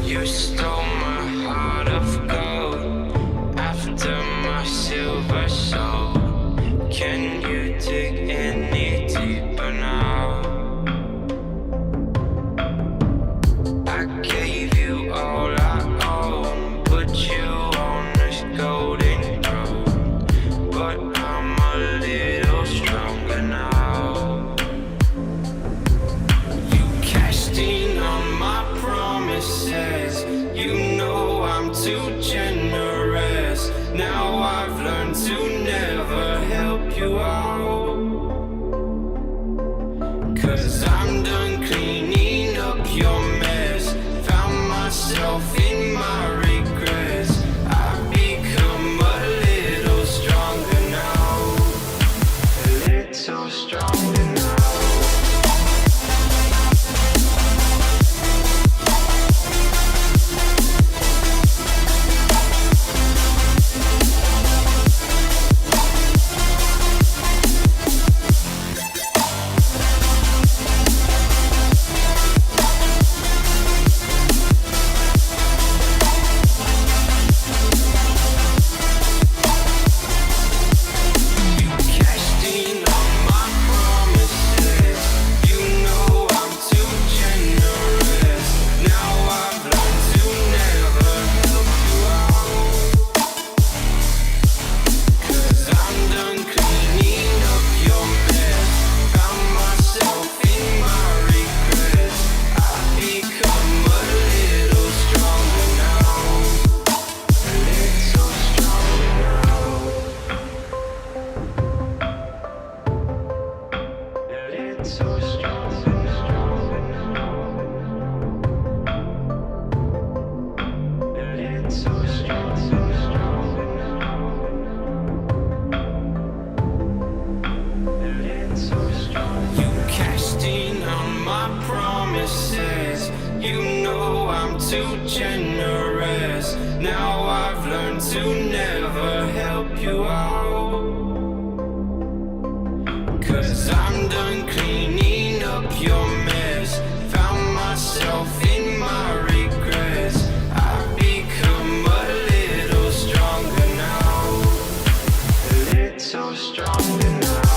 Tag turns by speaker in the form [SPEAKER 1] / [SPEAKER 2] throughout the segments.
[SPEAKER 1] You stole my heart of gold after my silver soul. Can you dig any deeper now? I gave you all I own, put you on this golden throne, but I'm a little stronger now. You cashed in on my promises. You know I'm too generous. Now I've learned to never help you out, 'cause I'm done cleaning up your mess. Found myself in my regrets. I've become a little stronger now, a little stronger now. You know I'm too generous. Now I've learned to never help you out, 'cause I'm done cleaning up your mess. Found myself in my regrets. I've become a little stronger now, a little stronger now.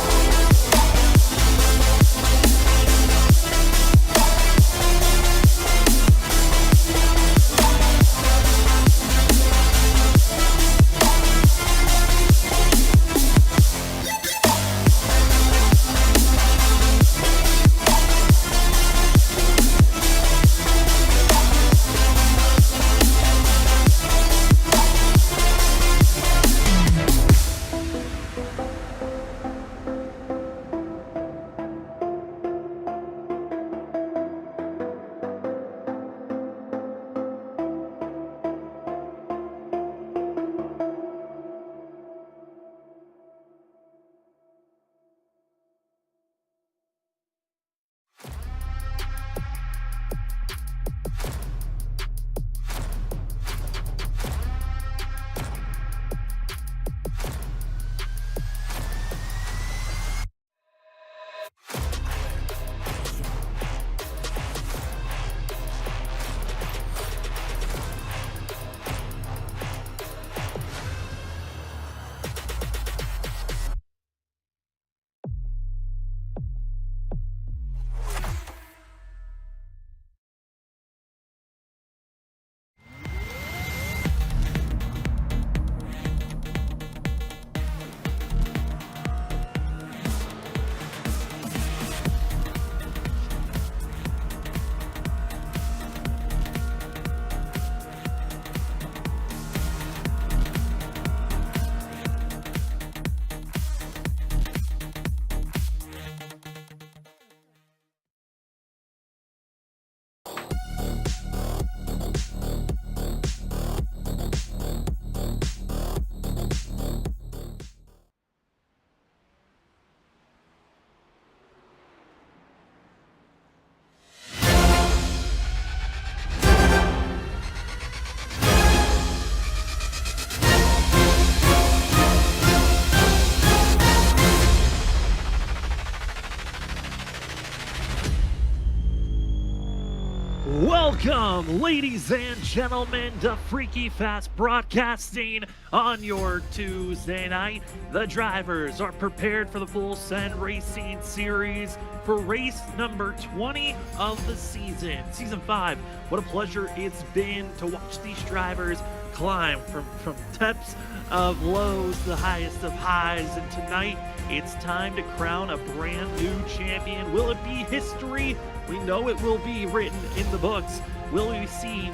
[SPEAKER 2] Welcome, ladies and gentlemen, to Freaky Fast Broadcasting on your Tuesday night. The drivers are prepared for the Full Send Racing Series for race number 20 of the season, Season 5. What a pleasure it's been to watch these drivers climb from depths of lows to the highest of highs. And tonight, it's time to crown a brand new champion. Will it be history? We know it will be written in the books. Will we see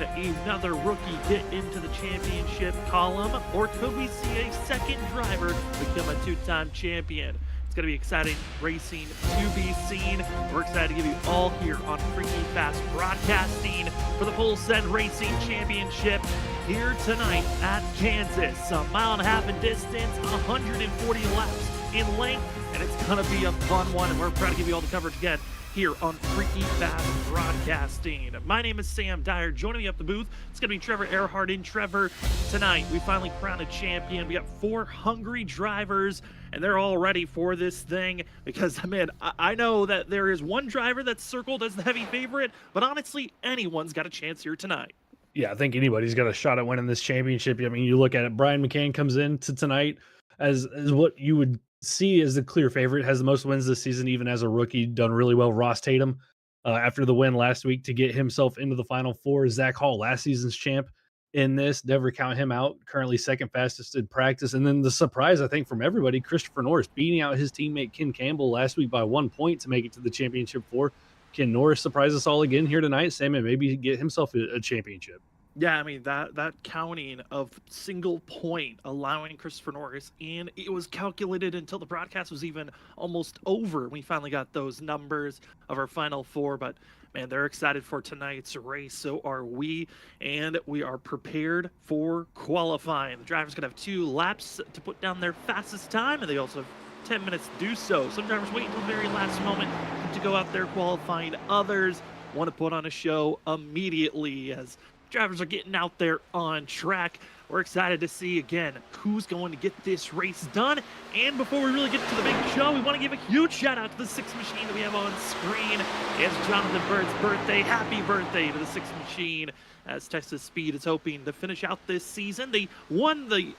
[SPEAKER 2] another rookie get into the championship column, or could we see a second driver become a two-time champion? It's going to be exciting racing to be seen. We're excited to give you all here on Freaky Fast Broadcasting for the Full Send Racing Championship here tonight at Kansas. A mile and a half in distance, 140 laps in length, and it's going to be a fun one, and we're proud to give you all the coverage again here on Freaky Fast Broadcasting. My name is Sam Dyer. Joining me up the booth, it's going to be Trevor Earhart. And Trevor, tonight we finally crowned a champion. We got 4 hungry drivers, and they're all ready for this thing because, man, I know that there is one driver that's circled as the heavy favorite, but honestly, anyone's got a chance here tonight.
[SPEAKER 3] Yeah, I think anybody's got a shot at winning this championship. I mean, you look at it, Brian McCann comes into tonight as what you would see as the clear favorite, has the most wins this season, even as a rookie, done really well. Ross Tatum, after the win last week to get himself into the Final Four. Zach Hall, last season's champ in this, never count him out, currently second fastest in practice. And then the surprise, I think, from everybody, Christopher Norris beating out his teammate Ken Campbell last week by 1 point to make it to the championship four. Can Norris surprise us all again here tonight, Sam, and maybe get himself a championship?
[SPEAKER 2] Yeah, I mean, that counting of single point allowing Christopher Norris in, it was calculated until the broadcast was even almost over. We finally got those numbers of our Final Four, but man, they're excited for tonight's race. So are we, and we are prepared for qualifying. The driver's going to have 2 laps to put down their fastest time, and they also have 10 minutes to do so. Some drivers wait until the very last moment to go out there qualifying. Others want to put on a show immediately as drivers are getting out there on track. We're excited to see, again, who's going to get this race done. And before we really get to the big show, we want to give a huge shout out to the 6 machine that we have on screen. It's Jonathan Bird's birthday. Happy birthday to the 6 machine, as Texas Speed is hoping to finish out this season. They won the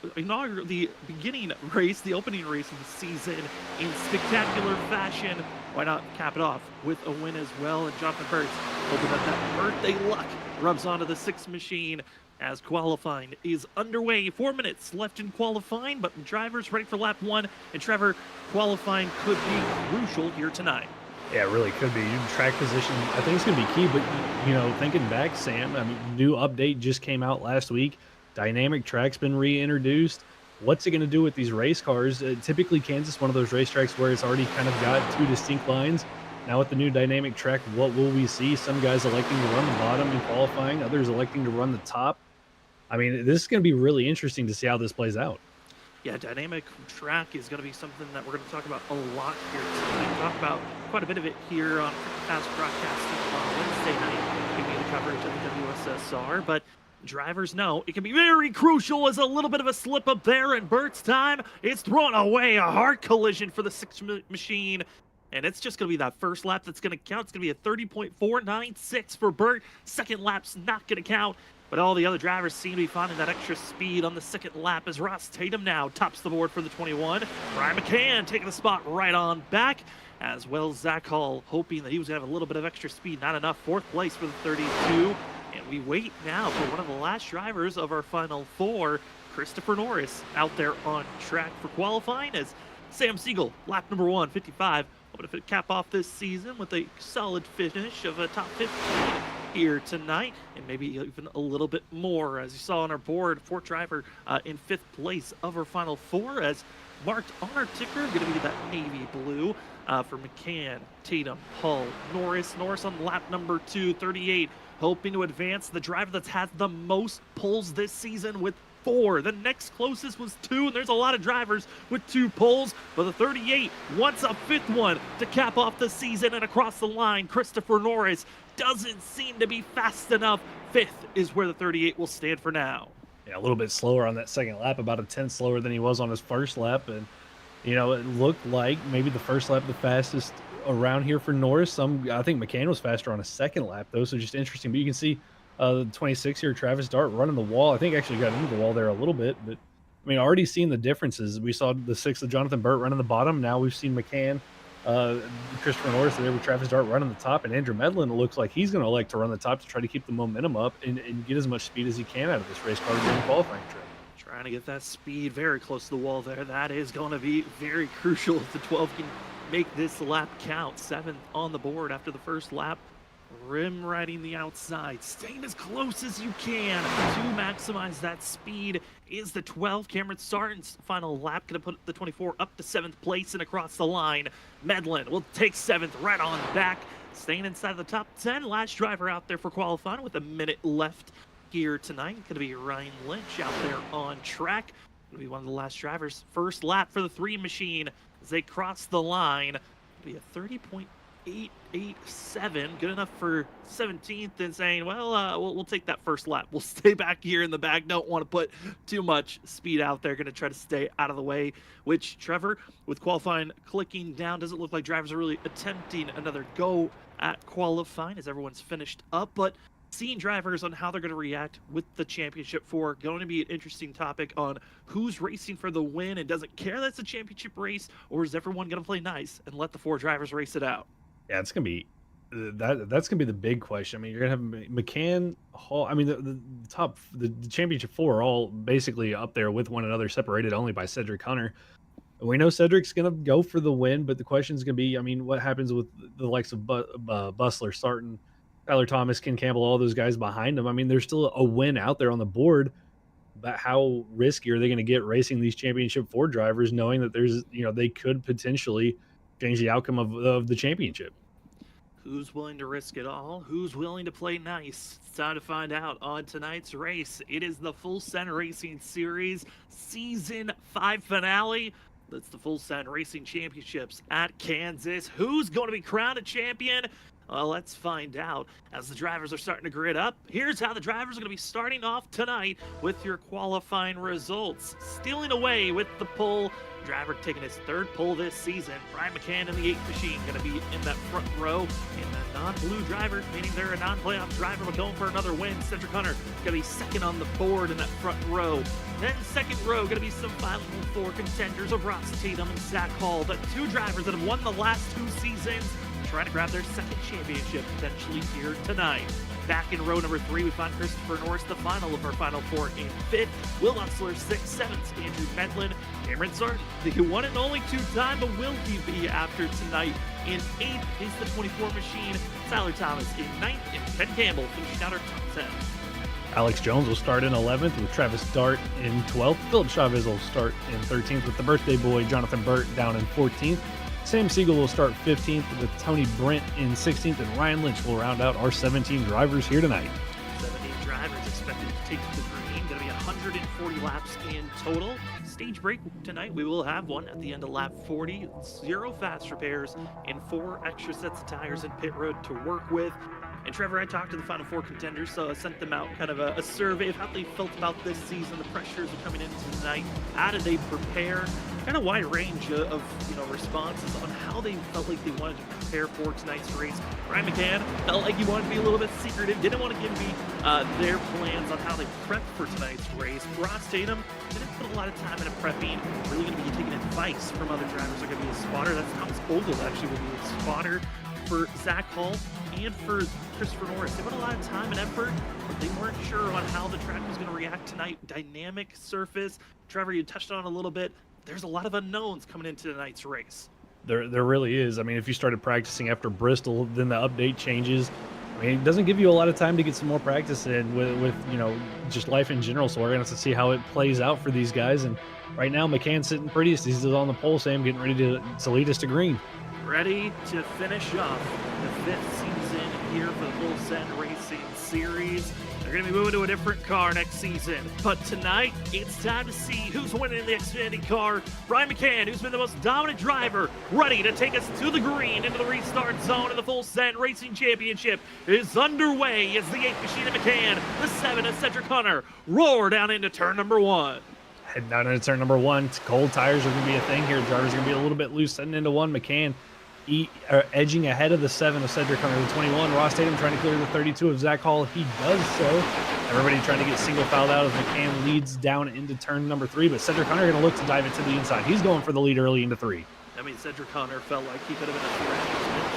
[SPEAKER 2] beginning race, the opening race of the season in spectacular fashion. Why not cap it off with a win as well? And Jonathan Bird's hoping that birthday luck rubs onto the 6 machine as qualifying is underway. 4 minutes left in qualifying, but drivers ready for lap 1. And Trevor, qualifying could be crucial here tonight.
[SPEAKER 3] Yeah, it really could be. Track position, I think it's going to be key. But, you know, thinking back, Sam, I mean, new update just came out last week. Dynamic track's been reintroduced. What's it going to do with these race cars? Typically, Kansas, one of those racetracks where it's already kind of got 2 distinct lines. Now with the new dynamic track, what will we see? Some guys electing to run the bottom in qualifying, others electing to run the top. I mean, this is going to be really interesting to see how this plays out.
[SPEAKER 2] Yeah, dynamic track is going to be something that we're going to talk about a lot here tonight. Talk about quite a bit of it here on Fast Broadcasting on Wednesday night, giving you the coverage of the WSSR. But drivers know it can be very crucial as a little bit of a slip up there in Bert's time. It's thrown away, a hard collision for the 6 machine. And it's just going to be that first lap that's going to count. It's going to be a 30.496 for Burt. Second lap's not going to count. But all the other drivers seem to be finding that extra speed on the second lap as Ross Tatum now tops the board for the 21. Brian McCann taking the spot right on back, as well as Zach Hall hoping that he was going to have a little bit of extra speed. Not enough. 4th place for the 32. And we wait now for one of the last drivers of our Final Four, Christopher Norris, out there on track for qualifying as Sam Siegel, lap number 1, 55. Hoping to cap off this season with a solid finish of a top 15 here tonight, and maybe even a little bit more. As you saw on our board, 4th driver in 5th place of our Final Four, as marked on our ticker, going to be that navy blue for McCann, Tatum, Hull, Norris. Norris on lap number 2, 38, hoping to advance. The driver that's had the most pulls this season with 4. The next closest was 2, and there's a lot of drivers with 2 poles, but the 38 wants a 5th one to cap off the season. And across the line, Christopher Norris doesn't seem to be fast enough. 5th is where the 38 will stand for now.
[SPEAKER 3] Yeah, a little bit slower on that second lap, about a 10th slower than he was on his first lap. And, you know, it looked like maybe the first lap the fastest around here for Norris. I think McCann was faster on a second lap though, so just interesting. But you can see the 26 here, Travis Dart running the wall. I think actually got into the wall there a little bit, but I mean, already seeing the differences. We saw the 6 of Jonathan Burt running the bottom. Now we've seen McCann, Christopher Norris there with Travis Dart running the top, and Andrew Medlin looks like he's going to elect to run the top to try to keep the momentum up and get as much speed as he can out of this race car during qualifying trip.
[SPEAKER 2] Trying to get that speed very close to the wall there. That is going to be very crucial if the 12 can make this lap count. 7th on the board after the first lap. Rim riding the outside, staying as close as you can to maximize that speed is the 12. Cameron Sarton's final lap going to put the 24 up to 7th place and across the line. Medlin will take 7th right on back, staying inside the top 10. Last driver out there for qualifying with a minute left here tonight. Going to be Ryan Lynch out there on track. Going to be one of the last drivers. First lap for the 3 machine as they cross the line. It'll be a 30.887, good enough for 17th, and saying, well, we'll take that first lap. We'll stay back here in the back. Don't want to put too much speed out there. Going to try to stay out of the way, which Trevor, with qualifying clicking down, doesn't look like drivers are really attempting another go at qualifying as everyone's finished up, but seeing drivers on how they're going to react with the championship 4 going to be an interesting topic on who's racing for the win and doesn't care that's a championship race, or is everyone going to play nice and let the 4 drivers race it out?
[SPEAKER 3] Yeah, it's gonna be that's gonna be the big question. I mean, you're gonna have McCann, Hall. I mean, the championship 4 are all basically up there with one another, separated only by Cedric Hunter. We know Cedric's gonna go for the win, but the question is gonna be, I mean, what happens with the likes of Bustler, Sarton, Tyler Thomas, Ken Campbell, all those guys behind him? I mean, there's still a win out there on the board, but how risky are they going to get racing these championship 4 drivers, knowing that there's, they could potentially change the outcome of the championship?
[SPEAKER 2] Who's willing to risk it all? Who's willing to play nice? It's time to find out on tonight's race. It is the Full Send Racing Series Season 5 finale. That's the Full Send Racing Championships at Kansas. Who's going to be crowned a champion? Well, let's find out as the drivers are starting to grid up. Here's how the drivers are going to be starting off tonight with your qualifying results. Stealing away with the pole, driver taking his 3rd pole this season. Brian McCann in the 8th machine going to be in that front row. And the non-blue driver, meaning they're a non-playoff driver, but going for another win. Cedric Hunter going to be 2nd on the board in that front row. Then 2nd row going to be some final 4 contenders of Ross Tatum and Zach Hall, the 2 drivers that have won the last 2 seasons, trying to grab their 2nd championship potentially here tonight. Back in row number 3, we find Christopher Norris, the final of our final 4 in 5th. Will Utzler, 6th, 7th, Andrew Medlin, Cameron Sarton, the 1 and only 2-time, but will he be after tonight? In 8th is the 24 machine, Tyler Thomas in 9th, and Ken Campbell finishing out our top 10.
[SPEAKER 3] Alex Jones will start in 11th with Travis Dart in 12th. Philip Chavez will start in 13th with the birthday boy Jonathan Burt down in 14th. Sam Siegel will start 15th with Tony Brent in 16th, and Ryan Lynch will round out our 17 drivers here tonight.
[SPEAKER 2] 17 drivers expected to take the green. Going to be 140 laps in total. Stage break tonight. We will have one at the end of lap 40. 0 fast repairs and 4 extra sets of tires in pit road to work with. And Trevor, I talked to the final 4 contenders, so I sent them out kind of a survey of how they felt about this season, the pressures are coming in tonight, how did they prepare, kind of wide range of responses on how they felt like they wanted to prepare for tonight's race. Ryan McCann felt like he wanted to be a little bit secretive, didn't want to give me their plans on how they prepped for tonight's race. Ross Tatum didn't put a lot of time into prepping, really going to be taking advice from other drivers. They're going to be a spotter. That's Thomas Ogle actually will be a spotter for Zach Hall and for Christopher Norris. They put a lot of time and effort, but they weren't sure on how the track was going to react tonight. Dynamic surface. Trevor, you touched on it a little bit. There's a lot of unknowns coming into tonight's race.
[SPEAKER 3] There really is. I mean, if you started practicing after Bristol, then the update changes. I mean, it doesn't give you a lot of time to get some more practice in with just life in general. So we're going to have to see how it plays out for these guys. And right now, McCann's sitting prettiest. He's on the pole, Sam, getting ready to lead us to green.
[SPEAKER 2] Ready to finish off the 5th season here for the Full Send Racing Series. They're going to be moving to a different car next season. But tonight, it's time to see who's winning the Xfinity car. Brian McCann, who's been the most dominant driver, ready to take us to the green into the restart zone of the Full Send Racing Championship, is underway as the 8th machine of McCann, the 7 of Cedric Hunter, roar down into turn number 1.
[SPEAKER 3] Heading down into turn number 1. Cold tires are going to be a thing here. The driver's going to be a little bit loose setting into 1. McCann, edging ahead of the 7 of Cedric Hunter, the 21. Ross Tatum trying to clear the 32 of Zach Hall. He does so. Everybody trying to get single fouled out as McCann leads down into turn number 3, but Cedric Hunter going to look to dive it to the inside. He's going for the lead early into 3.
[SPEAKER 2] I mean, Cedric Hunter felt like he could have been a threat.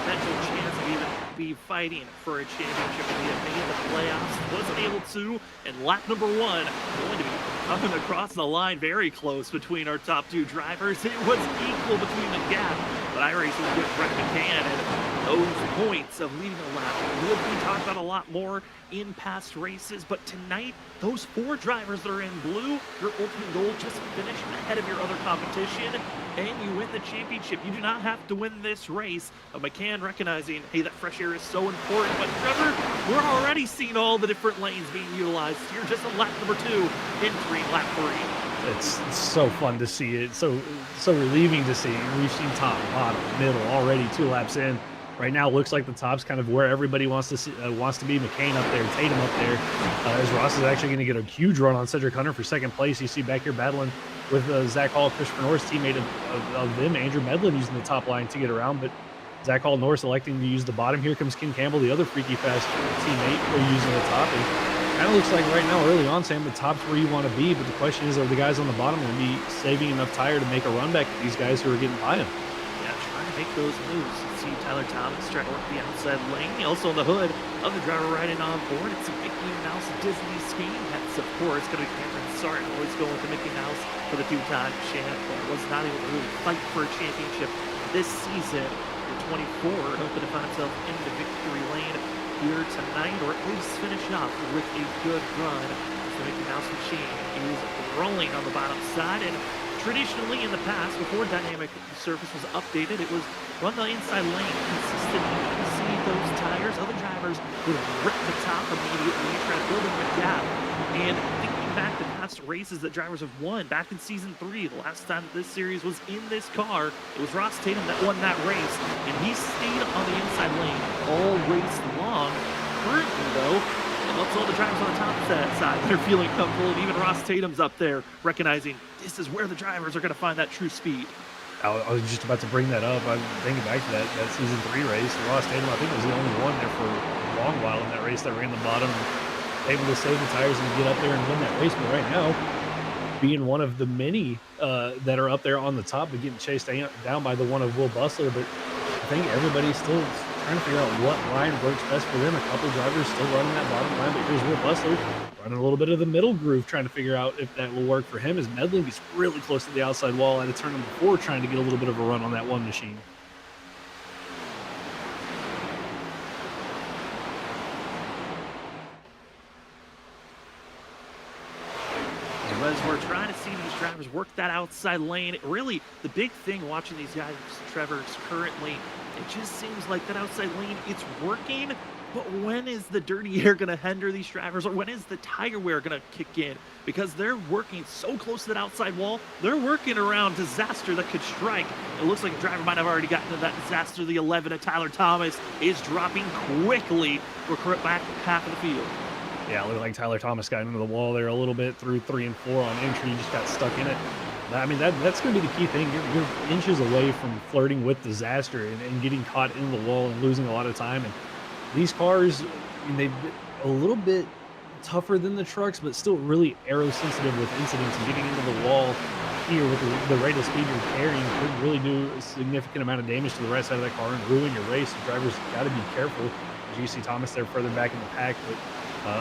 [SPEAKER 2] Potential chance of even be fighting for a championship if he had made the playoffs. Wasn't able to, and lap number 1 going to be coming across the line very close between our top 2 drivers. It was equal between the gap, but iRacing will get Brett McCann, and those points of leading a lap will be talked about a lot more in past races. But tonight, those 4 drivers that are in blue, your ultimate goal, just finish ahead of your other competition, and you win the championship. You do not have to win this race. McCann recognizing, hey, that fresh air is so important. But Trevor, we're already seeing all the different lanes being utilized here, just on lap number 2, entering lap 3.
[SPEAKER 3] It's so fun to see it. So relieving to see. We've seen top, bottom, middle already 2 laps in. Right now, it looks like the top's kind of where everybody wants to be. McCain up there, Tatum up there. As Ross is actually going to get a huge run on Cedric Hunter for 2nd place. You see back here battling with Zach Hall, Christopher Norris, teammate of them, Andrew Medlin, using the top line to get around. But Zach Hall, Norris electing to use the bottom. Here comes Ken Campbell, the other freaky fast teammate, using the top. And kind of looks like right now, early on, Sam, the top's where you want to be. But the question is, are the guys on the bottom going to be saving enough tire to make a run back at these guys who are getting by them?
[SPEAKER 2] Yeah, trying to make those moves. You see Tyler Thomas trying to work the outside lane. Also on the hood, other driver riding on board. It's a Mickey Mouse Disney scheme. That's, of course, going to be Cameron Sartin, always going with the Mickey Mouse for the 2-time champ. Was not able to really fight for a championship this season. The 24 hoping to find himself in the victory lane here tonight, or at least finish off with a good run. The Mickey Mouse machine is rolling on the bottom side, and traditionally in the past, before dynamic surface was updated, it was run the inside lane consistently. You see those tires, other drivers would rip the top immediately, try to build in the gap. And thinking back to past races that drivers have won, back in season 3, the last time this series was in this car, it was Ross Tatum that won that race, and he stayed on the inside lane all race long. Currently, though, and that's all the drivers on the top side that are feeling comfortable, and even Ross Tatum's up there recognizing this is where the drivers are going to find that true speed.
[SPEAKER 3] I was just about to bring that up. I'm thinking back to that season 3 race. Ross Tatum, I think, was the only one there for a long while in that race that ran the bottom, able to save the tires and get up there and win that race. But right now, being one of the many that are up there on the top, but getting chased down by the one of Will Bustler. But I think everybody's still trying to figure out what line works best for them. A couple drivers still running that bottom line, but here's Will Bustler running a little bit of the middle groove, trying to figure out if that will work for him, as Medlin gets really close to the outside wall at a turn number 4, trying to get a little bit of a run on that one machine.
[SPEAKER 2] As we're trying to see these drivers work that outside lane, really the big thing watching these guys, Trevor's currently, it just seems like that outside lane, it's working, but when is the dirty air going to hinder these drivers, or when is the tire wear going to kick in? Because they're working so close to that outside wall, they're working around disaster that could strike. It looks like a driver might have already gotten to that disaster. The 11 of Tyler Thomas is dropping quickly. We're back half of the field.
[SPEAKER 3] Yeah, it looked like Tyler Thomas got into the wall there a little bit through 3 and 4 on entry. He just got stuck in it. I mean, that's going to be the key thing. You're inches away from flirting with disaster and getting caught in the wall and losing a lot of time. And these cars, I mean, they've been a little bit tougher than the trucks, but still really aero sensitive with incidents, and getting into the wall here with the rate of speed you're carrying could really do a significant amount of damage to the right side of that car and ruin your race. The drivers got to be careful. As you see Thomas there further back in the pack, but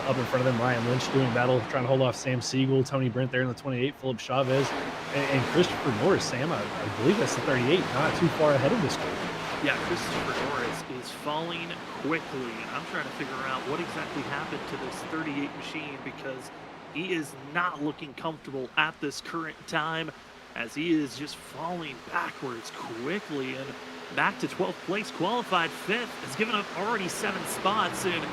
[SPEAKER 3] up in front of them, Ryan Lynch doing battle, trying to hold off Sam Siegel, Tony Brent there in the 28, Philip Chavez, and Christopher Norris. Sam, I believe that's the 38, not too far ahead of this car.
[SPEAKER 2] Yeah, Christopher Norris is falling quickly. I'm trying to figure out what exactly happened to this 38 machine, because he is not looking comfortable at this current time, as he is just falling backwards quickly, and back to 12th place, qualified 5th. It's given up already 7 spots, and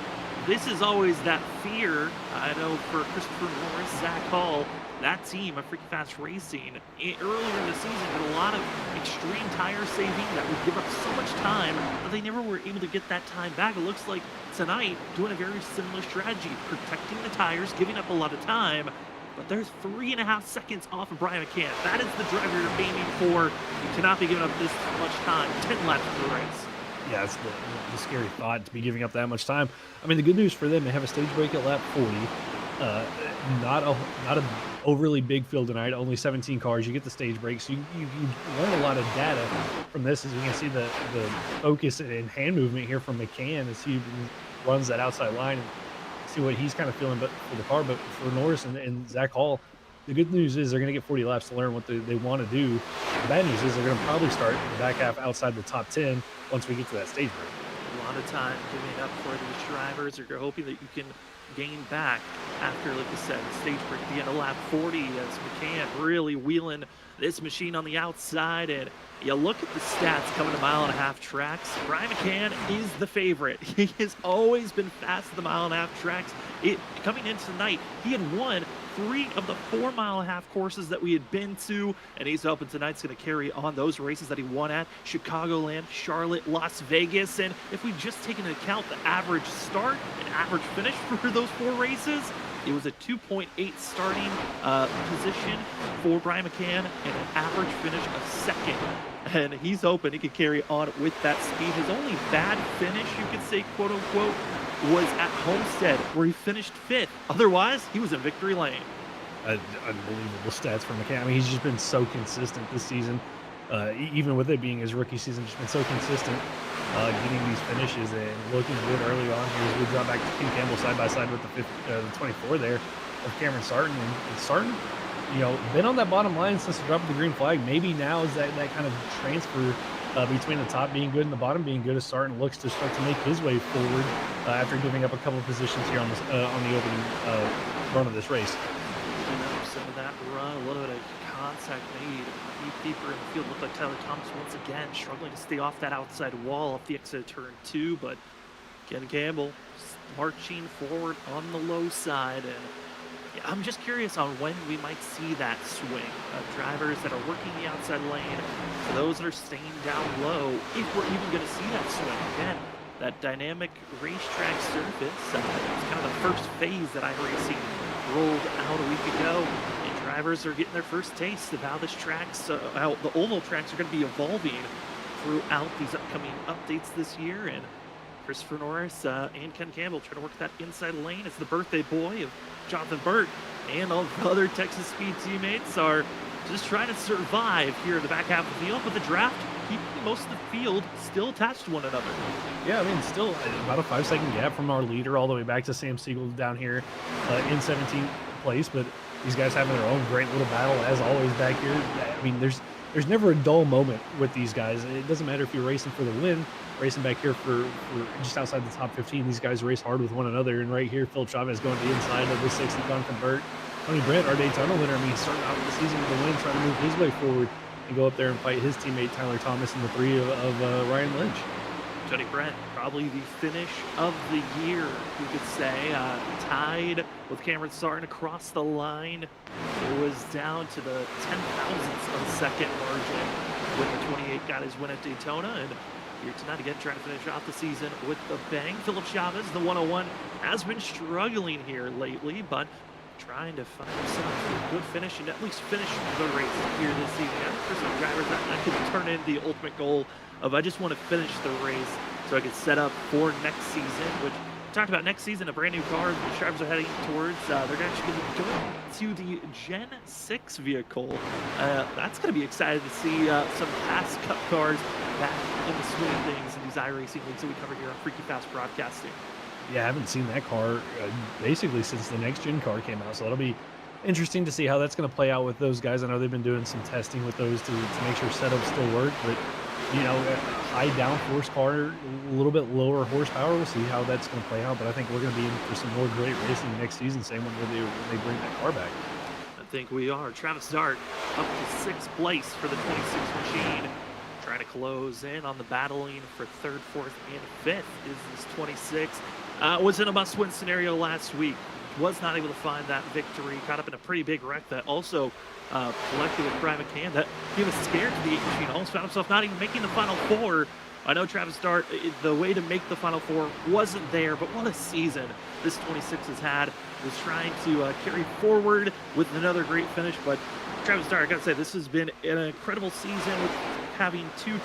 [SPEAKER 2] this is always that fear, I know, for Christopher Norris, Zach Hall, that team of Freaky Fast Racing. Earlier in the season, did a lot of extreme tire saving that would give up so much time that they never were able to get that time back. It looks like tonight, doing a very similar strategy, protecting the tires, giving up a lot of time, but they're 3.5 seconds off of Brian McCann. That is the driver you're aiming for. You cannot be giving up this much time. 10 laps of the race.
[SPEAKER 3] Yeah, it's the scary thought to be giving up that much time. I mean, the good news for them, they have a stage break at lap 40. Not a overly big field tonight, only 17 cars. You get the stage break, so you learn a lot of data from this. As you can see, the focus and hand movement here from McCann as he runs that outside line and see what he's kind of feeling. But for the car, but for Norris and Zach Hall, the good news is they're going to get 40 laps to learn what they want to do. The bad news is they're going to probably start in the back half outside the top 10 once we get to that stage break.
[SPEAKER 2] A lot of time giving up for these drivers. You're hoping that you can gain back after, like I said, the stage break at the end of lap 40 as McCann really wheeling this machine on the outside. And you look at the stats coming to 1.5-mile tracks. Brian McCann is the favorite. He has always been fast at the 1.5-mile tracks. Coming into tonight, he had won 3 of the 4.5-mile courses that we had been to, and he's hoping tonight's going to carry on those races that he won at Chicagoland, Charlotte, Las Vegas. And if we just take into account the average start and average finish for those 4 races, it was a 2.8 starting position for Brian McCann and an average finish of 2nd. And he's hoping he can carry on with that speed. His only bad finish, you could say, quote unquote, was at Homestead, where he finished 5th. Otherwise, he was in victory lane.
[SPEAKER 3] Unbelievable stats from McCann. I mean, he's just been so consistent this season. Even with it being his rookie season, just been so consistent, getting these finishes and looking good early on. He was drop back to King Campbell side by side with the 24 there of Cameron Sarton. And Sarton, been on that bottom line since the drop of the green flag. Maybe now is that kind of transfer between the top being good and the bottom being good as Sarton looks to start to make his way forward after giving up a couple of positions here on the opening run of this race.
[SPEAKER 2] Some of that run, a little bit of contact made deeper in the field. Looked like Tyler Thomas once again struggling to stay off that outside wall off the exit of turn 2, but Ken Campbell marching forward on the low side. And yeah, I'm just curious on when we might see that swing of drivers that are working the outside lane, for those that are staying down low, if we're even going to see that swing again. That dynamic racetrack surface, it's kind of the first phase that iRacing rolled out a week ago, and drivers are getting their first taste of how this how the oval tracks are going to be evolving throughout these upcoming updates this year. And Christopher Norris and Ken Campbell trying to work that inside lane as the birthday boy of Jonathan Burt and all the other Texas Speed teammates are just trying to survive here in the back half of the field, but the draft keeping most of the field still attached to one another.
[SPEAKER 3] Yeah, I mean, still about a 5-second gap from our leader all the way back to Sam Siegel down here in 17th place, but these guys having their own great little battle as always back here. I mean, there's never a dull moment with these guys. It doesn't matter if you're racing for the win, racing back here for just outside the top 15. These guys race hard with one another, and right here, Philip Chavez going to the inside of the 6th and Jonathan Burt. Tony Brent, our Daytona winner, I mean, starting out the season with a win, trying to move his way forward and go up there and fight his teammate Tyler Thomas in the 3 of Ryan Lynch.
[SPEAKER 2] Tony Brent, probably the finish of the year, you could say, tied with Cameron Sarton across the line. It was down to the 10,000ths of a second margin when the 28 got his win at Daytona. And here tonight again, trying to finish off the season with the bang. Philip Chavez, the 101, has been struggling here lately, but trying to find himself a good finish and at least finish the race here this season. For some drivers, that could turn into the ultimate goal of I just want to finish the race so I can set up for next season, which we talked about next season, a brand new car the drivers are heading towards. They're actually going to go to the Gen 6 vehicle. That's going to be exciting to see some past Cup cars back in the swing of things in these iRacing leagues that we covered here on Freaky Fast Broadcasting.
[SPEAKER 3] Yeah, I haven't seen that car basically since the next gen car came out, so it'll be interesting to see how that's going to play out with those guys. I know they've been doing some testing with those to make sure setups still work, but a high downforce car, a little bit lower horsepower. We'll see how that's going to play out, but I think we're going to be in for some more great racing next season, same when they bring that car back.
[SPEAKER 2] I think we are. Travis Dart up to 6th place for the 26 machine. Trying to close in on the battling for 3rd, 4th, and 5th is this 26. Was in a must-win scenario last week. Was not able to find that victory. Caught up in a pretty big wreck that also collected with Brian McCann. That he was scared to the 8 machine. Almost found himself not even making the final 4. I know Travis Dart, the way to make the Final Four wasn't there, but what a season this 26 has had. Was trying to carry forward with another great finish, but Travis Dart, I gotta say, this has been an incredible season with having two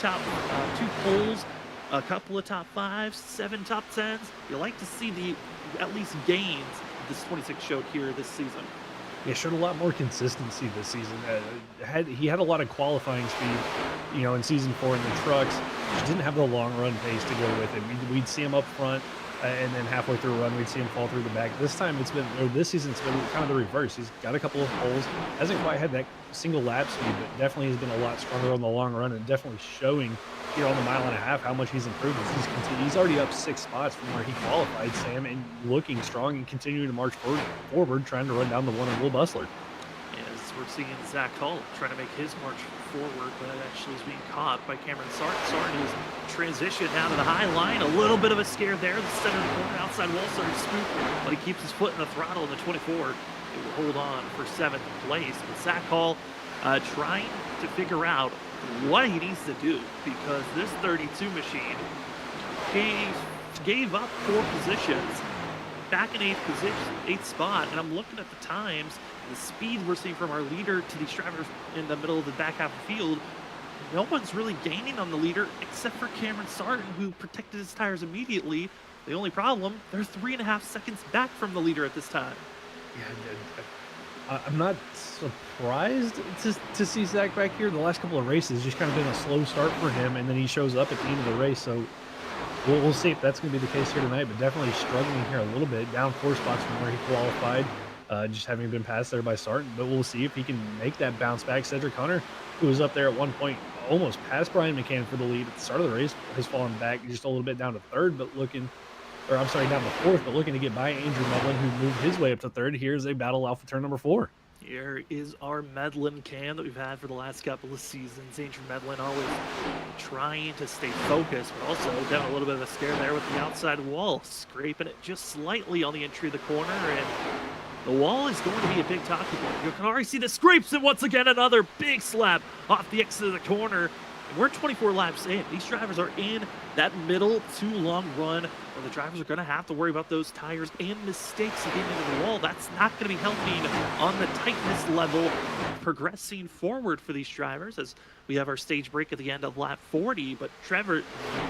[SPEAKER 2] poles, a couple of top fives, 7 top 10s. You like to see the at least gains this 26 showed here this season.
[SPEAKER 3] Yeah, showed a lot more consistency this season. He had a lot of qualifying speed, in season 4 in the trucks. Just didn't have the long run pace to go with it. We'd see him up front, and then halfway through a run, we'd see him fall through the back. This season, it's been kind of the reverse. He's got a couple of poles, hasn't quite had that single lap speed, but definitely has been a lot stronger on the long run, and definitely showing on the mile and a half how much he's improved. He's already up 6 spots from where he qualified, Sam, and looking strong and continuing to march forward, trying to run down the one of Will Bustler.
[SPEAKER 2] As we're seeing Zach Hull trying to make his march forward, but actually is being caught by Cameron Sarton. Sarton who's transitioned down to the high line. A little bit of a scare there. The center of the corner, outside wall started to scoop, but he keeps his foot in the throttle in the 24. He will hold on for 7th place. But Zach Hull trying to figure out what he needs to do, because this 32 machine gave up 4 positions, back in 8th spot, and I'm looking at the times, the speed we're seeing from our leader to these drivers in the middle of the back half of the field. No one's really gaining on the leader except for Cameron Sarton, who protected his tires immediately. The only problem, they're 3.5 seconds back from the leader at this time.
[SPEAKER 3] Yeah, I'm not surprised to see Zach back here. The last couple of races just kind of been a slow start for him, and then he shows up at the end of the race. So we'll see if that's going to be the case here tonight, but definitely struggling here a little bit, down 4 spots from where he qualified, just having been passed there by Sarton. But we'll see if he can make that bounce back. Cedric Hunter, who was up there at one point almost past Brian McCann for the lead at the start of the race, has fallen back just a little bit down to 3rd, but down to 4th, but looking to get by Andrew Medlin, who moved his way up to 3rd. Here's a battle out for turn number 4.
[SPEAKER 2] Here is our Medlin cam that we've had for the last couple of seasons. Andrew Medlin always trying to stay focused, but also down a little bit of a scare there with the outside wall, scraping it just slightly on the entry of the corner, and the wall is going to be a big talking point. You can already see the scrapes, and once again another big slap off the exit of the corner. And we're 24 laps in. These drivers are in that middle too long run where the drivers are going to have to worry about those tires and mistakes getting into the wall. That's not going to be helping on the tightness level progressing forward for these drivers, as we have our stage break at the end of lap 40. But Trevor,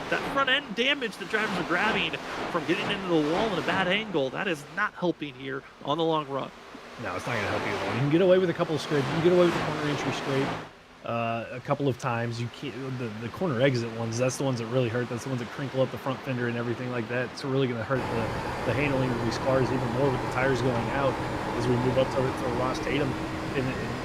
[SPEAKER 2] that front end damage the drivers are grabbing from getting into the wall at a bad angle, that is not helping here on the long run.
[SPEAKER 3] No, it's not going to help you at all. You can get away with a couple of scrapes. You can get away with the corner entry scrape a couple of times. You can't, the corner exit ones, that's the ones that really hurt. That's the ones that crinkle up the front fender and everything like that. It's really going to hurt the handling of these cars even more with the tires going out as we move up to Ross Tatum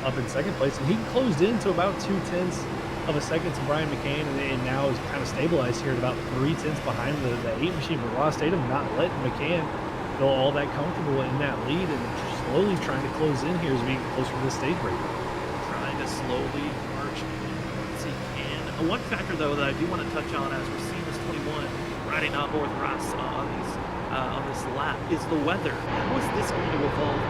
[SPEAKER 3] up in 2nd place. And he closed in to about 0.2 of a second to Brian McCann, and now is kind of stabilized here at about 0.3 behind the 8 machine. But Ross Tatum not letting McCann feel all that comfortable in that lead, and slowly trying to close in here as we get closer to the stage break.
[SPEAKER 2] Trying to slowly march once he can. One factor, though, that I do want to touch on as we're seeing this 21 riding on board Ross on this lap is the weather. How is this going to evolve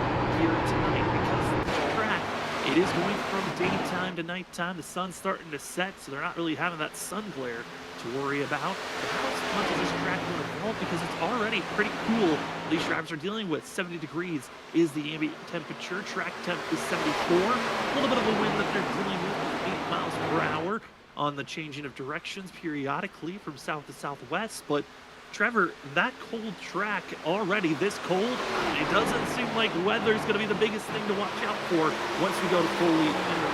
[SPEAKER 2] here tonight? Because the track, it is going from daytime to nighttime. The sun's starting to set, so they're not really having that sun glare to worry about. But how much is this track going to evolve? Because it's already pretty cool. These drivers are dealing with 70 degrees is the ambient temperature. Track temp is 74. A little bit of a wind that they're dealing with 8 miles per hour on the changing of directions periodically from south to southwest. But Trevor, that cold track already this cold, it doesn't seem like weather is going to be the biggest thing to watch out for once we go to fully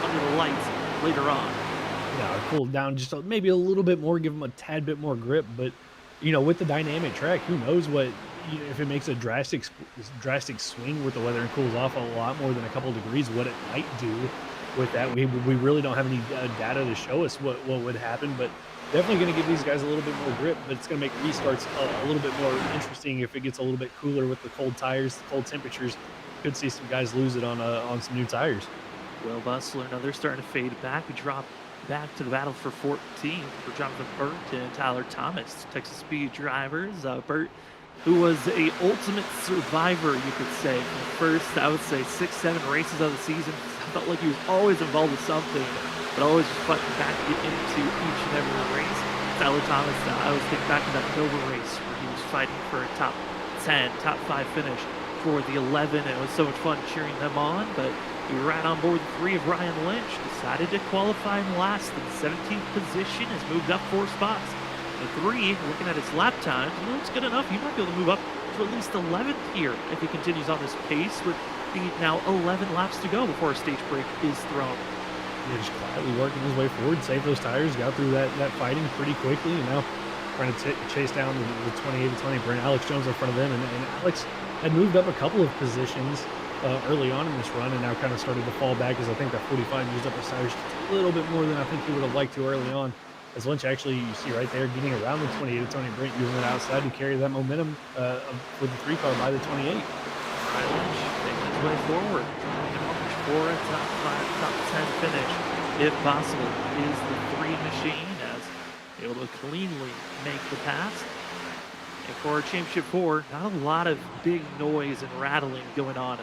[SPEAKER 2] under the lights later on.
[SPEAKER 3] Yeah, cool down just maybe a little bit more, give them a tad bit more grip. But with the dynamic track, who knows what if it makes a drastic swing with the weather and cools off a lot more than a couple of degrees, what it might do with that. We really don't have any data to show us what would happen, but definitely going to give these guys a little bit more grip. But it's going to make restarts a little bit more interesting if it gets a little bit cooler with the cold tires, the cold temperatures. Could see some guys lose it on some new tires.
[SPEAKER 2] Will Bustler, now they're starting to fade back. We drop back to the battle for 14 for Jonathan Burt and Tyler Thomas, Texas Speed drivers. Burt, who was a ultimate survivor, you could say, for the first, I would say, 6-7 races of the season. I felt like he was always involved with something, but always just fighting back to get into each and every race. Tyler Thomas, I always think back to that Nova race where he was fighting for a top 10, top 5 finish for the 11. It was so much fun cheering them on, but he right on board 3 of Ryan Lynch, decided to qualify in last in 17th position, has moved up 4 spots. The 3, looking at his lap times, looks good enough. He might be able to move up to at least 11th here if he continues on this pace with the now 11 laps to go before a stage break is thrown.
[SPEAKER 3] Yeah, just quietly working his way forward, saved those tires, got through that fighting pretty quickly, and now trying to chase down the 28 to 20. Brand Alex Jones in front of them, and Alex had moved up a couple of positions early on in this run, and now kind of started to fall back as I think that 45 used up his tires just a little bit more than I think he would have liked to early on. As Lynch actually, you see right there, getting around the 28 to 20, Brent using it outside to carry that momentum with the 3 car by the 28.
[SPEAKER 2] Ryan Lynch making his way forward, trying to push for a top 5, top 10 finish, if possible, is the 3 machine, as able to cleanly make the pass. And for Championship 4, not a lot of big noise and rattling going on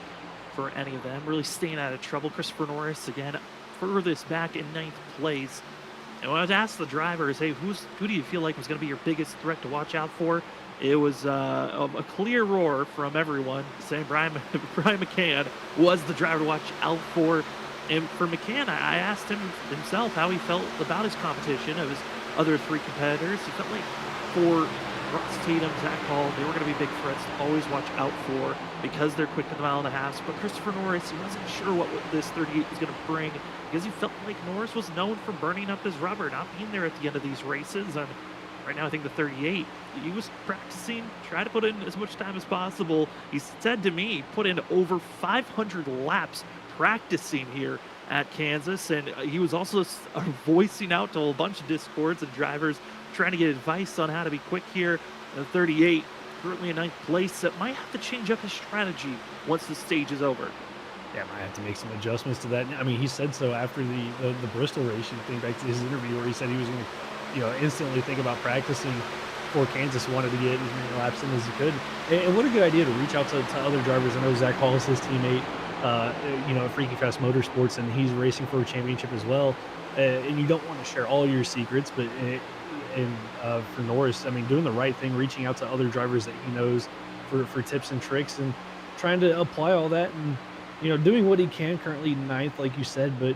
[SPEAKER 2] for any of them, really staying out of trouble. Christopher Norris, again, furthest back in 9th place. And when I was asked the drivers, hey, who do you feel like was going to be your biggest threat to watch out for? It was a clear roar from everyone saying Brian McCann was the driver to watch out for. And for McCann, I asked him himself how he felt about his competition of his other 3 competitors. He felt like for Ross Tatum, Zach Hall, they were going to be big threats to always watch out for because they're quick in the mile and a half. But Christopher Norris, he wasn't sure what this 38 was going to bring because he felt like Norris was known for burning up his rubber, not being there at the end of these races. And right now, I think the 38, he was practicing, trying to put in as much time as possible. He said to me, he put in over 500 laps practicing here at Kansas, and he was also voicing out to a bunch of Discords and drivers trying to get advice on how to be quick here. The 38, currently in 9th place, that might have to change up his strategy once the stage is over.
[SPEAKER 3] Yeah, might have to make some adjustments to that. I mean, he said so after the Bristol race. You think back to his interview where he said he was going to, instantly think about practicing for Kansas, wanted to get as many laps in as he could. And what a good idea to reach out to other drivers. I know Zach Hall is his teammate, at Freaky Fast Motorsports, and he's racing for a championship as well. And you don't want to share all your secrets, but for Norris, I mean, doing the right thing, reaching out to other drivers that he knows for tips and tricks, and trying to apply all that, and doing what he can currently 9th, like you said, but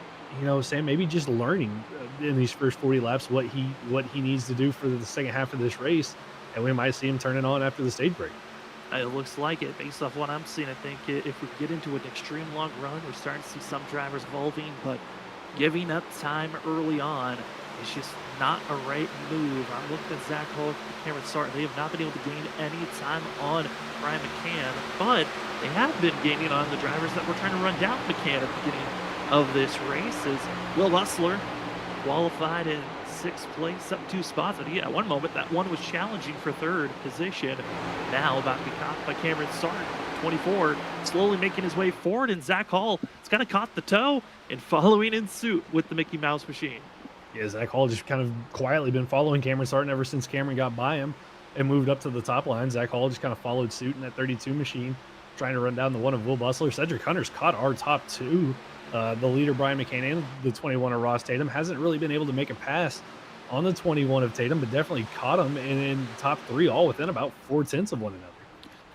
[SPEAKER 3] Sam, maybe just learning in these first 40 laps what he needs to do for the second half of this race, and we might see him turn it on after the stage break.
[SPEAKER 2] It looks like it, based off what I'm seeing. I think if we get into an extreme long run, we're starting to see some drivers evolving, but giving up time early on is just not a right move. I'm looking at Zach Hall, Cameron Sarton. They have not been able to gain any time on Brian McCann, but they have been gaining on the drivers that were trying to run down McCann at the beginning of this race. As Will Bustler qualified in 6th place, up 2 spots. And at one moment, that one was challenging for 3rd position. Now about to be caught by Cameron Sarton, 24, slowly making his way forward. And Zach Hall has kind of caught the toe and following in suit with the Mickey Mouse machine.
[SPEAKER 3] Yeah, Zach Hall just kind of quietly been following Cameron Sarton ever since Cameron got by him and moved up to the top line. Zach Hall just kind of followed suit in that 32 machine, trying to run down the one of Will Bustler. Cedric Hunter's caught our top 2. The leader, Brian McCann, and the 21 of Ross Tatum, hasn't really been able to make a pass on the 21 of Tatum, but definitely caught him in top 3, all within about 4/10 of one another.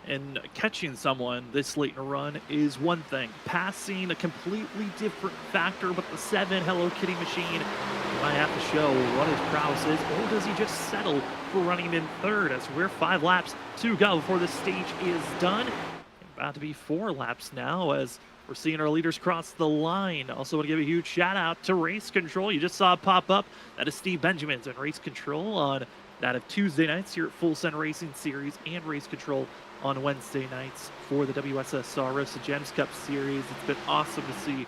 [SPEAKER 2] And catching someone this late in a run is one thing. Passing, a completely different factor, but the 7 Hello Kitty machine might have to show what his prowess is, or does he just settle for running in 3rd as we're 5 laps to go before the stage is done? About to be 4 laps now as we're seeing our leaders cross the line. Also want to give a huge shout out to Race Control. You just saw it pop up. That is Steve Benjamins and Race Control on that of Tuesday nights here at Full Send Racing Series, and Race Control on Wednesday nights for the WSSR Rosa Gems Cup Series. It's been awesome to see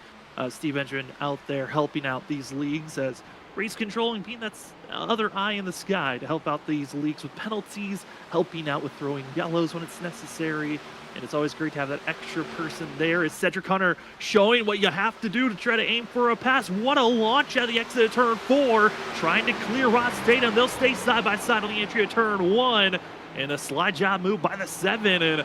[SPEAKER 2] Steve Benjamin out there helping out these leagues as Race Control and being that other eye in the sky to help out these leagues with penalties, helping out with throwing yellows when it's necessary. And it's always great to have that extra person there. Is Cedric Hunter showing what you have to do to try to aim for a pass. What a launch out of the exit of turn 4, trying to clear Ross Tatum. They'll stay side by side on the entry of turn 1. And a slide job move by the 7. And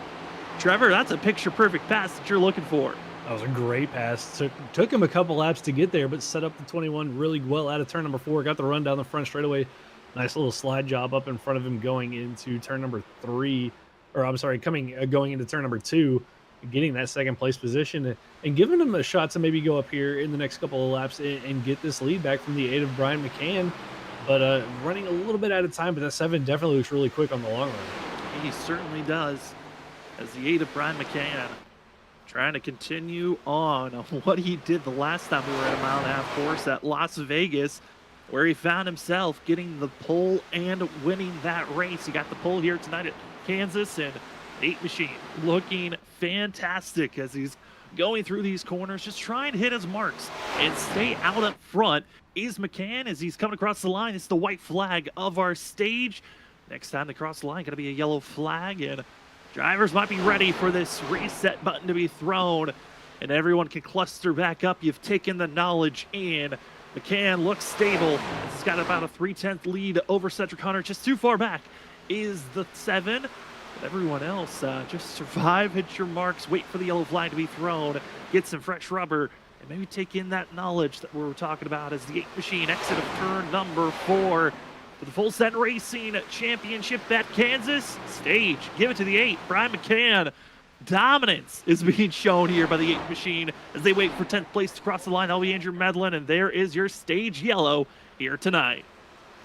[SPEAKER 2] Trevor, that's a picture-perfect pass that you're looking for.
[SPEAKER 3] That was a great pass. Took him a couple laps to get there, but set up the 21 really well out of turn number 4. Got the run down the front straightaway Nice little slide job up in front of him going into turn number 3, or I'm sorry, going into turn number 2, getting that second place position and giving him a shot to maybe go up here in the next couple of laps and get this lead back from the 8 of Brian McCann. But running a little bit out of time, but that 7 definitely looks really quick on the long run.
[SPEAKER 2] He certainly does. As the 8 of Brian McCann trying to continue on what he did the last time we were at a mile-and-a-half course at Las Vegas, where he found himself getting the pole and winning that race. He got the pole here tonight at Kansas, and 8 Machine looking fantastic as he's going through these corners, just trying to hit his marks and stay out up front. Is McCann as he's coming across the line. It's the white flag of our stage. Next time they cross the line, going to be a yellow flag, and drivers might be ready for this reset button to be thrown, and everyone can cluster back up. You've taken the knowledge in. McCann looks stable. He's got about a 3/10 lead over Cedric Hunter. Just too far back is the 7. But everyone else, just survive, hit your marks, wait for the yellow flag to be thrown, get some fresh rubber, and maybe take in that knowledge that we were talking about as the 8 Machine exit of turn number 4. For the Full Set Racing Championship at Kansas stage. Give it to the 8, Brian McCann. Dominance is being shown here by the 8 Machine as they wait for 10th place to cross the line. That'll be Andrew Medlin, and there is your stage yellow here tonight.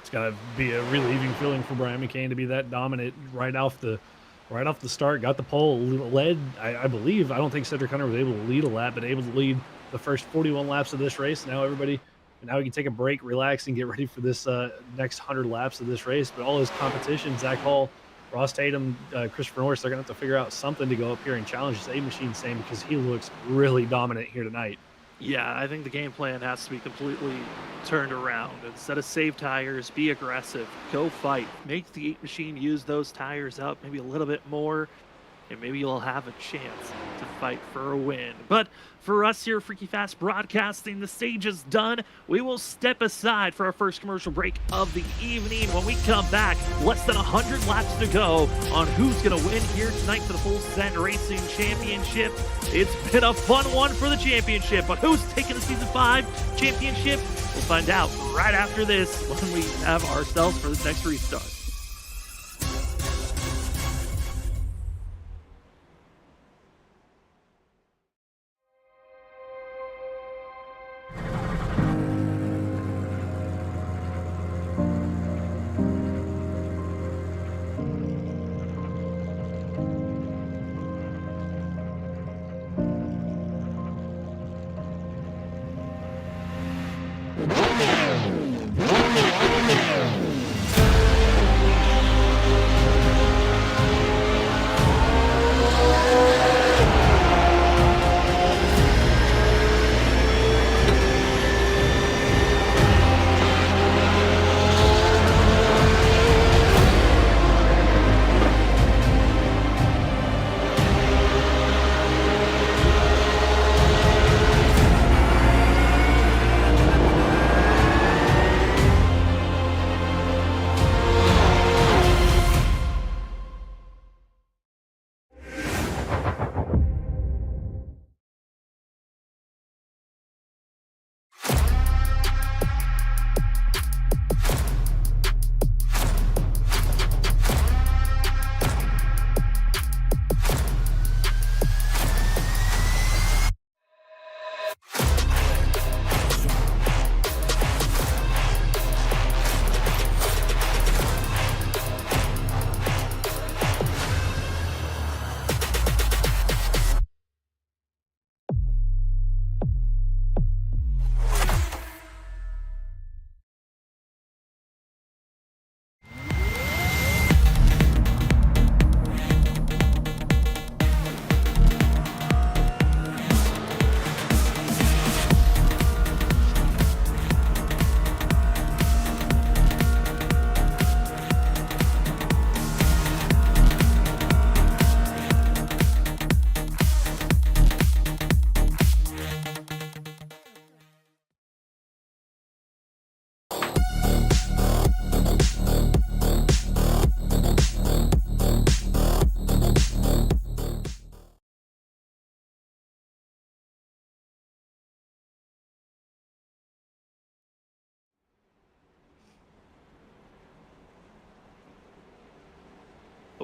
[SPEAKER 3] It's got to be a relieving feeling for Brian McCann to be that dominant right off the start. Got the pole, led, I believe. I don't think Cedric Hunter was able to lead a lap, but able to lead the first 41 laps of this race. Now we can take a break, relax, and get ready for this next 100 laps of this race. But all his competition, Zach Hall, Ross Tatum, Christopher Norris, they're going to have to figure out something to go up here and challenge this 8 Machine Sam, because he looks really dominant here tonight.
[SPEAKER 2] Yeah, I think the game plan has to be completely turned around. Instead of save tires, be aggressive, go fight. Make the 8 Machine use those tires up maybe a little bit more, and maybe you'll have a chance to fight for a win. But for us here at Freaky Fast Broadcasting, the stage is done. We will step aside for our first commercial break of the evening. When we come back, less than 100 laps to go on who's going to win here tonight for the Full Set Racing Championship. It's been a fun one for the championship, but who's taking the Season 5 championship? We'll find out right after this when we have ourselves for this next restart.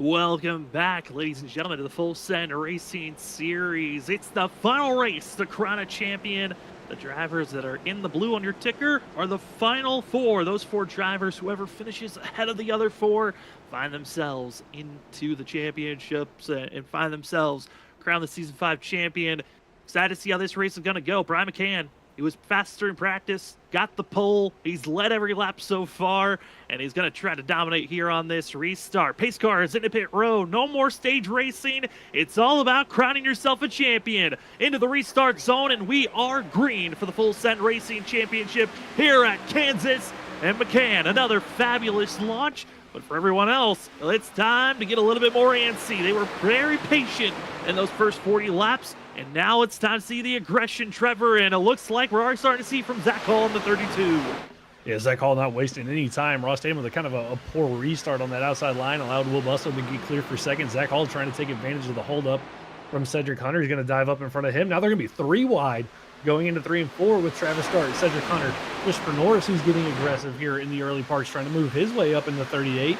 [SPEAKER 2] Welcome back, ladies and gentlemen, to the Full Send Racing Series. It's the final race to crown a champion. The drivers that are in the blue on your ticker are the final four. Those four drivers, whoever finishes ahead of the other four, find themselves into the championships and find themselves crown the Season 5 champion. Excited to see how this race is going to go. Brian McCann, he was faster in practice, got the pole. He's led every lap so far, and he's going to try to dominate here on this restart. Pace car is into pit road. No more stage racing. It's all about crowning yourself a champion. Into the restart zone, and we are green for the Full Send Racing Championship here at Kansas. And McCann, another fabulous launch. But for everyone else, it's time to get a little bit more antsy. They were very patient in those first 40 laps. And now it's time to see the aggression, Trevor, and it looks like we're already starting to see from Zach Hall in the 32.
[SPEAKER 3] Yeah, Zach Hall not wasting any time. Ross Tatum with a kind of a poor restart on that outside line, allowed Will Bustler to get clear for second. Zach Hall trying to take advantage of the holdup from Cedric Hunter. He's going to dive up in front of him. Now they're going to be 3 wide going into 3 and 4 with Travis Dart, Cedric Hunter, Christopher Norris, who's getting aggressive here in the early parts, trying to move his way up in the 38.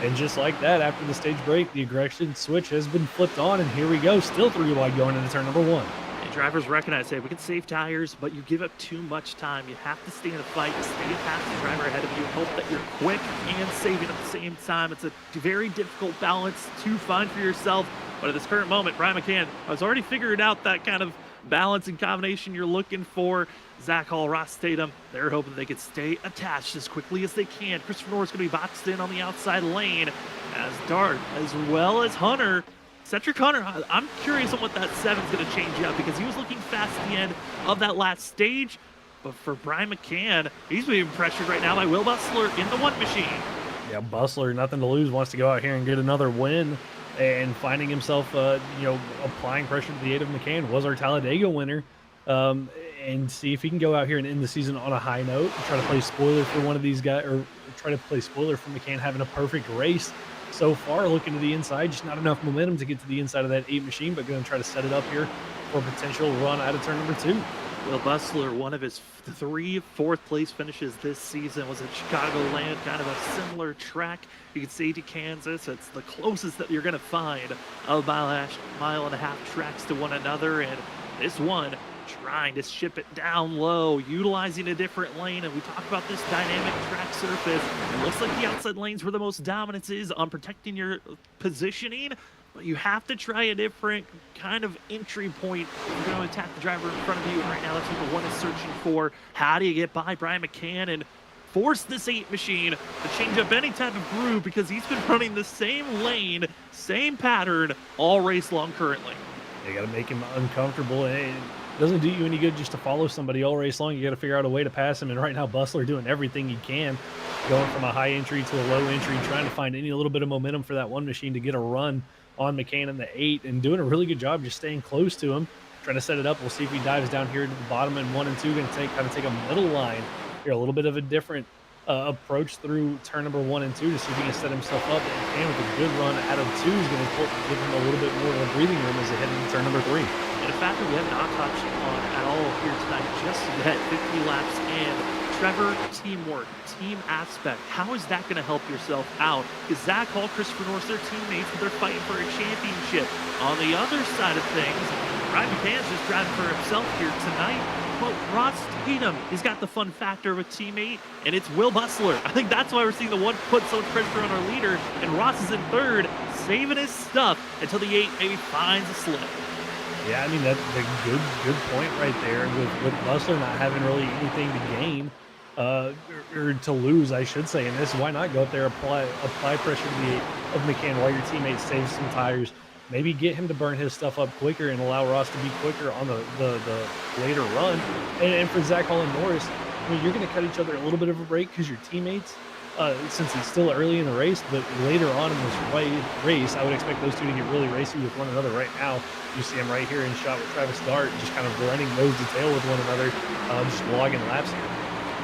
[SPEAKER 3] And just like that, after the stage break, the aggression switch has been flipped on, and here we go, still 3 wide going into turn number 1.
[SPEAKER 2] Drivers recognize, hey, we can save tires, but you give up too much time. You have to stay in a fight, stay past the driver ahead of you, hope that you're quick and saving at the same time. It's a very difficult balance to find for yourself. But at this current moment, Brian McCann has already figured out that kind of balance and combination you're looking for. Zach Hall, Ross Tatum, they're hoping they could stay attached as quickly as they can. Christopher Norris going to be boxed in on the outside lane as Dart, as well as Hunter. Cedric Hunter, I'm curious on what that 7's going to change up because he was looking fast at the end of that last stage. But for Brian McCann, he's being pressured right now by Will Bustler in the 1 machine.
[SPEAKER 3] Yeah, Bustler, nothing to lose, wants to go out here and get another win. And finding himself, applying pressure to the 8 of McCann, was our Talladega winner. And see if he can go out here and end the season on a high note. Try to play spoiler for one of these guys, or try to play spoiler for McCann having a perfect race. So far, looking to the inside, just not enough momentum to get to the inside of that 8 machine, but going to try to set it up here for a potential run out of turn number 2.
[SPEAKER 2] Will Bustler, one of his 3 fourth-place finishes this season was at Chicagoland, kind of a similar track. You can see to Kansas. It's the closest that you're going to find of mile and a half tracks to one another, and this one trying to ship it down low, utilizing a different lane. And we talk about this dynamic track surface. It looks like the outside lanes where the most dominance is on protecting your positioning, but you have to try a different kind of entry point if you're going to attack the driver in front of you. And right now, that's what the 1 is searching for. How do you get by Brian McCann and force this 8 machine to change up any type of groove, because he's been running the same lane, same pattern all race long currently.
[SPEAKER 3] You got to make him uncomfortable, and it doesn't do you any good just to follow somebody all race long. You got to figure out a way to pass him, and right now Bustler doing everything he can, going from a high entry to a low entry, trying to find any little bit of momentum for that 1 machine to get a run on McCann in the 8, and doing a really good job just staying close to him, trying to set it up. We'll see if he dives down here to the bottom in 1 and 2. Going to take a middle line here, a little bit of a different approach through turn number 1 and 2 to see if he can set himself up. And with a good run out of 2 is going to give him a little bit more of a breathing room as they head into turn number 3.
[SPEAKER 2] And a factor we have not touched on at all here tonight just yet, 50 laps in. Trevor, teamwork, team aspect. How is that going to help yourself out? Is Zach Hall, Christopher Norris, their teammates, but they're fighting for a championship. On the other side of things, Brian McCann's just driving for himself here tonight. But Ross Tatum, he's got the fun factor of a teammate, and it's Will Bustler. I think that's why we're seeing the 1 put so much pressure on our leader, and Ross is in 3rd, saving his stuff until the 8 maybe finds a slip.
[SPEAKER 3] Yeah, I mean, that's a good point right there. With Bustler not having really anything to gain, or to lose, I should say, in this, why not go up there, apply pressure to the 8 of McCann while your teammate saves some tires, maybe get him to burn his stuff up quicker and allow Ross to be quicker on the later run. And for Zach Hall and Norris, I mean, you're going to cut each other a little bit of a break because your teammates, since it's still early in the race, but later on in this race, I would expect those 2 to get really racy with one another. Right now, you see him right here in shot with Travis Dart, just kind of running nose to tail with one another, just logging laps here.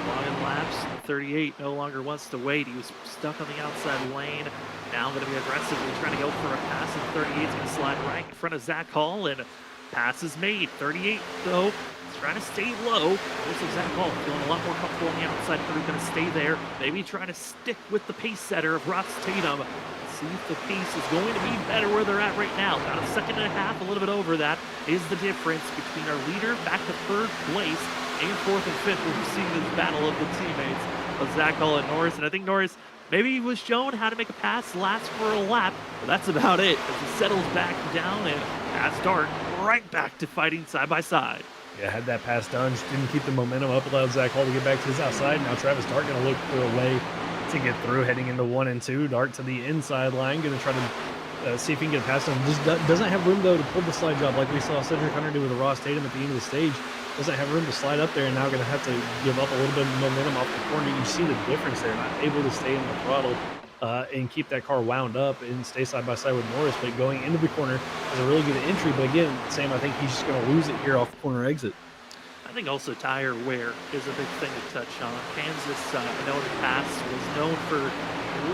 [SPEAKER 2] Logging laps, 38 no longer wants to wait. He was stuck on the outside lane. Now going to be aggressively trying to go for a pass, and 38 is going to slide right in front of Zach Hall, and pass is made. 38, though, trying to stay low. Looks like Zach Hall feeling a lot more comfortable on the outside, but he's going to stay there. Maybe trying to stick with the pace setter of Ross Tatum. see if the pace is going to be better where they're at right now. About a second and a half, a little bit over that, is the difference between our leader back to third place and fourth and fifth. We're seeing this battle of the teammates of Zach Hall and Norris. And I think Norris maybe he was shown how to make a pass last for a lap, but that's about it as he settles back down and has Dart right back to fighting side by side.
[SPEAKER 3] Yeah, had that pass done, just didn't keep the momentum up, allowed Zach Hall to get back to his outside. Now Travis Dart going to look for a way to get through, heading into 1 and 2. Dart to the inside line, going to try to see if he can get past him. Just doesn't have room, though, to pull the slide job like we saw Cedric Hunter do with Ross Tatum at the end of the stage. Doesn't have room to slide up there, and now going to have to give up a little bit of momentum off the corner. You see the difference there, not able to stay in the throttle and keep that car wound up and stay side by side with Norris. But going into the corner is a really good entry. But again, Sam, I think he's just going to lose it here off the corner exit.
[SPEAKER 2] I think also tire wear is a big thing to touch on. Kansas, I know in the past, was known for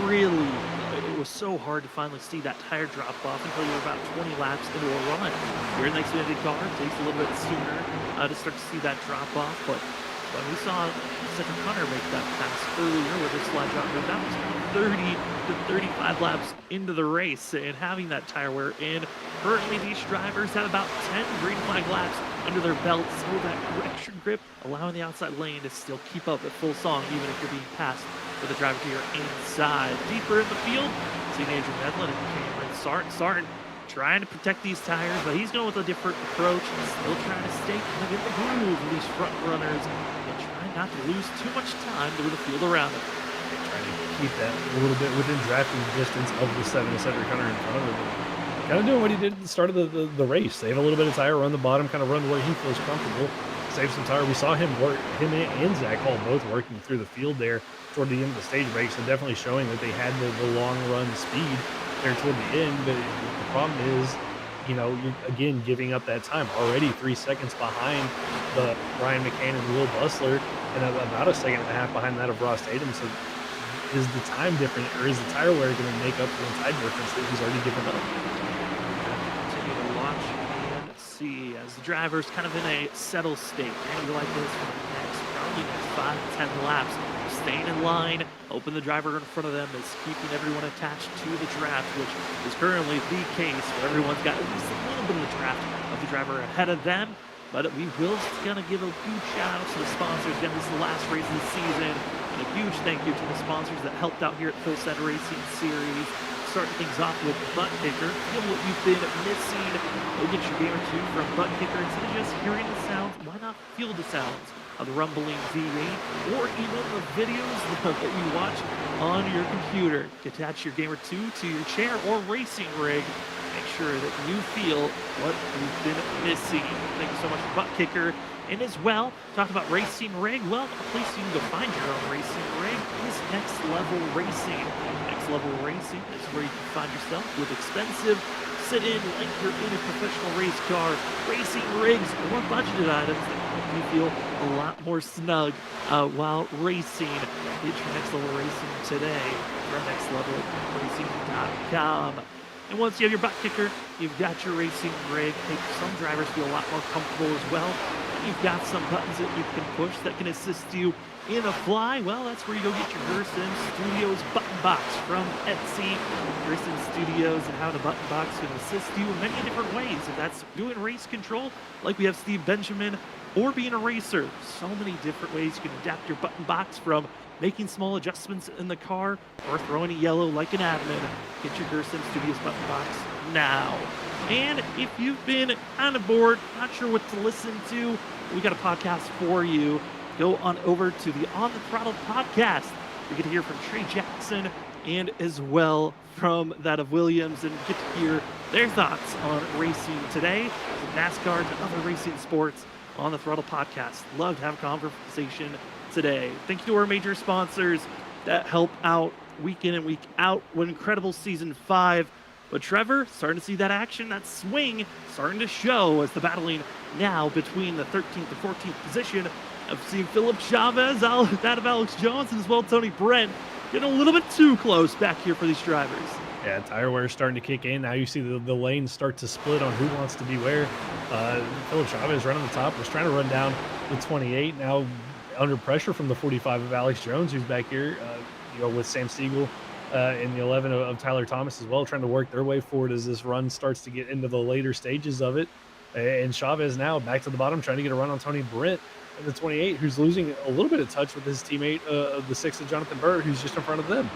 [SPEAKER 2] really, it was so hard to finally see that tire drop off until you were about 20 laps into a run. You're in the Xfinity car, it takes a little bit sooner to start to see that drop off. But when we saw Cedric Hunter make that pass earlier with his slide drop, that was 30 to 35 laps into the race and having that tire wear in. Currently, these drivers have about 10 green flag laps under their belts, so that extra grip allowing the outside lane to still keep up at full song, even if you're being passed with a driver to your inside. Deeper in the field, seeing Andrew Medlin and Cameron Sartin trying to protect these tires, but he's going with a different approach. He's still trying to stay kind of in the groove of these front runners and trying not to lose too much time through the field around him.
[SPEAKER 3] Trying to keep that a little bit within drafting distance of the 7 Cedric Hunter in front of him. Kind of doing what he did at the start of the race. Save a little bit of tire, run the bottom, kind of run where he feels comfortable. Save some tire. We saw him and Zach Hall both working through the field there toward the end of the stage break. So definitely showing that they had the long run speed there toward the end. But the problem is, you know, you're again giving up that time. Already 3 seconds behind the Ryan McCann and Will Bustler, and about a second and a half behind that of Ross Tatum. So is the time different, or is the tire wear going to make up for the time difference that he's already given up?
[SPEAKER 2] Continue to watch and see as the driver's kind of in a settle state. Maybe like this for the probably next 5 to 10 laps. Staying in line, hoping the driver in front of them is keeping everyone attached to the draft, which is currently the case where everyone's got at least a little bit of the draft of the driver ahead of them. But we will kind of give a huge shout out to the sponsors. Again, this is the last race of the season. And a huge thank you to the sponsors that helped out here at Full Set Racing Series. Starting things off with ButtKicker. Feel what you've been missing. Go get your game or two from ButtKicker. Instead of just hearing the sounds, why not feel the sounds of the rumbling V8 or even the videos that you watch on your computer? Attach your game or two to your chair or racing rig. Make sure that you feel what you've been missing. Thank you so much for ButtKicker. And as well, talk about racing rig. Well, a place you can go find your own racing rig is Next Level Racing. Next Level Racing is where you can find yourself with expensive sit-in, like you're in a professional race car, racing rigs, or budgeted items that make you feel a lot more snug while racing. Get your Next Level Racing today from nextlevelracing.com. And once you have your ButtKicker, you've got your racing rig. Make some drivers feel a lot more comfortable as well. You've got some buttons that you can push that can assist you in a fly. Well, that's where you go get your Gerson Studios button box from Etsy. Gerson Studios and how the button box can assist you in many different ways. If that's doing race control, like we have Steve Benjamin, or being a racer. So many different ways you can adapt your button box, from making small adjustments in the car or throwing a yellow like an admin. Get your Gerson Studios button box now. And if you've been kind of bored, not sure what to listen to, we got a podcast for you. Go on over to the On the Throttle podcast. You get to hear from Trey Jackson and as well from that of Williams, and get to hear their thoughts on racing today, from NASCAR to other racing sports on the Throttle podcast. Love to have a conversation today. Thank you to our major sponsors that help out week in and week out. What incredible season 5. But Trevor, starting to see that action, that swing, starting to show as the battling now between the 13th and 14th position. I've seen Philip Chavez, that of Alex Jones, and as well Tony Brent getting a little bit too close back here for these drivers.
[SPEAKER 3] Yeah, tire wear is starting to kick in. Now you see the lanes start to split on who wants to be where. Philip Chavez running the top, was trying to run down the 28. Now under pressure from the 45 of Alex Jones, who's back here, with Sam Siegel in the 11 of Tyler Thomas as well, trying to work their way forward as this run starts to get into the later stages of it. And Chavez now back to the bottom, trying to get a run on Tony Brent in the 28, who's losing a little bit of touch with his teammate of the 6 of Jonathan Burt, who's just in front of them.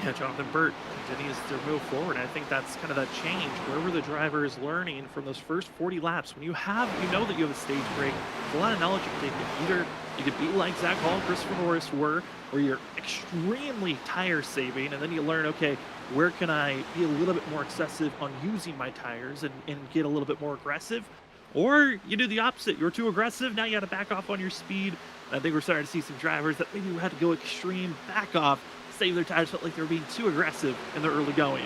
[SPEAKER 2] Yeah, Jonathan Burt continues to move forward. I think that's kind of that change. Where were the drivers learning from those first 40 laps? When you know that you have a stage break, there's a lot of knowledge you can take. Either you could be like Zach Hall and Christopher Norris were, or you're extremely tire saving, and then you learn, okay, where can I be a little bit more excessive on using my tires and get a little bit more aggressive? Or you do the opposite. You're too aggressive. Now you got to back off on your speed. I think we're starting to see some drivers that maybe had to go extreme, back off, save their tires, felt like they were being too aggressive in their early going.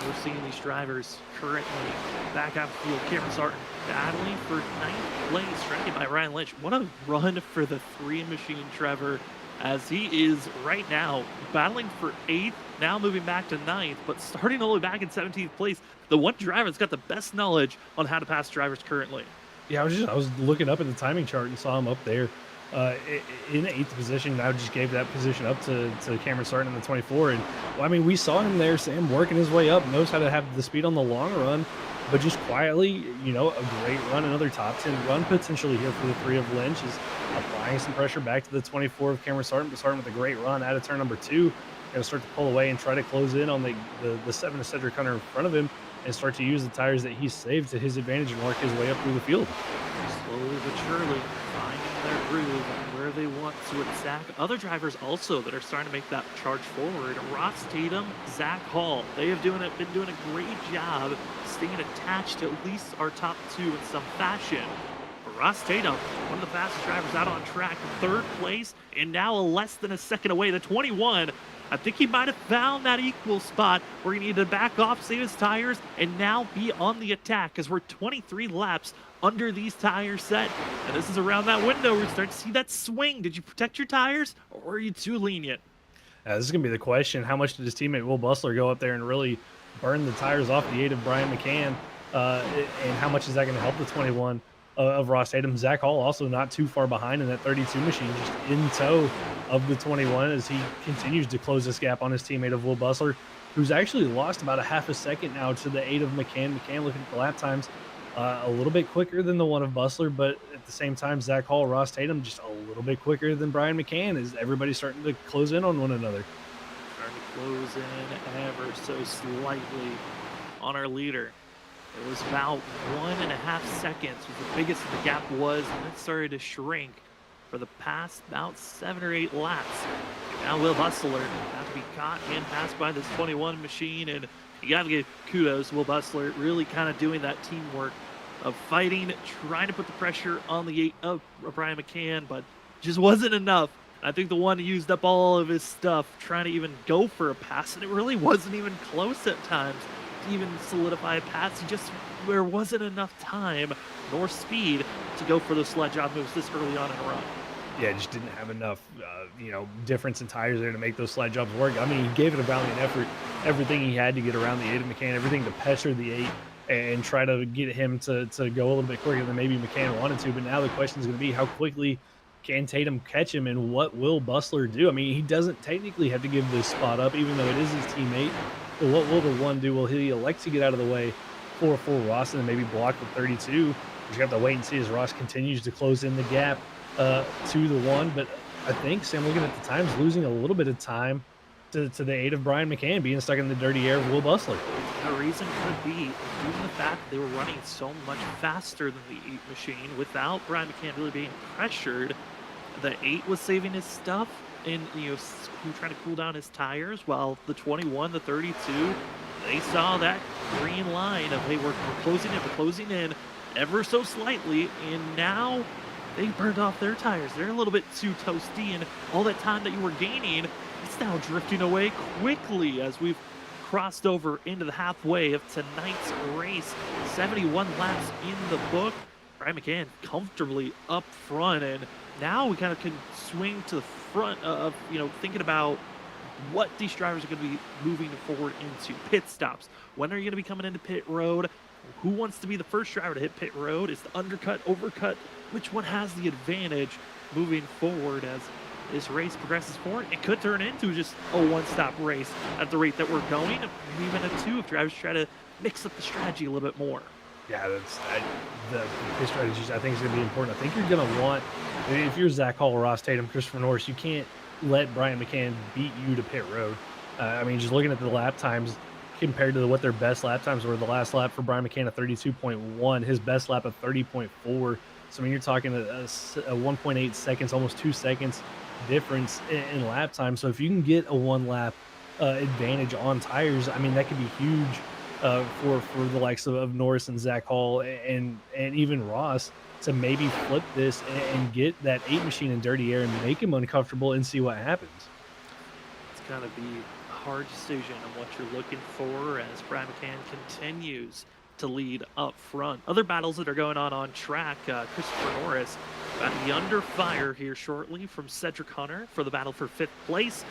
[SPEAKER 2] We're seeing these drivers currently back out of the field. Cameron Sarton battling for 9th place, trying to get by Ryan Lynch. What a run for the 3 machine Trevor, as he is right now battling for 8th, now moving back to 9th, but starting all the way back in 17th place. The one driver that's got the best knowledge on how to pass drivers currently.
[SPEAKER 3] Yeah, I was looking up at the timing chart and saw him up there in 8th position. Now just gave that position up to Cameron Sarton in the 24. And well, I mean, we saw him there, Sam, working his way up, knows how to have the speed on the long run, but just quietly, you know, a great run, another top 10 run potentially here for the 3 of Lynch, is applying some pressure back to the 24 of Cameron Sarton, but Sarton with a great run out of turn number 2. Going to start to pull away and try to close in on the 7 of Cedric Hunter in front of him and start to use the tires that he saved to his advantage and work his way up through the field.
[SPEAKER 2] Slowly but surely finding their groove and where they want to attack. Other drivers also that are starting to make that charge forward. Ross Tatum, Zach Hall. They have been doing a great job staying attached to at least our top 2 in some fashion. But Ross Tatum, one of the fastest drivers out on track, 3rd place, and now less than a second away. The 21, I think he might have found that equal spot where he needed to back off, save his tires, and now be on the attack, because we're 23 laps under these tires set. And this is around that window where we start to see that swing. Did you protect your tires, or are you too lenient?
[SPEAKER 3] This is going to be the question. How much did his teammate Will Bustler go up there and really burn the tires off the 8 of Brian McCann? And how much is that going to help the 21 of Ross Tatum? Zach Hall also not too far behind in that 32 machine, just in tow of the 21 as he continues to close this gap on his teammate of Will Bustler, who's actually lost about a half a second now to the 8 of McCann. McCann, looking at the lap times, a little bit quicker than the 1 of Bustler, but at the same time, Zach Hall, Ross Tatum, just a little bit quicker than Brian McCann, as everybody's starting to close in on one another.
[SPEAKER 2] Starting to close in ever so slightly on our leader. It was about 1.5 seconds was the biggest the gap was, and it started to shrink for the past about 7 or 8 laps. Now Will Bustler have to be caught and passed by this 21 machine, and you got to give kudos to Will Bustler, really kind of doing that teamwork of fighting, trying to put the pressure on the 8 of Brian McCann, but just wasn't enough. I think the one used up all of his stuff trying to even go for a pass, and it really wasn't even close at times to even solidify a pass. There wasn't enough time nor speed to go for those sled job moves this early on in a run.
[SPEAKER 3] Yeah, just didn't have enough, difference in tires there to make those slide jobs work. I mean, he gave it a valiant effort, everything he had to get around the 8 of McCann, everything to pressure the 8 and try to get him to go a little bit quicker than maybe McCann wanted to. But now the question is going to be, how quickly can Tatum catch him, and what will Bustler do? I mean, he doesn't technically have to give this spot up, even though it is his teammate. But what will the 1 do? Will he elect to get out of the way for Ross and then maybe block the 32? You have to wait and see as Ross continues to close in the gap to the 1. But I think Sam, looking at the times, losing a little bit of time to the 8 of Brian McCann, being stuck in the dirty air of Will Bustler.
[SPEAKER 2] The reason could be due to the fact that they were running so much faster than the 8 machine without Brian McCann really being pressured. The 8 was saving his stuff and trying to cool down his tires, while the 21, the 32, they saw that green line of, hey, we're closing in ever so slightly, and now they burned off their tires. They're a little bit too toasty, and all that time that you were gaining, it's now drifting away quickly as we've crossed over into the halfway of tonight's race. 71 laps in the book. Brian McCann comfortably up front, and now we kind of can swing to the front of, thinking about what these drivers are going to be moving forward into. Pit stops. When are you going to be coming into pit road? Who wants to be the first driver to hit pit road? Is the undercut, overcut? Which one has the advantage moving forward, as this race progresses forward, it could turn into just a one-stop race at the rate that we're going, even a two if drivers try to mix up the strategy a little bit more.
[SPEAKER 3] Yeah, the pit strategies I think is going to be important. I think you're going to want, if you're Zach Hall, Ross Tatum, Christopher Norris, you can't let Brian McCann beat you to pit road. I mean, just looking at the lap times compared to what their best lap times were, the last lap for Brian McCann at 32.1, his best lap of 30.4. So, I mean, you're talking a 1.8 seconds, almost 2 seconds difference in lap time. So, if you can get a one lap advantage on tires, I mean, that could be huge for the likes of Norris and Zach Hall and even Ross to maybe flip this and get that 8 machine in dirty air and make him uncomfortable and see what happens.
[SPEAKER 2] It's going to be a hard decision on what you're looking for as Brian McCann continues to lead up front. Other battles that are going on track, Christopher Norris about to be under fire here shortly from Cedric Hunter for the battle for 5th place.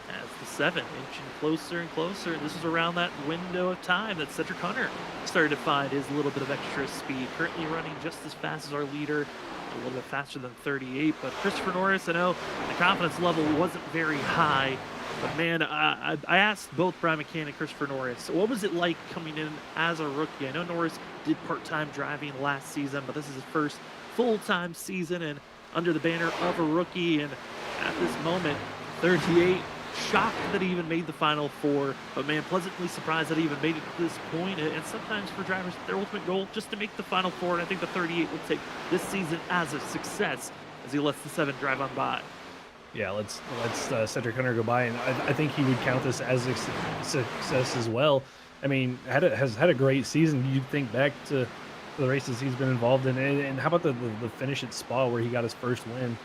[SPEAKER 2] As the 7 inching closer and closer, and this is around that window of time that Cedric Hunter started to find his little bit of extra speed. Currently running just as fast as our leader, a little bit faster than 38. But Christopher Norris, I know the confidence level wasn't very high, but man, I asked both Brian McCann and Christopher Norris, what was it like coming in as a rookie? I know Norris did part-time driving last season, but this is his first full-time season and under the banner of a rookie. And at this moment, 38. Shocked that he even made the Final Four, but man, pleasantly surprised that he even made it to this point. And sometimes for drivers, their ultimate goal just to make the Final Four. And I think the 38 will take this season as a success as he lets the 7 drive on by.
[SPEAKER 3] Yeah, let's Cedric Hunter go by, and I think he would count this as a success as well. I mean, has had a great season. You think back to the races he's been involved in, and how about the finish at Spa where he got his first win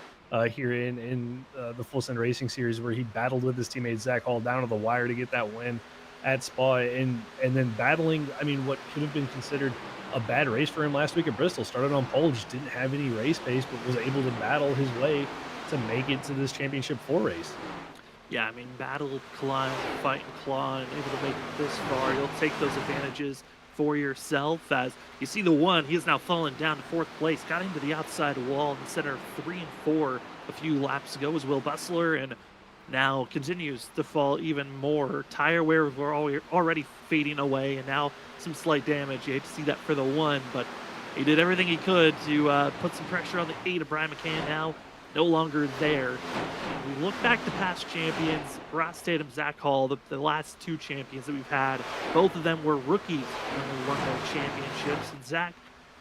[SPEAKER 3] here in the Full Send Racing Series, where he battled with his teammate Zach Hall down to the wire to get that win at Spa, and then battling, I mean, what could have been considered a bad race for him last week at Bristol. Started on pole, just didn't have any race pace, but was able to battle his way to make it to this Championship 4 race.
[SPEAKER 2] Yeah, I mean, battle, climb, fight, and claw, and able to make it this far. You'll take those advantages for yourself. As you see the 1, he has now fallen down to 4th place, got into the outside wall in the center of 3 and 4 a few laps ago as Will Bustler, and now continues to fall even more. Tire wear were already fading away, and now some slight damage. You hate to see that for the 1, but he did everything he could to put some pressure on the 8 of Brian McCann, now no longer there. And we look back to past champions, Ross Tatum, Zach Hall, the last 2 champions that we've had. Both of them were rookies when we won their championships. And Zach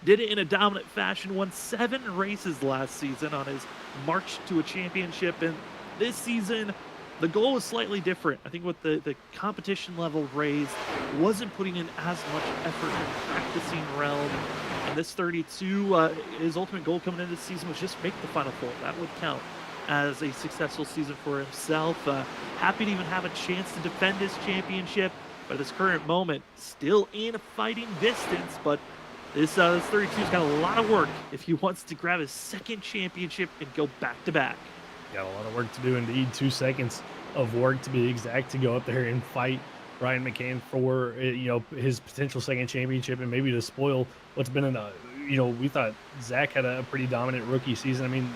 [SPEAKER 2] did it in a dominant fashion, won 7 races last season on his march to a championship. And this season, the goal was slightly different. I think with the competition level raised, wasn't putting in as much effort in the practicing realm. And this 32, his ultimate goal coming into this season was just make the Final Four. That would count as a successful season for himself. Happy to even have a chance to defend his championship, but at this current moment, still in a fighting distance. But this 32's got a lot of work if he wants to grab his 2nd championship and go back-to-back.
[SPEAKER 3] Got a lot of work to do indeed. 2 seconds of work to be exact to go up there and fight Brian McCann for his potential 2nd championship, and maybe to spoil what's been we thought Zach had a pretty dominant rookie season. I mean,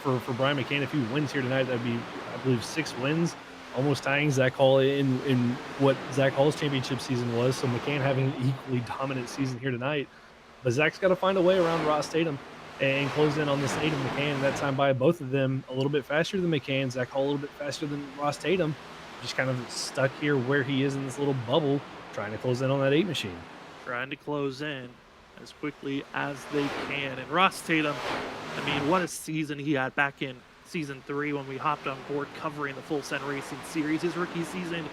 [SPEAKER 3] for Brian McCann, if he wins here tonight, that'd be, I believe, 6 wins, almost tying Zach Hall in what Zach Hall's championship season was. So McCann having an equally dominant season here tonight, but Zach's got to find a way around Ross Tatum and close in on this 8 of McCann. And that time by both of them a little bit faster than McCann, Zach Hall a little bit faster than Ross Tatum. Just kind of stuck here where he is in this little bubble, trying to close in on that 8 machine.
[SPEAKER 2] Trying to close in as quickly as they can. And Ross Tatum, I mean, what a season he had back in Season 3 when we hopped on board covering the Full Send Racing Series. His rookie season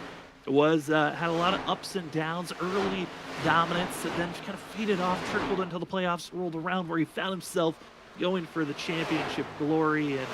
[SPEAKER 2] was had a lot of ups and downs, early dominance, and then just kind of faded off, trickled until the playoffs rolled around, where he found himself going for the championship glory. And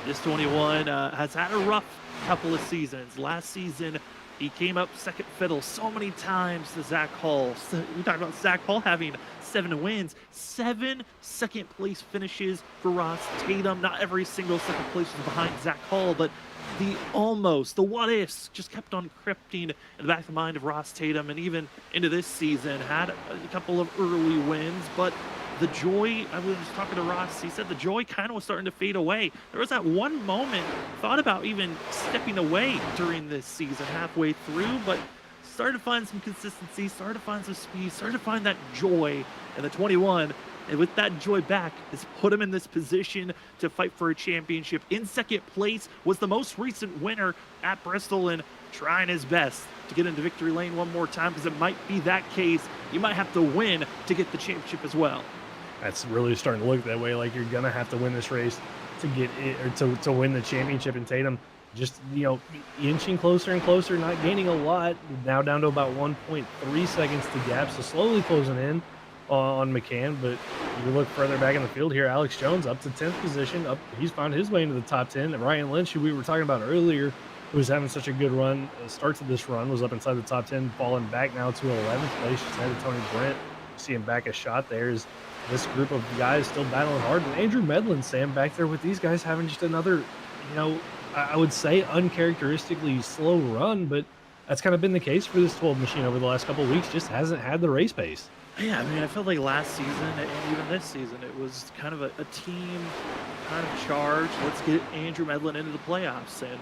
[SPEAKER 2] this 21 has had a rough couple of seasons. Last season, he came up 2nd fiddle so many times to Zach Hall. So we talked about Zach Hall having 7 wins, 7 2nd place finishes for Ross Tatum. Not every single 2nd place was behind Zach Hall, but the almost, the what ifs just kept on creeping in the back of the mind of Ross Tatum, and even into this season had a couple of early wins, but the joy, I was talking to Ross, he said the joy kind of was starting to fade away. There was that one moment, thought about even stepping away during this season halfway through, but started to find some consistency, started to find some speed, started to find that joy, and the 21, and with that joy back, has put him in this position to fight for a championship. In second place was the most recent winner at Bristol, and trying his best to get into victory lane one more time, because it might be that case. You might have to win to get the championship as well.
[SPEAKER 3] That's really starting to look that way. Like you're gonna have to win this race to get it, or to win the championship. And Tatum just inching closer and closer, not gaining a lot. Now down to about 1.3 seconds to gap, so slowly closing in on McCann. But you look further back in the field here, Alex Jones up to 10th position. He's found his way into the top 10. And Ryan Lynch, who we were talking about earlier, who was having such a good run, start to this run, was up inside the top 10, falling back now to 11th place. Just ahead of Tony Brent. See him back a shot there. Is this group of guys still battling hard? And Andrew Medlin, Sam, back there with these guys having just another, I would say uncharacteristically slow run, but that's kind of been the case for this 12 machine over the last couple of weeks. Just hasn't had the race pace.
[SPEAKER 2] Yeah, I mean, I felt like last season and even this season, it was kind of a team kind of charge. Let's get Andrew Medlin into the playoffs, and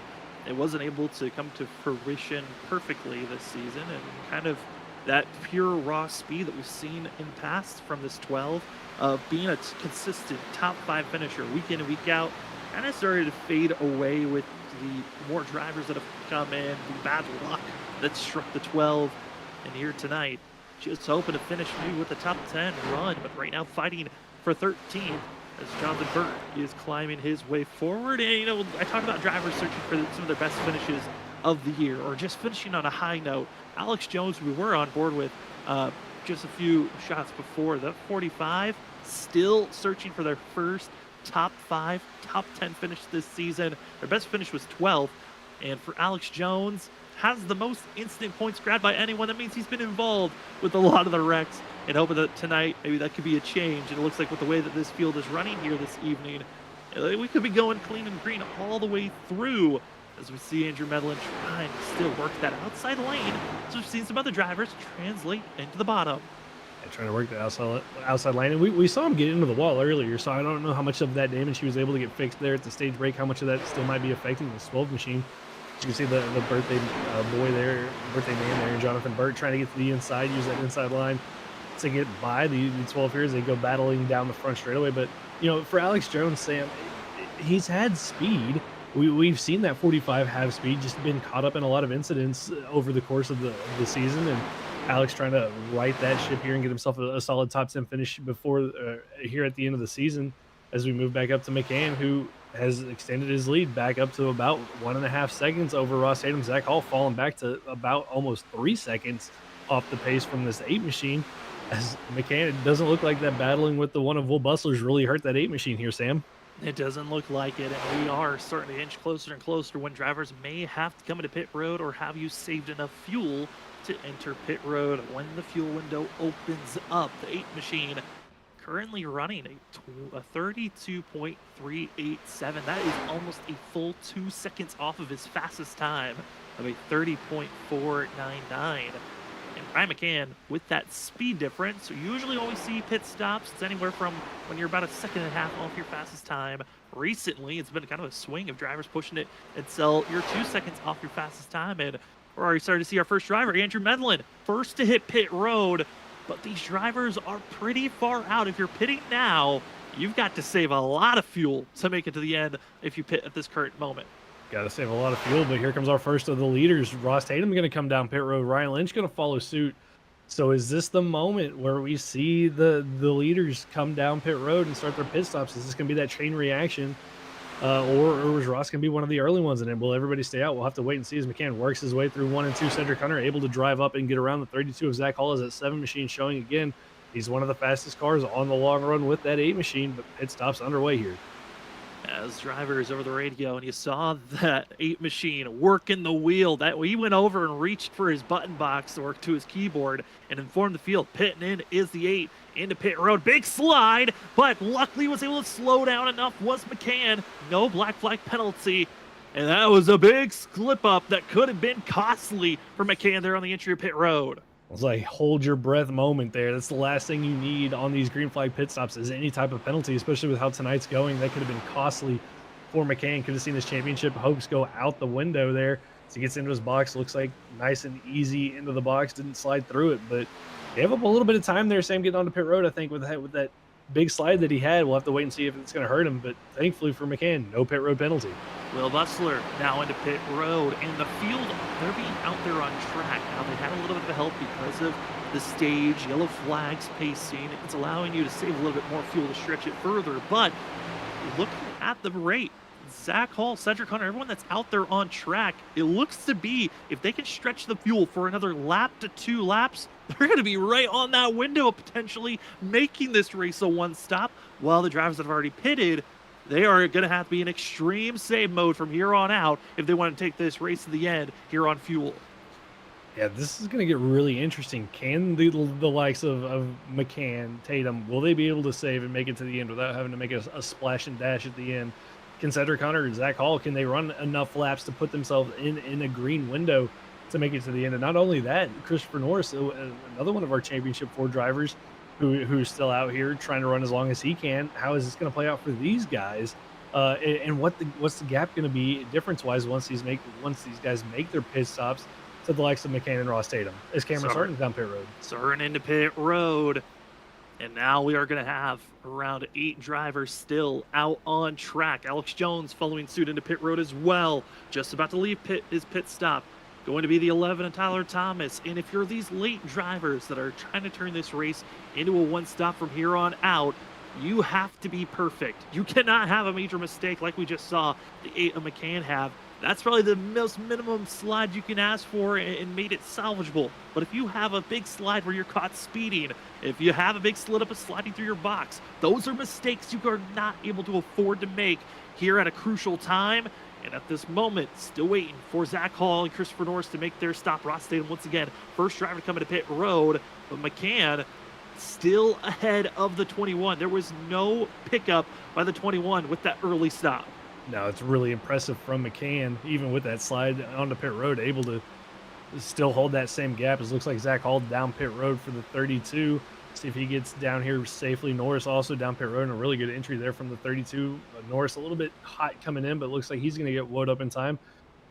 [SPEAKER 2] it wasn't able to come to fruition perfectly this season, and kind of that pure raw speed that we've seen in past from this 12 of being a consistent top 5 finisher week in and week out kind of started to fade away with the more drivers that have come in, the bad luck that struck the 12. And here tonight, just hoping to finish maybe with the top 10 run, but right now fighting for 13th as Jonathan Burt is climbing his way forward. And I talk about drivers searching for some of their best finishes of the year, or just finishing on a high note. Alex Jones, we were on board with just a few shots before the 45, still searching for their first top 5, top 10 finish this season. Their best finish was 12th, and for Alex Jones, has the most instant points grabbed by anyone. That means he's been involved with a lot of the wrecks, and hoping that tonight maybe that could be a change. And it looks like with the way that this field is running here this evening, we could be going clean and green all the way through, as we see Andrew Medlin trying to still work that outside lane. So we've seen some other drivers translate into the bottom.
[SPEAKER 3] Yeah, trying to work the outside lane. And we saw him get into the wall earlier, so I don't know how much of that damage he was able to get fixed there at the stage break, how much of that still might be affecting this 12 machine. You can see the birthday boy there, birthday man there, Jonathan Burt, trying to get to the inside, use that inside line to get by the 12 here as they go battling down the front straightaway. But, for Alex Jones, Sam, he's had speed. We've seen that 45 have speed, just been caught up in a lot of incidents over the course of the season. And Alex trying to right that ship here and get himself a solid top 10 finish before here at the end of the season, as we move back up to McCann, who has extended his lead back up to about 1.5 seconds over Ross Tatum. Zach Hall falling back to about almost 3 seconds off the pace from this 8 machine. As McCann, it doesn't look like that battling with the one of Will Bustler's really hurt that 8 machine here, Sam.
[SPEAKER 2] It doesn't look like it, and we are starting to inch closer and closer when drivers may have to come into pit road, or have you saved enough fuel to enter pit road when the fuel window opens up. The 8 machine currently running a 32.387. That is almost a full 2 seconds off of his fastest time of a 30.499. And Brian McCann, with that speed difference, so you usually always see pit stops. It's anywhere from when you're about 1.5 seconds off your fastest time. Recently, it's been kind of a swing of drivers pushing it until you're 2 seconds off your fastest time. And we're already starting to see our first driver, Andrew Medlin, first to hit pit road. But these drivers are pretty far out. If you're pitting now, you've got to save a lot of fuel to make it to the end if you pit at this current moment.
[SPEAKER 3] Got to save a lot of fuel, but here comes our first of the leaders. Ross Tatum going to come down pit road. Ryan Lynch going to follow suit. So is this the moment where we see the leaders come down pit road and start their pit stops? Is this going to be that chain reaction? Or is Ross going to be one of the early ones? And then will everybody stay out? We'll have to wait and see as McCann works his way through 1 and 2. Cedric Hunter able to drive up and get around the 32 of Zach Hall as that 7 machine showing again. He's one of the fastest cars on the long run with that 8 machine, but pit stops underway here.
[SPEAKER 2] As drivers over the radio, and you saw that 8 machine working the wheel, that he went over and reached for his button box or to his keyboard and informed the field pitting in is the 8 into pit road. Big slide, but luckily was able to slow down enough was McCann. No black flag penalty. And that was a big slip up that could have been costly for McCann there on the interior pit road.
[SPEAKER 3] It's like hold your breath moment there. That's the last thing you need on these green flag pit stops is any type of penalty, especially with how tonight's going. That could have been costly for McCann. Could have seen his championship hopes go out the window there. So he gets into his box, looks like nice and easy into the box, didn't slide through it, but gave up a little bit of time there. Sam getting onto pit road, I think, with that big slide that he had. We'll have to wait and see if it's going to hurt him, but thankfully for McCann, no pit road penalty.
[SPEAKER 2] Will Bussler now into pit road, and the field, they're being out there on track. Now, they had a little bit of help because of the stage, yellow flags pacing. It's allowing you to save a little bit more fuel to stretch it further, but looking at the rate, Zach Hall, Cedric Hunter, everyone that's out there on track, it looks to be, if they can stretch the fuel for another lap to 2 laps, they're going to be right on that window, potentially making this race a one-stop, while the drivers that have already pitted, they are going to have to be in extreme save mode from here on out if they want to take this race to the end here on fuel.
[SPEAKER 3] Yeah, this is going to get really interesting. Can the likes of McCann, Tatum, will they be able to save and make it to the end without having to make a splash and dash at the end? Can Cedric Hunter and Zach Hall, can they run enough laps to put themselves in a green window to make it to the end? And not only that, Christopher Norris, another one of our championship 4 drivers who's still out here trying to run as long as he can. How is this going to play out for these guys? And what's the gap going to be difference-wise once these guys make their pit stops to the likes of McCann and Ross Tatum? Is Cameron starting down pit road?
[SPEAKER 2] Starting into pit road. And now we are going to have around 8 drivers still out on track. Alex Jones following suit into pit road as well. Just about to leave his pit stop. Going to be the 11 and Tyler Thomas. And if you're these late drivers that are trying to turn this race into a one-stop from here on out, you have to be perfect. You cannot have a major mistake like we just saw the 8 of McCann have. That's probably the most minimum slide you can ask for and made it salvageable. But if you have a big slide where you're caught speeding, if you have a big slid up and sliding through your box, those are mistakes you are not able to afford to make here at a crucial time. And at this moment, still waiting for Zach Hall and Christopher Norris to make their stop. Ross Tatum, once again, first driver to come into pit road. But McCann still ahead of the 21. There was no pickup by the 21 with that early stop.
[SPEAKER 3] No, it's really impressive from McCann, even with that slide onto pit road, able to still hold that same gap. It looks like Zach Hall down pit road for the 32. See if he gets down here safely. Norris also down pit road, and a really good entry there from the 32. Norris a little bit hot coming in, but looks like he's going to get woed up in time.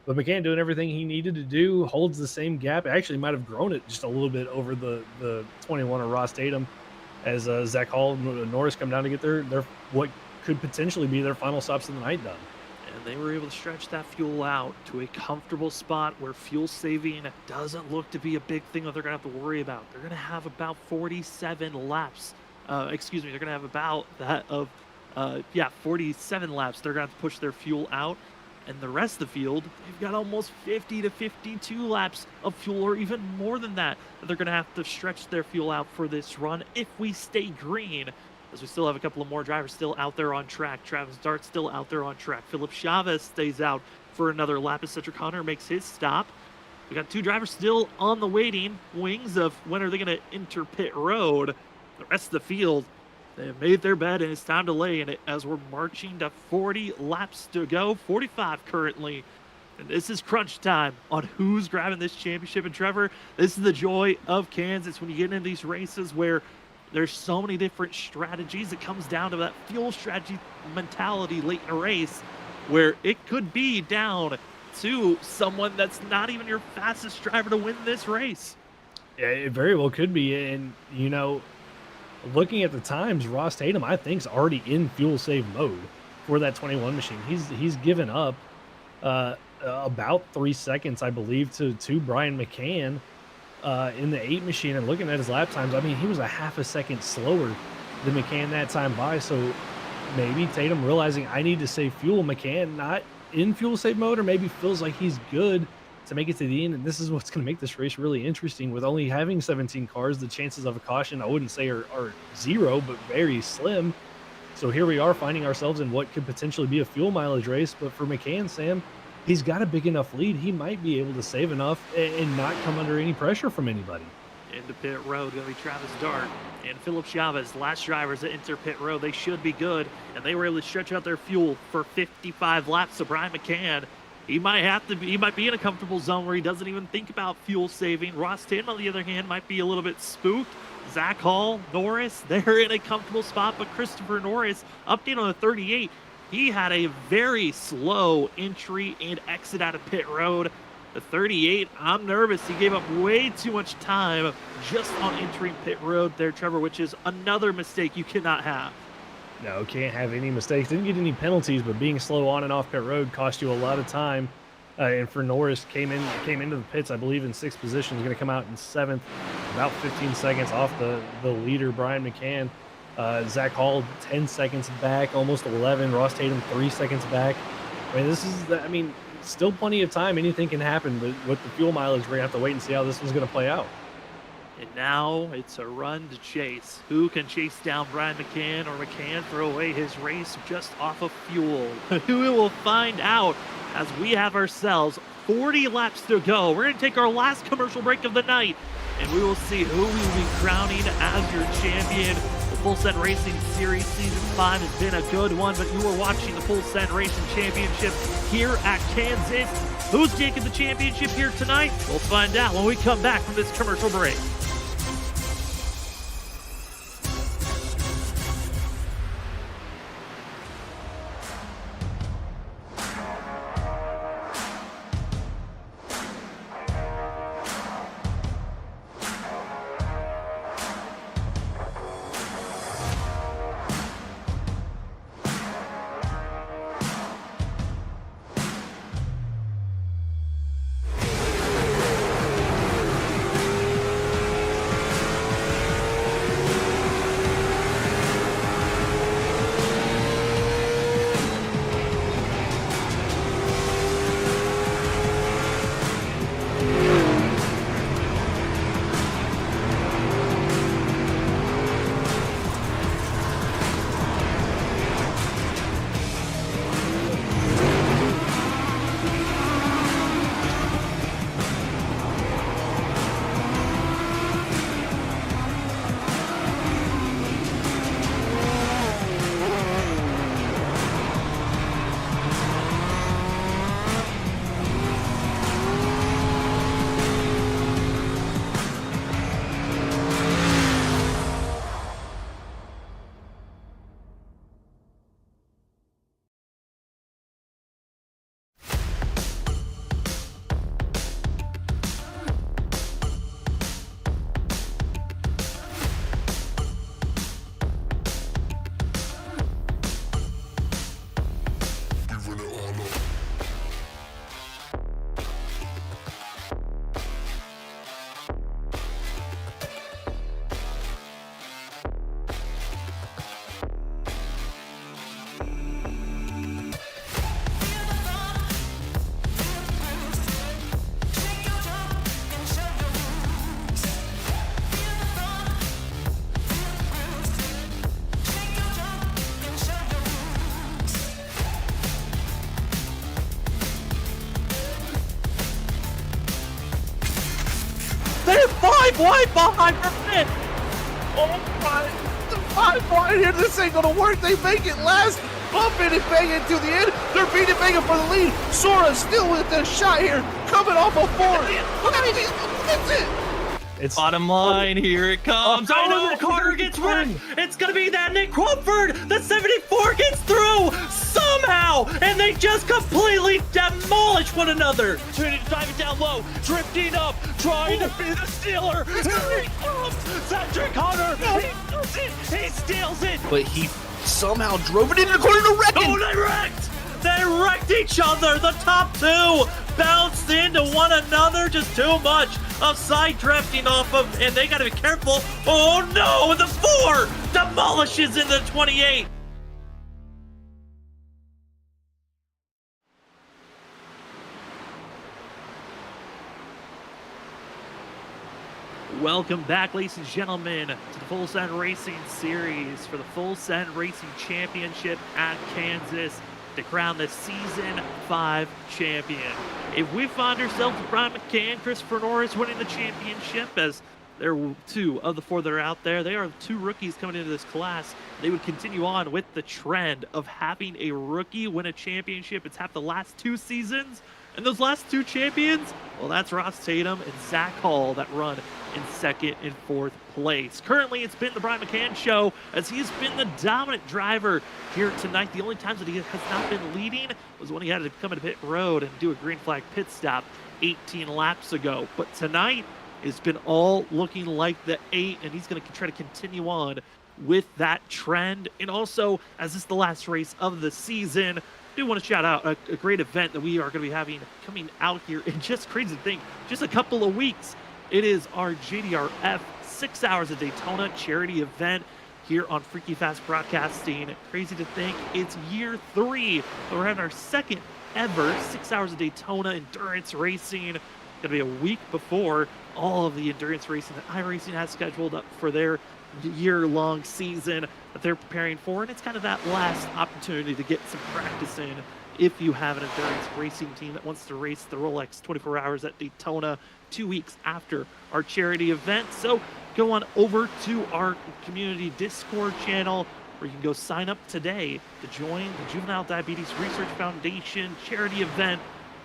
[SPEAKER 3] But McCann doing everything he needed to do, holds the same gap. Actually might have grown it just a little bit over the 21 of Ross Tatum as Zach Hall and Norris come down to get their what could potentially be their final stops of the night done.
[SPEAKER 2] And they were able to stretch that fuel out to a comfortable spot where fuel saving doesn't look to be a big thing that they're going to have to worry about. They're going to have about 47 laps. They're going to have about that of, 47 laps. They're going to have to push their fuel out. And the rest of the field, they've got almost 50 to 52 laps of fuel, or even more than that they're going to have to stretch their fuel out for this run if we stay green. As we still have a couple of more drivers still out there on track. Travis Dart still out there on track. Philip Chavez stays out for another lap as Cedric Hunter makes his stop. We got 2 drivers still on the waiting wings of when are they going to enter pit road. The rest of the field, they have made their bed and it's time to lay in it as we're marching to 40 laps to go, 45 currently. And this is crunch time on who's grabbing this championship. And Trevor, this is the joy of Kansas when you get into these races where there's so many different strategies. It comes down to that fuel strategy mentality late in a race where it could be down to someone that's not even your fastest driver to win this race.
[SPEAKER 3] Yeah, it very well could be. And, you know, looking at the times, Ross Tatum, I think, is already in fuel save mode for that 21 machine. He's given up about 3 seconds, I believe, to Brian McCann in the 8 machine. And looking at his lap times, I mean, he was a half a second slower than McCann that time by. So maybe Tatum realizing I need to save fuel. McCann not in fuel save mode, or maybe feels like he's good to make it to the end. And this is what's going to make this race really interesting. With only having 17 cars, the chances of a caution, I wouldn't say are 0, but very slim. So here we are finding ourselves in what could potentially be a fuel mileage race. But for McCann, Sam, he's got a big enough lead. He might be able to save enough and not come under any pressure from anybody.
[SPEAKER 2] Into pit road, going to be Travis Dart and Philip Chavez, last drivers that enter pit road. They should be good, and they were able to stretch out their fuel for 55 laps. So Brian McCann He might be in a comfortable zone where he doesn't even think about fuel saving. Ross Tatum, on the other hand, might be a little bit spooked. Zach Hall, Norris, they're in a comfortable spot, but Christopher Norris, update on the 38, he had a very slow entry and exit out of pit road. The 38, I'm nervous. He gave up way too much time just on entering pit road there, Trevor, which is another mistake you cannot have.
[SPEAKER 3] No, can't have any mistakes. Didn't get any penalties, but being slow on and off pit road cost you a lot of time. And for Norris, came into the pits, I believe, in 6th position. He's going to come out in 7th, about 15 seconds off the leader, Brian McCann. Zach Hall, 10 seconds back, almost 11. Ross Tatum, 3 seconds back. I mean, still plenty of time. Anything can happen, but with the fuel mileage, we're going to have to wait and see how this one's going to play out.
[SPEAKER 2] And now it's a run to chase. Who can chase down Brian McCann, or McCann throw away his race just off of fuel? We will find out as we have ourselves 40 laps to go. We're going to take our last commercial break of the night, and we will see who we will be crowning as your champion. The Full Send Racing Series Season 5 has been a good one, but you are watching the Full Send Racing Championship here at Kansas. Who's taking the championship here tonight? We'll find out when we come back from this commercial break.
[SPEAKER 4] They're 5 wide behind the pit. Oh my, the 5 wide here. This ain't gonna work. They make it last. Bumping and banging to the end. They're beating banging for the lead. Sora still with the shot here, coming off a 4. Look at it. That's it.
[SPEAKER 3] It's
[SPEAKER 5] Bottom line, here it comes.
[SPEAKER 2] Oh, no, Carter gets wrecked. It's going to be that Nick Crawford. The 74 gets through somehow, and they just completely demolish one another.
[SPEAKER 4] Trinity diving down low, drifting up, trying to be the stealer. Here he comes. Cedric Hunter. He does it. He steals it. But he somehow drove it into the corner to wreck it.
[SPEAKER 2] Oh, they wrecked. They wrecked each other. The top two bounced into one another. Just too much of side drifting off of, and they got to be careful. Oh no, the 4 demolishes into 28. Welcome back, ladies and gentlemen, to the Full Send Racing Series for the Full Send Racing Championship at Kansas to crown the Season 5 champion. If we find ourselves with Brian McCann, Christopher Norris winning the championship, as They're two of the four that are out there. They are two rookies coming into this class. They would continue on with the trend of having a rookie win a championship. It's happened the last 2 seasons. And those last 2 champions, well, that's Ross Tatum and Zach Hall that run in 2nd and 4th place. Currently, it's been the Brian McCann show as he's been the dominant driver here tonight. The only times that he has not been leading was when he had to come into pit road and do a green flag pit stop 18 laps ago. But tonight, it's been all looking like the 8, and he's going to try to continue on with that trend. And also, as this is the last race of the season, I do want to shout out a great event that we are going to be having coming out here in just crazy to think, just a couple of weeks. It is our JDRF 6 Hours of Daytona charity event here on Freaky Fast Broadcasting. Crazy to think it's year 3. So we're having our second ever 6 Hours of Daytona endurance racing. Going to be a week before all of the endurance racing that iRacing has scheduled up for their year-long season that they're preparing for, and it's kind of that last opportunity to get some practice in if you have an endurance racing team that wants to race the Rolex 24 Hours at Daytona 2 weeks after our charity event. So go on over to our community Discord channel where you can go sign up today to join the Juvenile Diabetes Research Foundation charity event.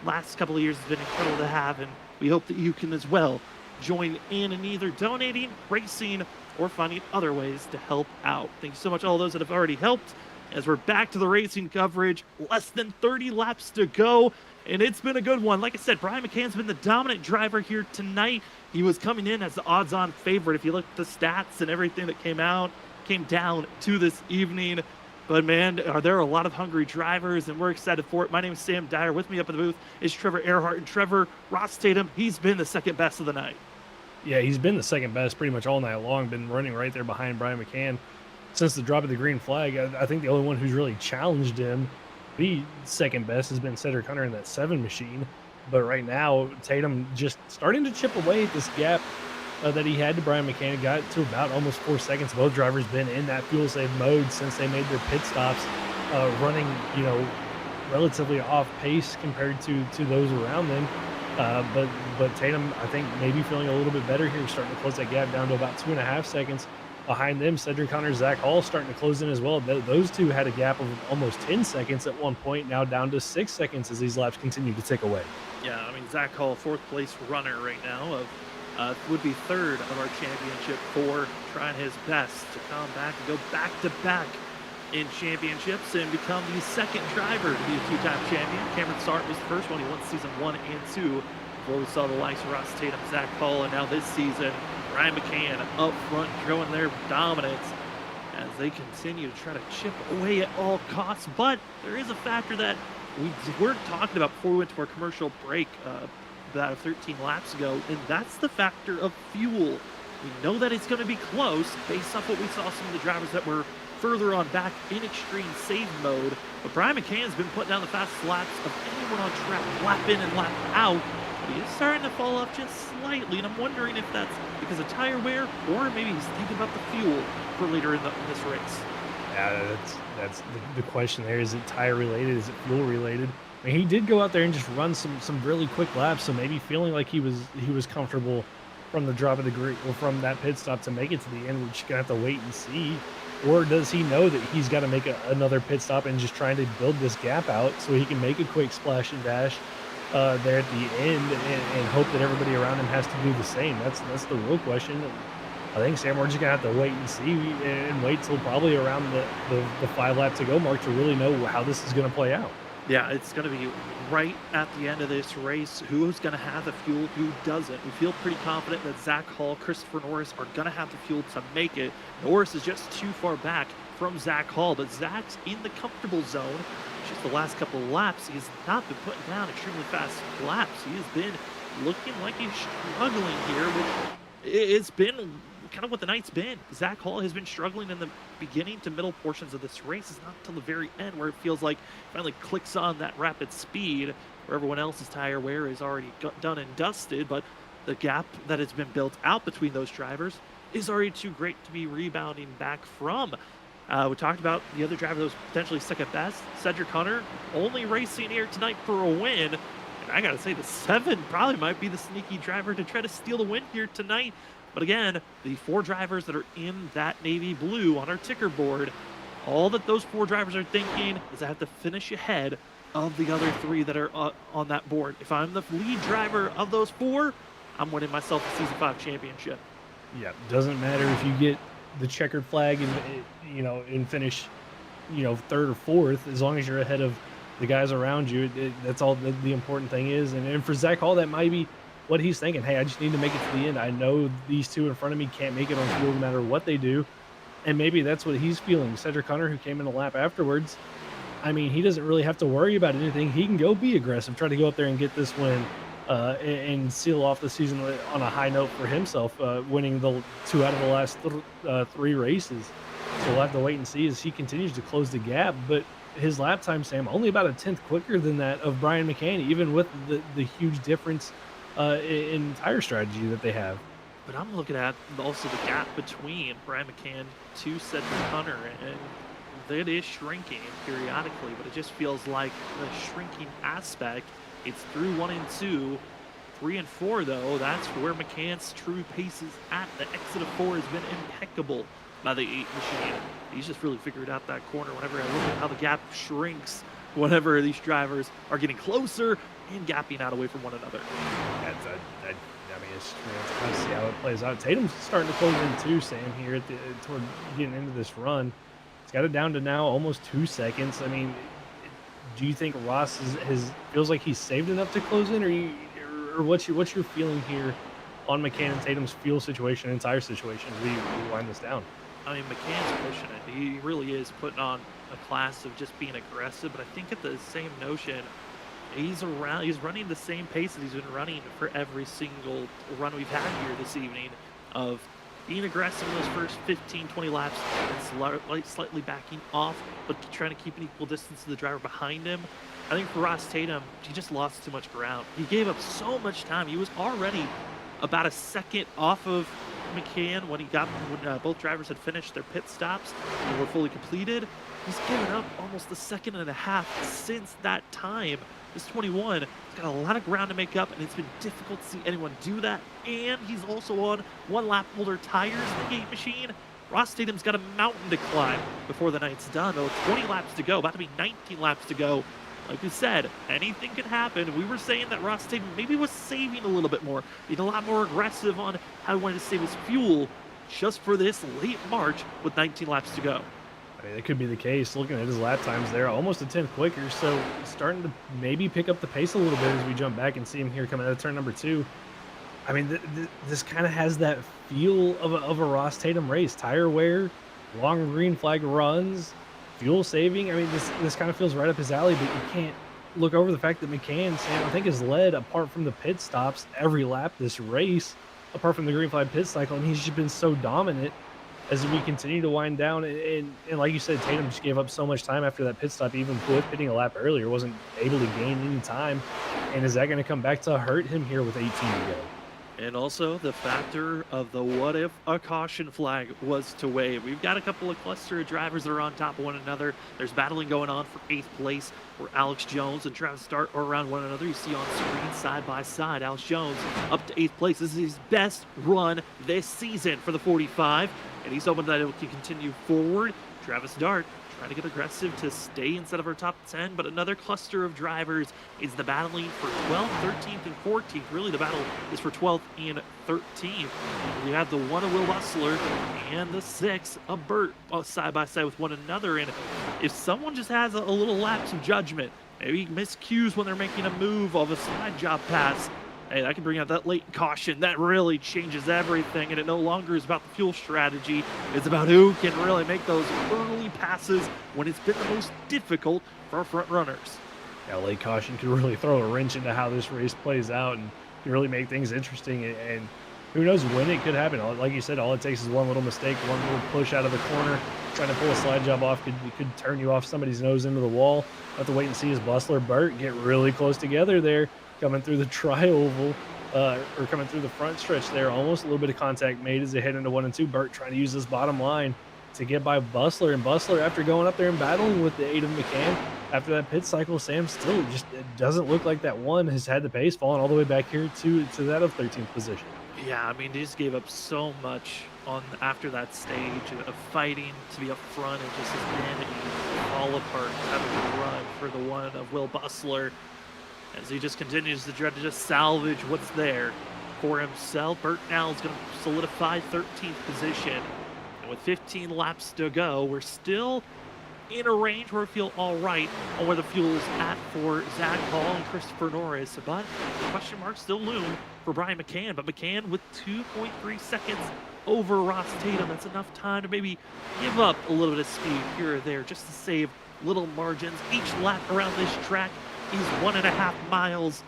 [SPEAKER 2] Last couple of years has been incredible to have, and we hope that you can as well join in either donating, racing, or finding other ways to help out. Thank you so much, all those that have already helped. As we're back to the racing coverage, less than 30 laps to go, and it's been a good one. Like I said, Brian McCann's been the dominant driver here tonight. He was coming in as the odds-on favorite if you look at the stats and everything that came down to this evening. But man, are there a lot of hungry drivers, and we're excited for it. My name is Sam Dyer. With me up in the booth is Trevor Earhart, and Trevor, Ross Tatum, he's been the second best of the night.
[SPEAKER 3] Yeah, he's been the second best pretty much all night long, been running right there behind Brian McCann since the drop of the green flag. I think the only one who's really challenged him to be second best has been Cedric Hunter in that 7 machine. But right now, Tatum just starting to chip away at this gap that he had to Brian McCann. It got to about almost 4 seconds. Both drivers been in that fuel save mode since they made their pit stops, running, relatively off pace compared to those around them. But Tatum, I think, maybe feeling a little bit better here, starting to close that gap down to about 2.5 seconds. Behind them, Cedric Hunter, Zach Hall starting to close in as well. Those two had a gap of almost 10 seconds at one point, now down to 6 seconds as these laps continue to tick away.
[SPEAKER 2] Yeah, I mean, Zach Hall, 4th place runner right now, would be 3rd of our championship for trying his best to come back and go back-to-back in championships and become the 2nd driver to be a 2-time champion. Cameron Sart was the first one. He won season 1 and 2 before we saw the likes of Ross Tatum, Zach Hall, and now this season, Brian McCann up front showing their dominance as they continue to try to chip away at all costs. But there is a factor that we were talking about before we went to our commercial break about 13 laps ago, and that's the factor of fuel. We know that it's going to be close based off what we saw some of the drivers that were further on back in extreme save mode. But Brian McCann's been putting down the fastest laps of anyone on track, lap in and lap out. But he is starting to fall off just slightly, and I'm wondering if that's because of tire wear or maybe he's thinking about the fuel for later in this race.
[SPEAKER 3] Yeah, that's the question there. Is it tire related? Is it fuel related? I mean, he did go out there and just run some really quick laps, so maybe feeling like he was comfortable from the drop of the green or from that pit stop to make it to the end. We're just gonna have to wait and see. Or does he know that he's got to make another pit stop and just trying to build this gap out so he can make a quick splash and dash there at the end and hope that everybody around him has to do the same? That's the real question. I think, Sam, we're just gonna have to wait and see and wait till probably around the 5 lap to go mark to really know how this is gonna play out.
[SPEAKER 2] Yeah, it's going to be right at the end of this race. Who's going to have the fuel, who doesn't? We feel pretty confident that Zach Hall, Christopher Norris are going to have the fuel to make it. Norris is just too far back from Zach Hall, but Zach's in the comfortable zone. Just the last couple of laps, he's not been putting down extremely fast laps. He has been looking like he's struggling here, which it's been kind of what the night's been. Zach Hall has been struggling in the beginning to middle portions of this race. It's not until the very end where it feels like finally clicks on that rapid speed where everyone else's tire wear is already done and dusted, but the gap that has been built out between those drivers is already too great to be rebounding back from. We talked about the other driver that was potentially second best, Cedric Hunter, only racing here tonight for a win. And I gotta say, the 7 probably might be the sneaky driver to try to steal the win here tonight. But again, the 4 drivers that are in that navy blue on our ticker board, all that those 4 drivers are thinking is I have to finish ahead of the other 3 that are on that board. If I'm the lead driver of those 4, I'm winning myself a Season 5 championship.
[SPEAKER 3] Yeah, doesn't matter if you get the checkered flag and and finish, 3rd or 4th, as long as you're ahead of the guys around you. That's all the important thing is. And for Zach Hall, that might be what he's thinking. Hey, I just need to make it to the end. I know these 2 in front of me can't make it on field no matter what they do. And maybe that's what he's feeling. Cedric Hunter, who came in the lap afterwards, I mean, he doesn't really have to worry about anything. He can go be aggressive, try to go up there and get this win, and seal off the season on a high note for himself, winning the 2 out of the last 3 races. So we'll have to wait and see as he continues to close the gap. But his lap time, Sam, only about a 10th quicker than that of Brian McCann, even with the huge difference in tire strategy that they have.
[SPEAKER 2] But I'm looking at also the gap between Brian McCann to Cedric Hunter, and that is shrinking periodically, but it just feels like the shrinking aspect, it's through 1 and 2. 3 and 4, though, that's where McCann's true pace is at. The exit of 4 has been impeccable by the 8 machine. He's just really figured out that corner. Whenever I look at how the gap shrinks, whenever these drivers are getting closer and gapping out away from one another.
[SPEAKER 3] I mean, it's kind of see how it plays out. Tatum's starting to close in too, Sam, here toward getting into this run. He's got it down to now almost 2 seconds. I mean, do you think Ross feels like he's saved enough to close in, or what's your feeling here on McCann and Tatum's fuel situation and tire situation as we wind this down?
[SPEAKER 2] I mean, McCann's pushing it. He really is putting on a class of just being aggressive, but I think at the same notion, he's running the same pace that he's been running for every single run we've had here this evening, of being aggressive in those first 15, 20 laps and slightly backing off, but trying to keep an equal distance to the driver behind him. I think for Ross Tatum, he just lost too much ground. He gave up so much time. He was already about a second off of McCann when both drivers had finished their pit stops and were fully completed. He's given up almost a second and a half since that time. This 21, he's got a lot of ground to make up, and it's been difficult to see anyone do that. And he's also on 1 lap older tires in the 8 machine. Ross Tatum's got a mountain to climb before the night's done, though. 20 laps to go, about to be 19 laps to go. Like we said, anything could happen. We were saying that Ross Tatum maybe was saving a little bit more, being a lot more aggressive on how he wanted to save his fuel just for this late March with 19 laps to go.
[SPEAKER 3] I mean, it could be the case. Looking at his lap times there, almost a 10th quicker, so starting to maybe pick up the pace a little bit as we jump back and see him here coming out of turn number 2. I mean, this kind of has that feel of a Ross Tatum race. Tire wear, long green flag runs, fuel saving. I mean, this kind of feels right up his alley, but you can't look over the fact that McCann, Sam, I think, has led, apart from the pit stops, every lap this race, apart from the green flag pit cycle, and he's just been so dominant as we continue to wind down. And like you said, Tatum just gave up so much time after that pit stop, even with pitting a lap earlier, wasn't able to gain any time. And is that going to come back to hurt him here with 18 to go?
[SPEAKER 2] And also the factor of the what if a caution flag was to wave. We've got a couple of cluster of drivers that are on top of one another. There's battling going on for 8th place, where Alex Jones and Travis Start are around one another. You see on screen side by side, Alex Jones up to 8th place. This is his best run this season for the 45, and he's hoping that it can continue forward. Travis Dart trying to get aggressive to stay inside of our top 10, but another cluster of drivers is the battling for 12th, 13th, and 14th. Really, the battle is for 12th and 13th. We have the 1 of Will Bustler and the 6 of Burt side by side with one another. And if someone just has a little lapse of judgment, maybe miscues when they're making a move of a side job pass, hey, that can bring out that late caution. That really changes everything, and it no longer is about the fuel strategy. It's about who can really make those early passes when it's been the most difficult for our front runners.
[SPEAKER 3] Yeah, late caution could really throw a wrench into how this race plays out and can really make things interesting. And who knows when it could happen. Like you said, all it takes is one little mistake, one little push out of the corner. Trying to pull a slide job off could turn you off somebody's nose into the wall. We'll have to wait and see as Bustler, Burt get really close together there, coming through the tri-oval, or coming through the front stretch there. Almost a little bit of contact made as they head into 1 and 2. Burt trying to use this bottom line to get by Bustler. And Bustler, after going up there and battling with the 8 of McCann, after that pit cycle, Sam, still it doesn't look like that 1 has had the pace, falling all the way back here to that of 13th position.
[SPEAKER 2] Yeah, I mean, they just gave up so much on after that stage of fighting to be up front and just his vanity fall apart, having to run for the one of Will Bustler as he just continues to try to just salvage what's there for himself. Burt now is going to solidify 13th position. And with 15 laps to go, we're still in a range where we feel all right on where the fuel is at for Zach Hall and Christopher Norris. But question marks still loom for Brian McCann. But McCann with 2.3 seconds over Ross Tatum. That's enough time to maybe give up a little bit of speed here or there just to save little margins. Each lap around this track is 1.5 miles.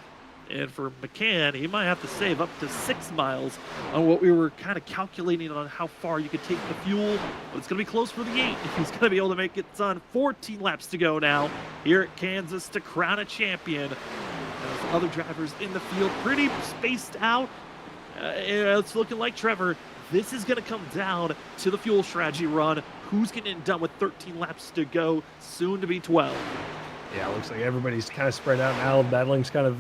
[SPEAKER 2] And for McCann, he might have to save up to 6 miles on what we were kind of calculating on how far you could take the fuel. But it's going to be close for the 8 if he's going to be able to make it done. 14 laps to go now here at Kansas to crown a champion. Those other drivers in the field pretty spaced out. It's looking like Trevor. This is going to come down to the fuel strategy run. Who's getting it done with 13 laps to go, soon to be 12.
[SPEAKER 3] Yeah, it looks like everybody's kind of spread out now. Battling's kind of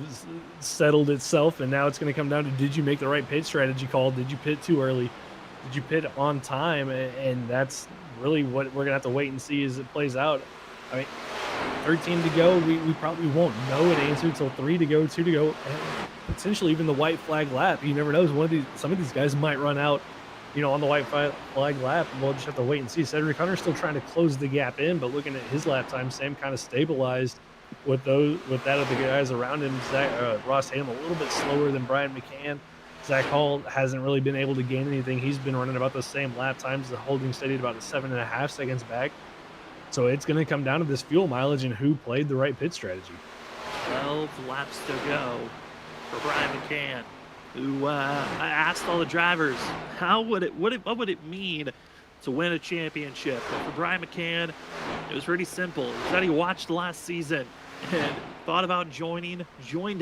[SPEAKER 3] settled itself, and now it's going to come down to, did you make the right pit strategy call? Did you pit too early? Did you pit on time? And that's really what we're going to have to wait and see as it plays out. I mean, 13 to go, we probably won't know an answer until 3 to go, 2 to go, and potentially even the white flag lap. You never know. Some of these guys might run out, on the white flag lap, and we'll just have to wait and see. Cedric Hunter's still trying to close the gap in, but looking at his lap time, Sam kind of stabilized with that of the guys around him. Ross Tatum a little bit slower than Brian McCann. Zach Hall hasn't really been able to gain anything. He's been running about the same lap times, holding steady at about 7.5 seconds back. So it's going to come down to this fuel mileage and who played the right pit strategy.
[SPEAKER 2] 12 laps to go for Brian McCann, who I asked all the drivers, what would it mean to win a championship? And for Brian McCann, it was pretty simple. It was that he watched last season and thought about joined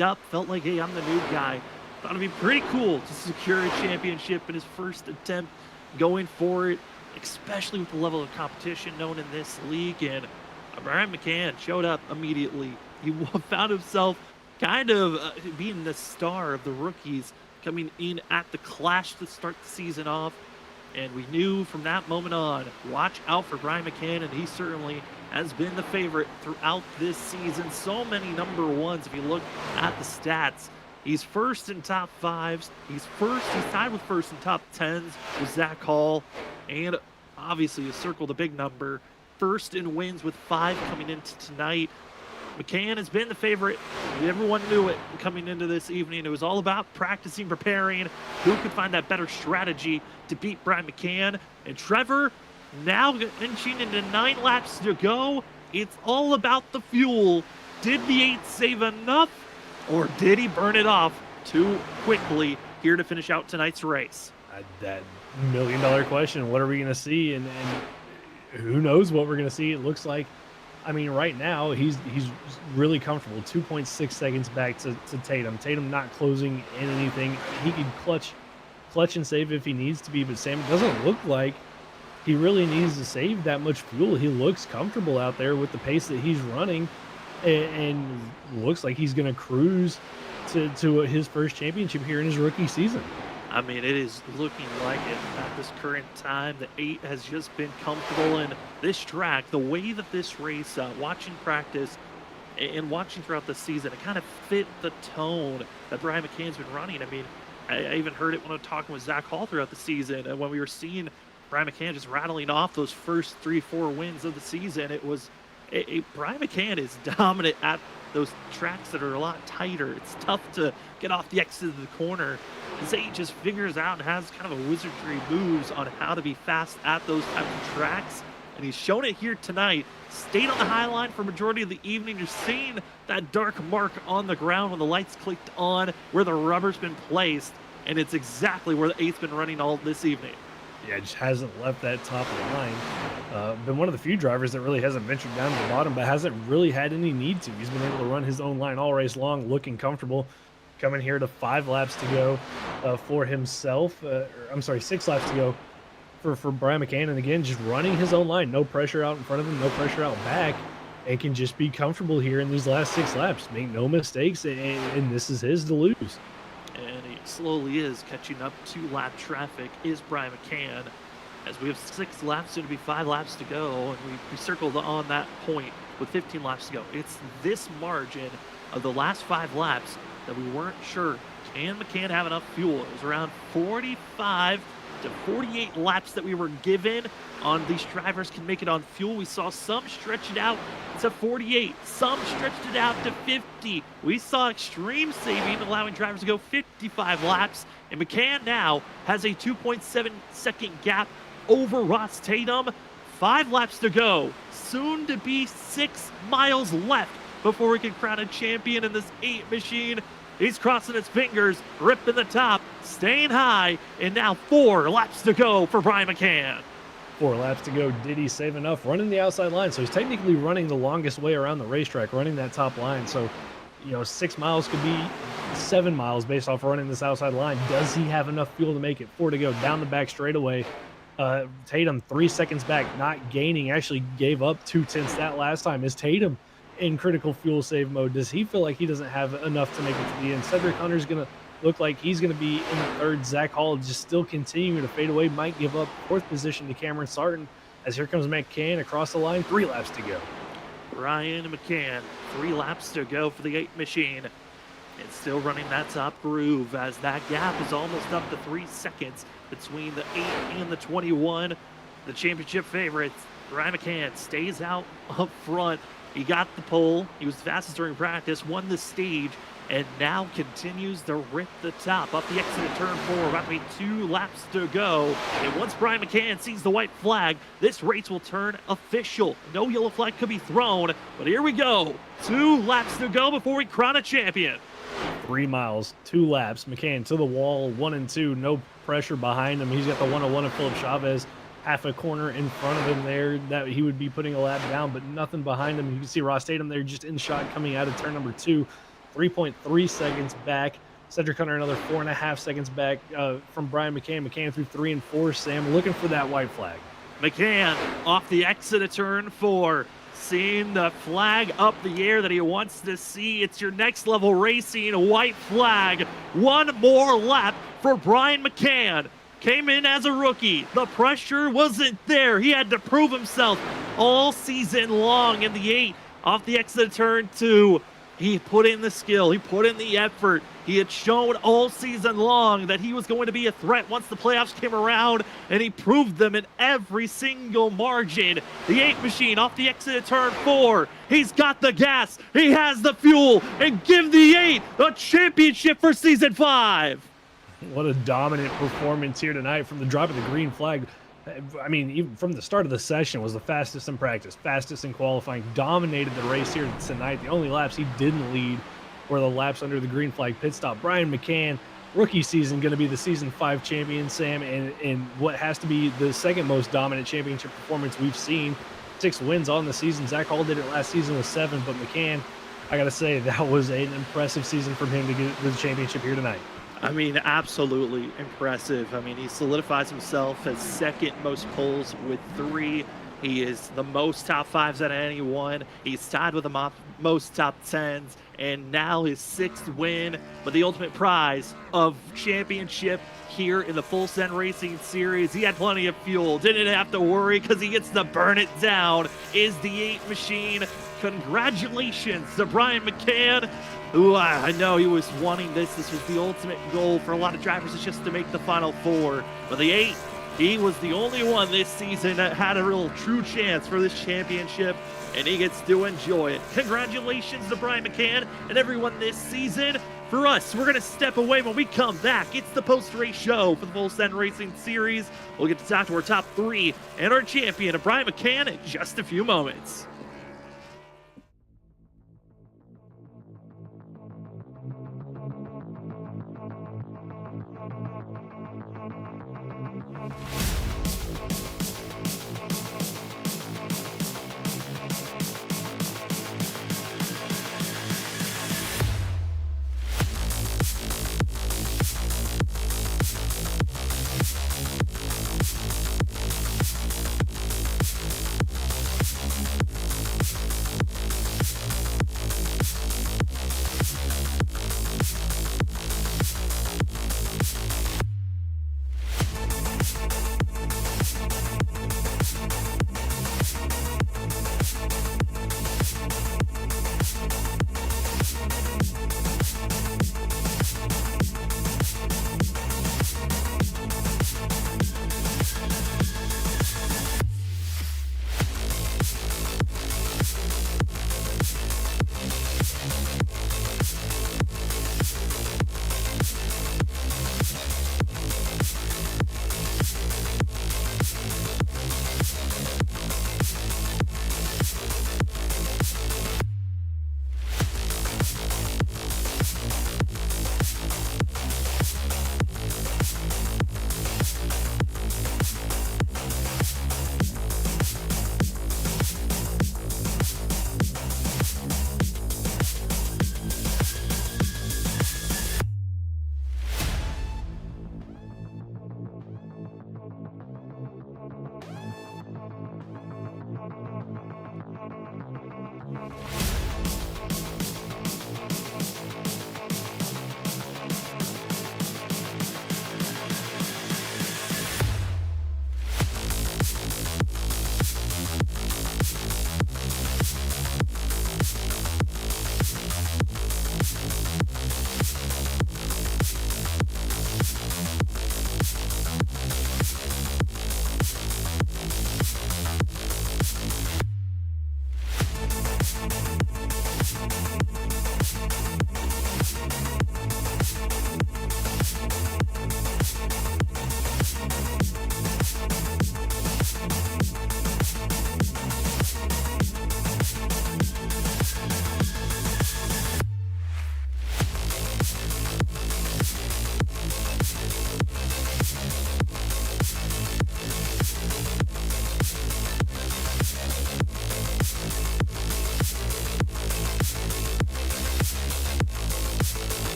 [SPEAKER 2] up, felt like, hey, I'm the new guy. Thought it'd be pretty cool to secure a championship in his first attempt going for it, especially with the level of competition known in this league. And Brian McCann showed up immediately. He found himself kind of being the star of the rookies coming in at the Clash to start the season off. And we knew from that moment on, watch out for Brian McCann, and he certainly has been the favorite throughout this season. So many number ones if you look at the stats. He's first in top 5s. He's tied with first in top 10s with Zach Hall. And obviously, you circle the big number. First in wins with 5 coming into tonight. McCann has been the favorite. Everyone knew it coming into this evening. It was all about practicing, preparing. Who could find that better strategy to beat Brian McCann? And Trevor now inching into 9 laps to go. It's all about the fuel. Did the 8 save enough, or did he burn it off too quickly here to finish out tonight's race?
[SPEAKER 3] That $1 million question. What are we going to see? And who knows what we're going to see? It looks like, I mean, right now he's really comfortable. 2.6 seconds back to Tatum. Tatum not closing in anything. He could clutch and save if he needs to be, but Sam, it doesn't look like he really needs to save that much fuel. He looks comfortable out there with the pace that he's running, and looks like he's going to cruise to his first championship here in his rookie season.
[SPEAKER 2] I mean, it is looking like it at this current time. The 8 has just been comfortable in this track. The way that this race, watching practice and watching throughout the season, it kind of fit the tone that Brian McCann's been running. I mean, I even heard it when I was talking with Zach Hall throughout the season. And when we were seeing Brian McCann just rattling off those first 3-4 wins of the season, it was Brian McCann is dominant at those tracks that are a lot tighter. It's tough to get off the exit of the corner. Zay just figures out and has kind of a wizardry moves on how to be fast at those types of tracks. And he's shown it here tonight. Stayed on the high line for majority of the evening. You're seeing that dark mark on the ground when the lights clicked on where the rubber's been placed. And it's exactly where the 8's been running all this evening.
[SPEAKER 3] Yeah, just hasn't left that top of the line. Been one of the few drivers that really hasn't ventured down to the bottom, but hasn't really had any need to. He's been able to run his own line all race long, looking comfortable. Coming here to 5 laps to go for himself. 6 laps to go for Brian McCann. And again, just running his own line. No pressure out in front of him, no pressure out back. And can just be comfortable here in these last 6 laps. Make no mistakes, and this is his to lose.
[SPEAKER 2] And slowly is catching up to lap traffic is Brian McCann, as we have 6 laps, soon to be 5 laps to go, and we circled on that point with 15 laps to go. It's this margin of the last 5 laps that we weren't sure, can McCann have enough fuel? It was around 45 to 48 laps that we were given on these drivers can make it on fuel. We saw some stretch it out to 48, some stretched it out to 50. We saw extreme saving, allowing drivers to go 55 laps, and McCann now has a 2.7 second gap over Ross Tatum. 5 laps to go, soon to be 6 miles left before we can crown a champion in this 8 machine. He's crossing his fingers, ripping the top, staying high, and now 4 laps to go for Brian McCann.
[SPEAKER 3] 4 laps to go. Did he save enough? Running the outside line. So he's technically running the longest way around the racetrack, running that top line. So, 6 miles could be 7 miles based off running this outside line. Does he have enough fuel to make it? 4 to go. Down the back straightaway. Tatum 3 seconds back, not gaining. Actually gave up 2/10 that last time. Is Tatum in critical fuel save mode? Does he feel like he doesn't have enough to make it to the end? Cedric Hunter's going to look like he's going to be in the 3rd. Zach Hall just still continuing to fade away. Might give up 4th position to Cameron Sarton, as here comes McCann across the line. 3 laps to go.
[SPEAKER 2] Brian McCann, 3 laps to go for the 8 machine. It's still running that top groove, as that gap is almost up to 3 seconds between the 8 and the 21. The championship favorites, Brian McCann, stays out up front. He got the pole. He was fastest during practice, won the stage, and now continues to rip the top up the exit of turn 4. About to be 2 laps to go. And once Brian McCann sees the white flag, this race will turn official. No yellow flag could be thrown, but here we go. 2 laps to go before we crown a champion.
[SPEAKER 3] 3 miles, 2 laps. McCann to the wall, 1 and 2. No pressure behind him. He's got the 101 of Philip Chavez. Half a corner in front of him there that he would be putting a lap down, but nothing behind him. You can see Ross Tatum there just in shot coming out of turn number 2. 3.3 seconds back. Cedric Hunter another 4.5 seconds back from Brian McCann. McCann through 3 and 4. Sam looking for that white flag.
[SPEAKER 2] McCann off the exit of turn 4. Seeing the flag up the air that he wants to see. It's your next level racing. White flag. 1 more lap for Brian McCann. Came in as a rookie. The pressure wasn't there. He had to prove himself all season long in the 8. Off the exit of turn 2. He put in the skill. He put in the effort. He had shown all season long that he was going to be a threat once the playoffs came around, and he proved them in every single margin. The 8 machine off the exit of turn 4. He's got the gas. He has the fuel. And give the 8 a championship for season 5.
[SPEAKER 3] What a dominant performance here tonight from the drop of the green flag. I mean, even from the start of the session, was the fastest in practice, fastest in qualifying, dominated the race here tonight. The only laps he didn't lead were the laps under the green flag pit stop. Brian McCann, rookie season, going to be the season 5 champion, Sam, and what has to be the 2nd most dominant championship performance we've seen. 6 wins on the season. Zach Hall did it last season with 7, but McCann, I got to say, that was an impressive season from him to get the championship here tonight.
[SPEAKER 2] I mean, absolutely impressive. I mean, he solidifies himself as 2nd most poles with 3. He is the most top 5s out of anyone. He's tied with the most top 10s. And now his 6th win, but the ultimate prize of championship here in the Full Send Racing Series. He had plenty of fuel. Didn't have to worry because he gets to burn it down. Is the 8 machine. Congratulations to Brian McCann. Ooh, I know he was wanting this. This was the ultimate goal for a lot of drivers, is just to make the Final 4. But the 8, he was the only one this season that had a real true chance for this championship, and he gets to enjoy it. Congratulations to Brian McCann and everyone this season. For us, we're going to step away. When we come back, it's the post-race show for the Full Send Racing Series. We'll get to talk to our top 3 and our champion, Brian McCann, in just a few moments.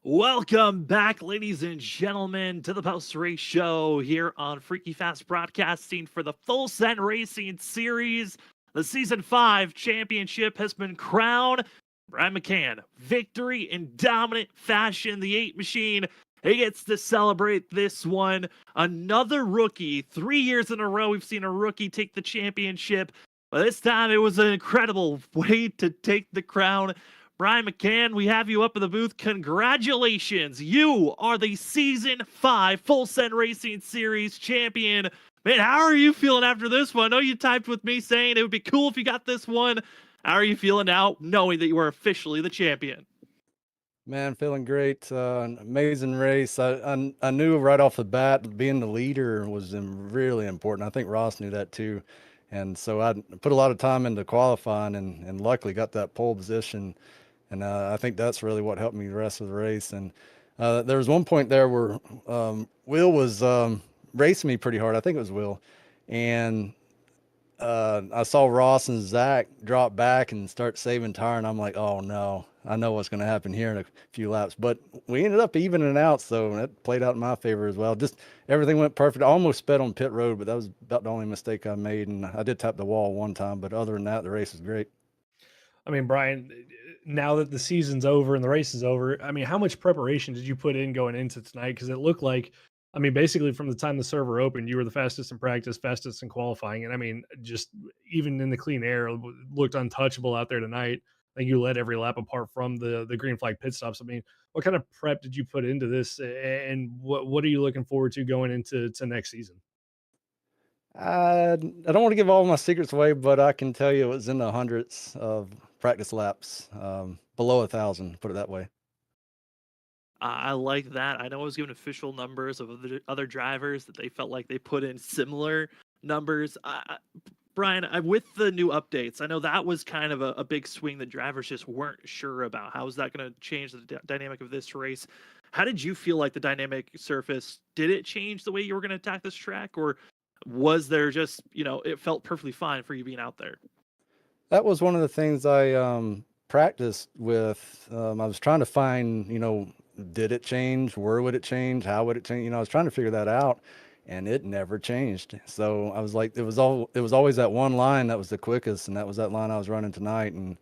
[SPEAKER 2] Welcome back, ladies and gentlemen, to the Post Race Show here on Freaky Fast Broadcasting for the Full Send Racing Series. The Season 5 championship has been crowned. Brian McCann, victory in dominant fashion. The 8 machine, he gets to celebrate this one. Another rookie. 3 years in a row, we've seen a rookie take the championship. But this time, it was an incredible way to take the crown. Brian McCann, we have you up in the booth. Congratulations. You are the Season 5 Full Send Racing Series champion. Man, how are you feeling after this one? I know you typed with me saying it would be cool if you got this one. How are you feeling now, knowing that you are officially the champion?
[SPEAKER 6] Man, feeling great. Amazing race. I knew right off the bat being the leader was really important. I think Ross knew that too. And so I put a lot of time into qualifying and luckily got that pole position. And I think that's really what helped me the rest of the race. And there was one point there where Will was racing me pretty hard. I think it was Will. And I saw Ross and Zach drop back and start saving tire. And I'm like, oh no, I know what's going to happen here in a few laps. But we ended up evening out. So that played out in my favor as well. Just everything went perfect. I almost sped on pit road, but that was about the only mistake I made. And I did tap the wall one time. But other than that, the race was great.
[SPEAKER 3] I mean, Brian, now that the season's over and the race is over, I mean, how much preparation did you put in going into tonight? Because it looked like, I mean, basically from the time the server opened, you were the fastest in practice, fastest in qualifying. And I mean, just even in the clean air, looked untouchable out there tonight. I think you led every lap apart from the green flag pit stops. I mean, what kind of prep did you put into this? And what are you looking forward to going into next season?
[SPEAKER 6] I don't want to give all my secrets away, but I can tell you it was in the hundreds of practice laps, below 1,000, put it that way.
[SPEAKER 2] I like that. I know I was given official numbers of other drivers that they felt like they put in similar numbers. Brian, with the new updates, I know that was kind of a big swing that drivers just weren't sure about. How is that going to change the dynamic of this race? How did you feel like the dynamic surface, did it change the way you were going to attack this track? Or was there just, it felt perfectly fine for you being out there?
[SPEAKER 6] That was one of the things I practiced with. I was trying to find, did it change? Where would it change? How would it change? I was trying to figure that out, and it never changed. So I was like, it was always that one line that was the quickest, and that was that line I was running tonight. And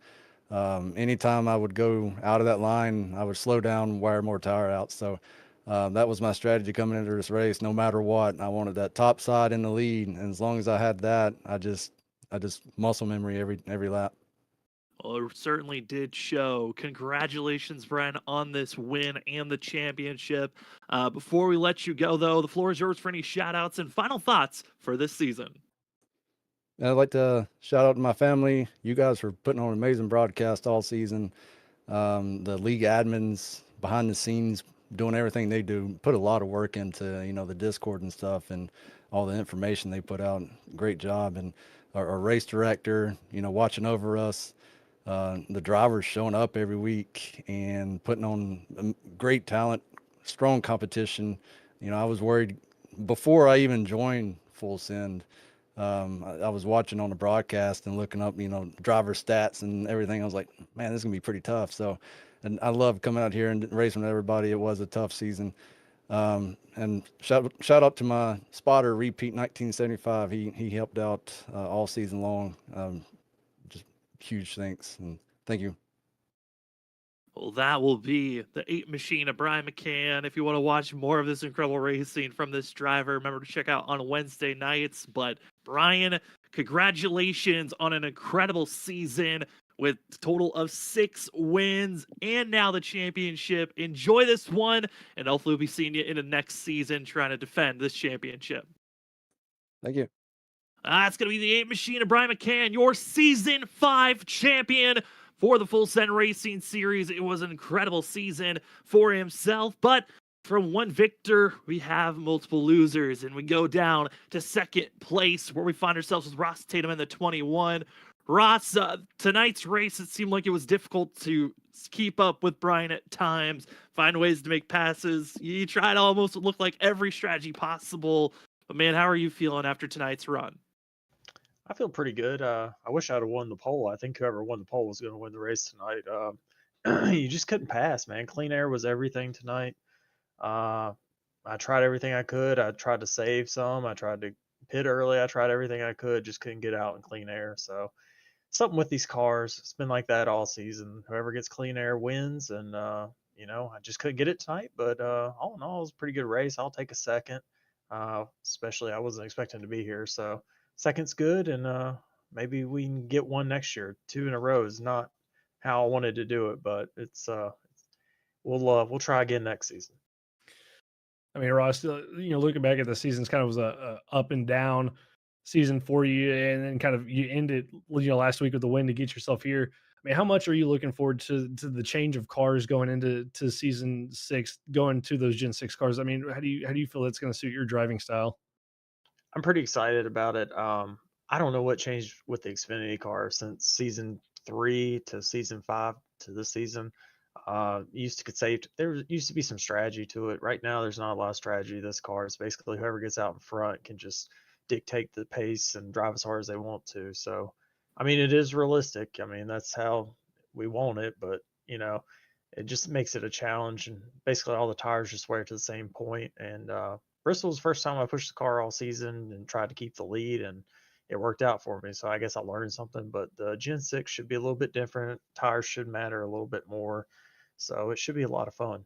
[SPEAKER 6] anytime I would go out of that line, I would slow down, wire more tire out. So that was my strategy coming into this race. No matter what, I wanted that top side in the lead, and as long as I had that, I just muscle memory every lap.
[SPEAKER 2] Well, it certainly did show. Congratulations, Brian, on this win and the championship. Before we let you go, though, the floor is yours for any shout-outs and final thoughts for this season.
[SPEAKER 6] And I'd like to shout out to my family. You guys for putting on an amazing broadcast all season. The league admins behind the scenes doing everything they do, put a lot of work into, the Discord and stuff and all the information they put out. Great job. And our race director, watching over us, the drivers showing up every week and putting on great talent, strong competition. I was worried before I even joined Full Send. I was watching on the broadcast and looking up, driver stats and everything. I was like, man, this is gonna be pretty tough. So, and I love coming out here and racing with everybody. It was a tough season. And shout out to my spotter, Repeat 1975. He helped out all season long. Just huge thanks and thank you.
[SPEAKER 2] Well, that will be the 8 machine of Brian McCann. If you want to watch more of this incredible racing from this driver, remember to check out on Wednesday nights. But Brian, congratulations on an incredible season with a total of 6 wins and now the championship. Enjoy this one, and hopefully we'll be seeing you in the next season trying to defend this championship.
[SPEAKER 6] Thank you.
[SPEAKER 2] That's going to be the 8 machine of Brian McCann, your Season 5 champion for the Full Send Racing Series. It was an incredible season for himself, but from one victor, we have multiple losers, and we go down to second place, where we find ourselves with Ross Tatum in the 21. Ross, tonight's race, it seemed like it was difficult to keep up with Brian at times, find ways to make passes. You tried almost look like every strategy possible, but man, how are you feeling after tonight's run?
[SPEAKER 7] I feel pretty good. I wish I'd have won the pole. I think whoever won the pole was going to win the race tonight. you just couldn't pass, man. Clean air was everything tonight. Uh, I tried everything I could. I tried to save some. I tried to pit early. I tried everything I could. Just couldn't get out in clean air. So something with these cars. It's been like that all season. Whoever gets clean air wins. And I just couldn't get it tonight. But all in all, it was a pretty good race. I'll take a second. Especially I wasn't expecting to be here. So second's good. And maybe we can get one next year. 2 in a row is not how I wanted to do it, but we'll try again next season.
[SPEAKER 3] I mean, Ross, looking back at the season, kind of was a up and down season for you, and then kind of you ended, last week with the win to get yourself here. I mean, how much are you looking forward to the change of cars going into season 6, going to those Gen 6 cars? I mean, how do you feel that's going to suit your driving style?
[SPEAKER 7] I'm pretty excited about it. I don't know what changed with the Xfinity car since season 3 to season 5 to this season. There used to be some strategy to it. Right now, there's not a lot of strategy to this car. It's basically whoever gets out in front can just dictate the pace and drive as hard as they want to. So, I mean, it is realistic. I mean, that's how we want it, but it just makes it a challenge. And basically, all the tires just wear to the same point. And Bristol's the first time I pushed the car all season and tried to keep the lead, and it worked out for me. So I guess I learned something. But the Gen 6 should be a little bit different. Tires should matter a little bit more. So it should be a lot of fun.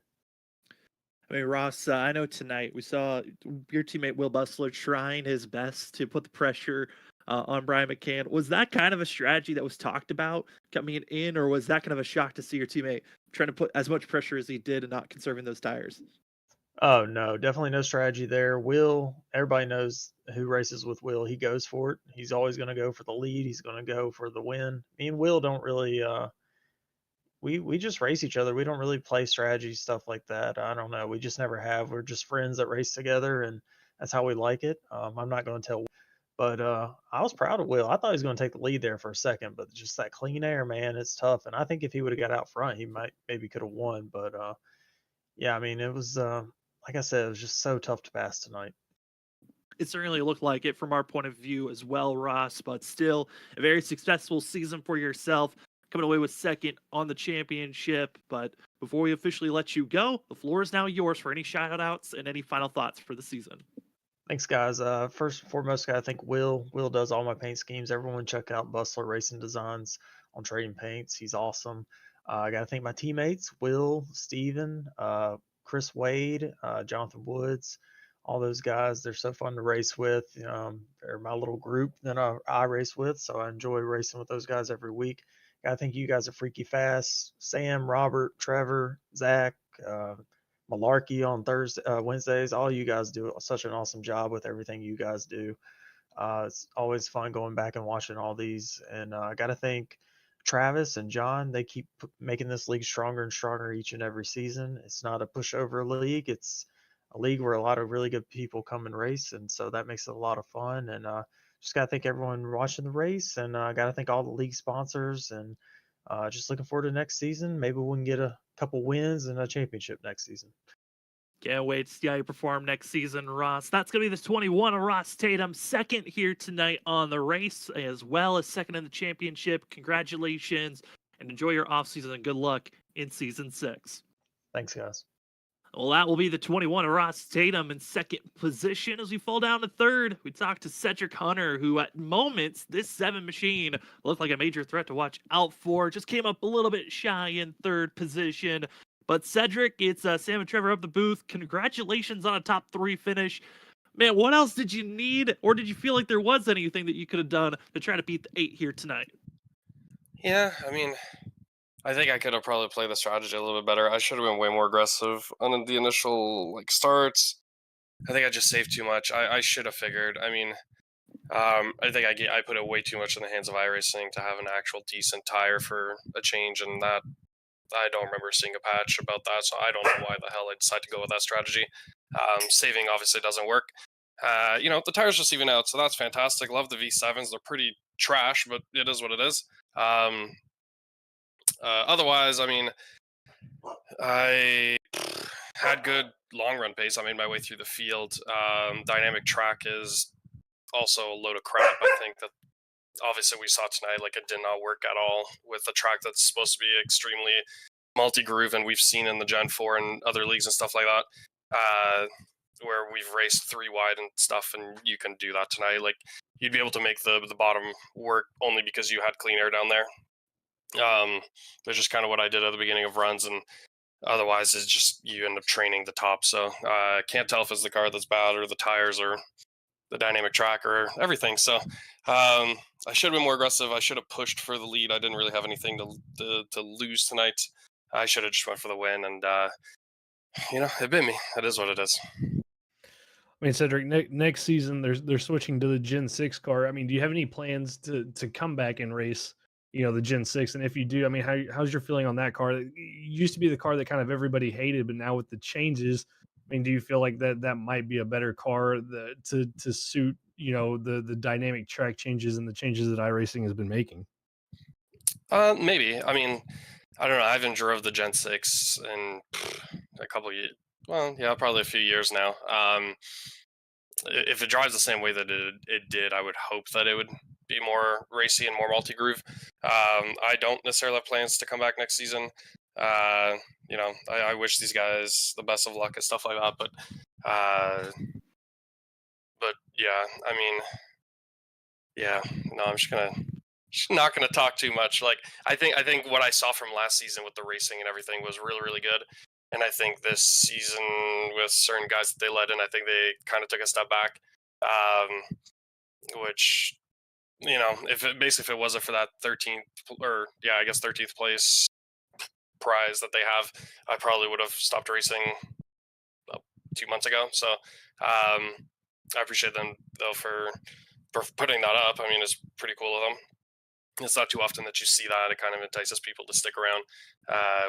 [SPEAKER 2] I mean, Ross, I know tonight we saw your teammate Will Bustler trying his best to put the pressure on Brian McCann. Was that kind of a strategy that was talked about coming in, or was that kind of a shock to see your teammate trying to put as much pressure as he did and not conserving those tires?
[SPEAKER 7] Oh no, definitely no strategy there. Will, everybody knows who races with Will. He goes for it. He's always going to go for the lead. He's going to go for the win. Me and Will don't really we just race each other. We don't really play strategy stuff like that. I don't know. We just never have. We're just friends that race together, and that's how we like it. I'm not going to tell, but I was proud of Will. I thought he was going to take the lead there for a second, but just that clean air, man, it's tough. And I think if he would have got out front, he maybe could have won. But yeah, I mean, it was like I said, it was just so tough to pass tonight.
[SPEAKER 2] It certainly looked like it from our point of view as well, Ross, but still a very successful season for yourself, coming away with second on the championship. But before we officially let you go, the floor is now yours for any shout outs and any final thoughts for the season.
[SPEAKER 7] Thanks, guys. First and foremost, I think Will does all my paint schemes. Everyone check out Bustler Racing Designs on Trading Paints. He's awesome. I got to thank my teammates, Will, Steven, Chris Wade, Jonathan Woods, all those guys. They're so fun to race with. They're my little group that I race with, so I enjoy racing with those guys every week. I think you guys are freaky fast. Sam, Robert, Trevor, Zach, Malarkey on Wednesdays. All you guys do such an awesome job with everything you guys do. It's always fun going back and watching all these. And I got to thank Travis and John. They keep making this league stronger and stronger each and every season. It's not a pushover league. It's a league where a lot of really good people come and race. And so that makes it a lot of fun. And just got to thank everyone watching the race. And I got to thank all the league sponsors. And just looking forward to next season. Maybe we can get a couple wins and a championship next season.
[SPEAKER 2] Can't wait to see how you perform next season, Ross. That's going to be the 21 of Ross Tatum, second here tonight on the race, as well as second in the championship. Congratulations, and enjoy your offseason, and good luck in Season 6.
[SPEAKER 7] Thanks, guys.
[SPEAKER 2] Well, that will be the 21 of Ross Tatum in second position. As we fall down to third, we talked to Cedric Hunter, who at moments, this 7 machine looked like a major threat to watch out for. Just came up a little bit shy in third position. But Cedric, it's Sam and Trevor up the booth. Congratulations on a top 3 finish. Man, what else did you need? Or did you feel like there was anything that you could have done to try to beat the 8 here tonight?
[SPEAKER 8] Yeah, I mean, I think I could have probably played the strategy a little bit better. I should have been way more aggressive on the initial starts. I think I just saved too much. I should have figured. I mean, I think I put it way too much in the hands of iRacing to have an actual decent tire for a change, and that I don't remember seeing a patch about that, so I don't know why the hell I decided to go with that strategy. Saving obviously doesn't work. The tires just even out, so that's fantastic. Love the V7s. They're pretty trash, but it is what it is. Otherwise, I mean, I had good long run pace. I made my way through the field. Dynamic track is also a load of crap. I think that obviously we saw tonight, it did not work at all with a track that's supposed to be extremely multi-groove, and we've seen in the Gen 4 and other leagues and stuff like that, where we've raced 3 wide and stuff, and you can do that tonight. Like, you'd be able to make the bottom work only because you had clean air down there. That's just kind of what I did at the beginning of runs, and otherwise it's just you end up training the top. So can't tell if it's the car that's bad or the tires or the dynamic track or everything. So I should have been more aggressive. I should have pushed for the lead. I didn't really have anything to lose tonight. I should have just went for the win, and it bit me. It is what it is.
[SPEAKER 3] I mean, Cedric, next season they're switching to the Gen 6 car. I mean, do you have any plans to come back and race, the Gen 6? And if you do, I mean, how's your feeling on that car? It used to be the car that kind of everybody hated, but now with the changes, I mean, do you feel like that might be a better car to suit, the dynamic track changes and the changes that iRacing has been making?
[SPEAKER 8] Maybe. I mean, I don't know. I haven't drove the Gen 6 in a couple of years. Well, yeah, probably a few years now. If it drives the same way that it did, I would hope that it would be more racy and more multi-groove. I don't necessarily have plans to come back next season. I wish these guys the best of luck and stuff like that. But yeah, I mean, yeah, no, I'm just not gonna talk too much. Like, I think what I saw from last season with the racing and everything was really, really good. And I think this season with certain guys that they led in, I think they kind of took a step back. Which, if it wasn't for that 13th place prize that they have, I probably would have stopped racing 2 months ago. So I appreciate them though for putting that up. I mean, it's pretty cool of them. It's not too often that you see that. It kind of entices people to stick around,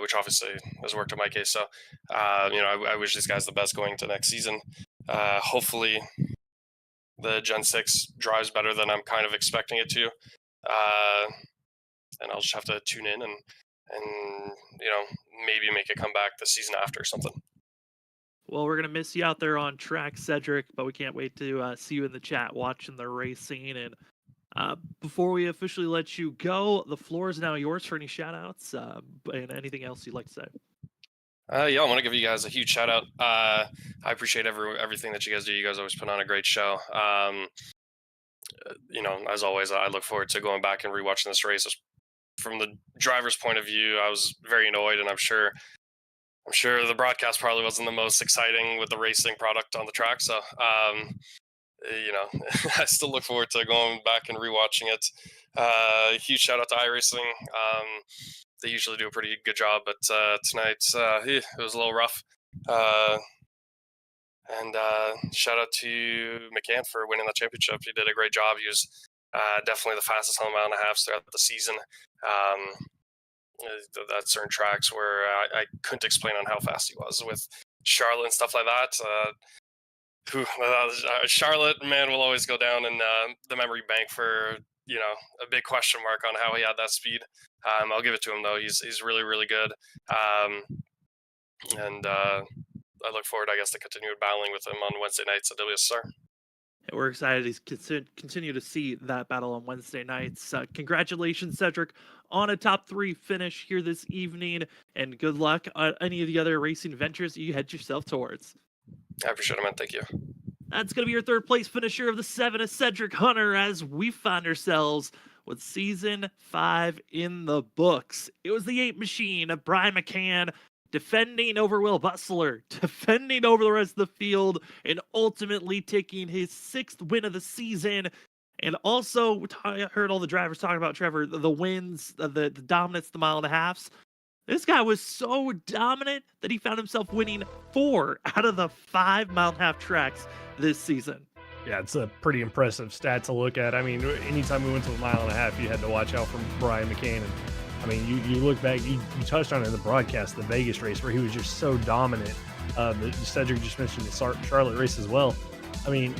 [SPEAKER 8] which obviously has worked in my case. So, I wish these guys the best going to next season. Hopefully the Gen 6 drives better than I'm kind of expecting it to. And I'll just have to tune in and maybe make a comeback the season after or something.
[SPEAKER 2] Well, we're going to miss you out there on track, Cedric, but we can't wait to see you in the chat watching the racing. And before we officially let you go, the floor is now yours for any shout-outs and anything else you'd like to say.
[SPEAKER 8] I want to give you guys a huge shout-out. I appreciate everything that you guys do. You guys always put on a great show. As always, I look forward to going back and rewatching this race. From the driver's point of view, I was very annoyed, and I'm sure the broadcast probably wasn't the most exciting with the racing product on the track. So, I still look forward to going back and rewatching it. Huge shout out to iRacing. They usually do a pretty good job, but tonight it was a little rough. And shout out to McCann for winning the championship. He did a great job. He was definitely the fastest on the mile and a half throughout the season. At certain tracks where I couldn't explain on how fast he was with Charlotte and stuff like that. Charlotte, man, will always go down in the memory bank for a big question mark on how he had that speed. I'll give it to him though; he's really, really good, and I look forward, I guess, to continue battling with him on Wednesday nights at WSR.
[SPEAKER 2] We're excited to continue to see that battle on Wednesday nights. Congratulations, Cedric, on a top 3 finish here this evening, and good luck on any of the other racing ventures you head yourself towards.
[SPEAKER 8] I appreciate it, man. Thank you.
[SPEAKER 2] That's going to be your 3rd place finisher of the 7 of Cedric Hunter as we find ourselves with Season 5 in the books. It was the 8 machine of Brian McCann defending over Will Bustler, defending over the rest of the field, and ultimately taking his 6th win of the season. And also, I heard all the drivers talking about, Trevor, the wins, the dominance, the mile and a halves. This guy was so dominant that he found himself winning 4 out of the 5 mile and a half tracks this season.
[SPEAKER 3] Yeah, it's a pretty impressive stat to look at. I mean, anytime we went to a mile and a half, you had to watch out for Brian McCann. And I mean, you look back, you touched on it in the broadcast, the Vegas race, where he was just so dominant. Cedric just mentioned the Charlotte race as well. I mean,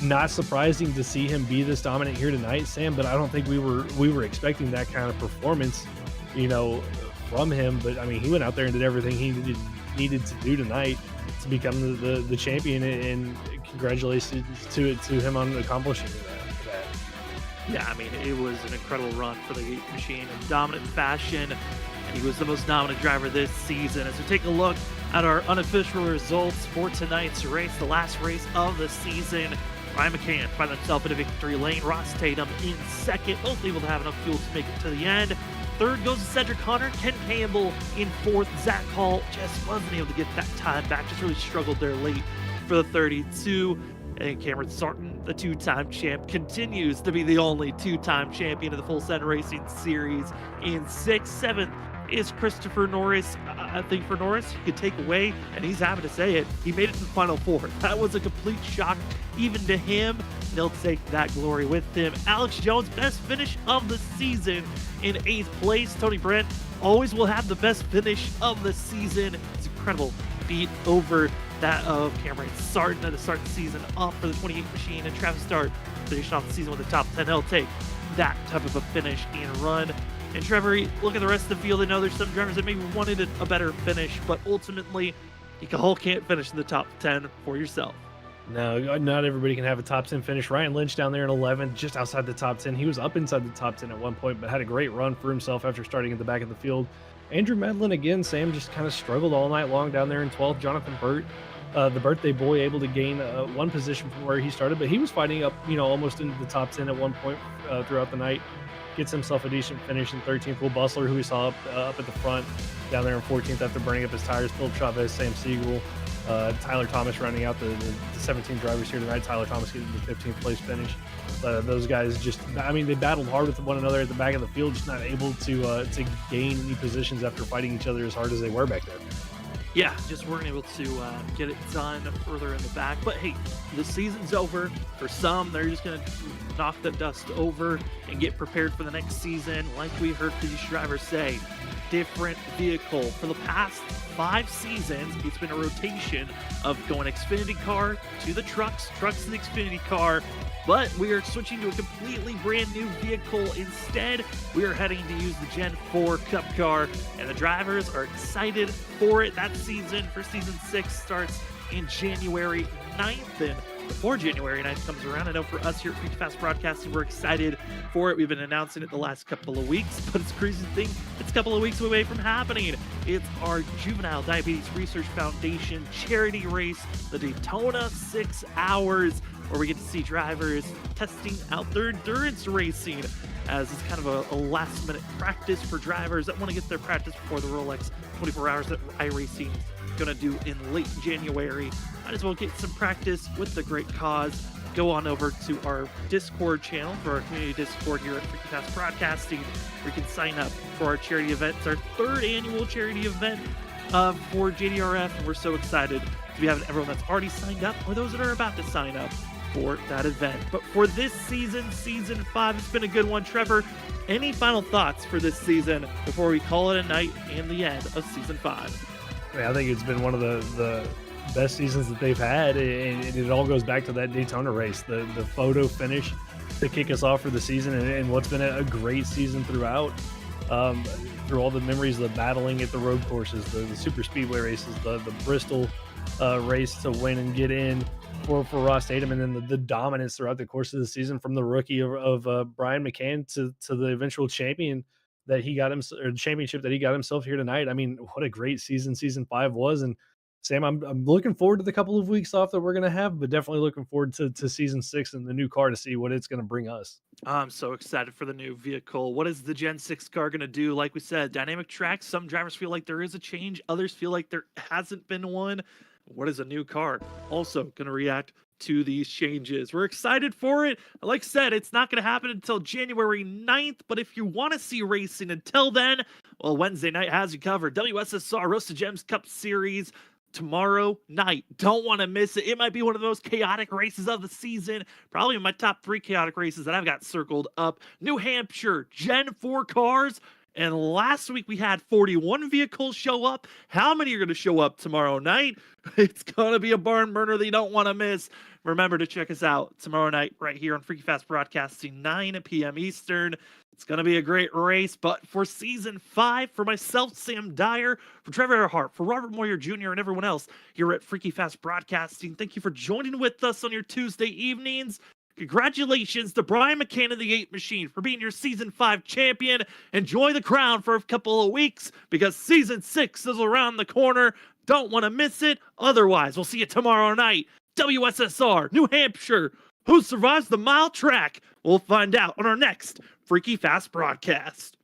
[SPEAKER 3] not surprising to see him be this dominant here tonight, Sam, but I don't think we were expecting that kind of performance, from him. But I mean, he went out there and did everything he needed to do tonight to become the champion, and congratulations to him on accomplishing that.
[SPEAKER 2] Yeah, I mean, it was an incredible run for the 8 machine in dominant fashion. and he was the most dominant driver this season. As we take a look at our unofficial results for tonight's race, the last race of the season, Ryan McCann finds himself in a victory lane. Ross Tatum in second, both able to have enough fuel to make it to the end. Third goes to Cedric Hunter. Ken Campbell in fourth. Zach Hall just wasn't able to get that time back, just really struggled there late for the 32. And Cameron Sarton, the two-time champ, continues to be the only two-time champion of the Full Send Racing Series in sixth. Seventh is Christopher Norris. I think for Norris, he could take away, and he's happy to say it, he made it to the Final Four. That was a complete shock even to him. They'll take that glory with him. Alex Jones, best finish of the season in 8th place. Tony Brent always will have the best finish of the season. It's incredible beat over that of Cameron Sarton at the start of the season, off for the 28 machine, and Travis Start finishing off the season with the top 10. He'll take that type of a finish and run. And Trevor, look at the rest of the field. I know there's some drivers that maybe wanted a better finish, but ultimately, you all can't finish in the top 10 for yourself.
[SPEAKER 3] No, not everybody can have a top 10 finish. Ryan Lynch down there in 11th, just outside the top 10. He was up inside the top 10 at one point, but had a great run for himself after starting at the back of the field. Andrew Medlin again, Sam just kind of struggled all night long down there in 12th. Jonathan Burt, the birthday boy, able to gain one position from where he started, but he was fighting up, almost into the top 10 at one point throughout the night. Gets himself a decent finish in 13th. Will Bustler, who we saw up at the front, down there in 14th after burning up his tires. Philip Chavez, Sam Siegel, Tyler Thomas rounding out the 17 drivers here tonight. Tyler Thomas getting the 15th place finish. Those guys just, they battled hard with one another at the back of the field, just not able to gain any positions after fighting each other as hard as they were back there.
[SPEAKER 2] Yeah, just weren't able to get it done further in the back. But hey, the season's over. For some, they're just going to knock the dust over and get prepared for the next season. Like we heard these drivers say, different vehicle. For the past 5 seasons, it's been a rotation of going Xfinity car to the trucks to the Xfinity car. But we are switching to a completely brand new vehicle instead. We are heading to use the Gen 4 Cup car, and the drivers are excited for it. That season for season 6 starts in January 9th, and before January 9th comes around, I know for us here at Freaky Fast Broadcasting, we're excited for it. We've been announcing it the last couple of weeks, but it's crazy to think it's a couple of weeks away from happening. It's our Juvenile Diabetes Research Foundation charity race, the Daytona 6 Hours, where we get to see drivers testing out their endurance racing, as it's kind of a last-minute practice for drivers that want to get their practice before the Rolex 24 Hours that iRacing is going to do in late January. Might as well get some practice with the great cause. Go on over to our Discord channel, for our community Discord here at Freaky Fast Broadcasting, where you can sign up for our charity event. It's our 3rd annual charity event for JDRF, and we're so excited to be having everyone that's already signed up or those that are about to sign up for that event. But for this season, season 5, it's been a good one. Trevor, any final thoughts for this season before we call it a night and the end of season 5?
[SPEAKER 3] I think it's been one of the best seasons that they've had, and it all goes back to that Daytona race, the photo finish to kick us off for the season, and what's been a great season throughout, through all the memories of the battling at the road courses, the super speedway races, the Bristol race to win and get in for Ross Tatum, and then the dominance throughout the course of the season from the rookie of Brian McCann to the eventual champion that he got him, or championship that he got himself here tonight. What a great season 5 was. And Sam, I'm looking forward to the couple of weeks off that we're going to have, but definitely looking forward to season 6 and the new car to see what it's going to bring us.
[SPEAKER 2] I'm so excited for the new vehicle. What is the Gen 6 car going to do? Like we said, dynamic tracks. Some drivers feel like there is a change. Others feel like there hasn't been one. What is a new car also going to react to these changes? We're excited for it. Like I said, it's not going to happen until January 9th, but if you want to see racing until then, well, Wednesday night has you covered. WSSR Roasted Gems Cup Series tomorrow night. Don't want to miss it. It might be one of the most chaotic races of the season. Probably in my top 3 chaotic races that I've got circled up. New Hampshire Gen 4 cars. And last week we had 41 vehicles show up. How many are going to show up tomorrow night? It's going to be a barn burner that you don't want to miss. Remember to check us out tomorrow night right here on Freaky Fast Broadcasting, 9 p.m. Eastern. It's going to be a great race. But for season 5, for myself, Sam Dyer, for Trevor Earhart, for Robert Moyer Jr., and everyone else here at Freaky Fast Broadcasting, thank you for joining with us on your Tuesday evenings. Congratulations to Brian McCann of the 8 Machine for being your Season 5 champion. Enjoy the crown for a couple of weeks because Season 6 is around the corner. Don't want to miss it. Otherwise, we'll see you tomorrow night. WSSR, New Hampshire. Who survives the mile track? We'll find out on our next Freaky Fast broadcast.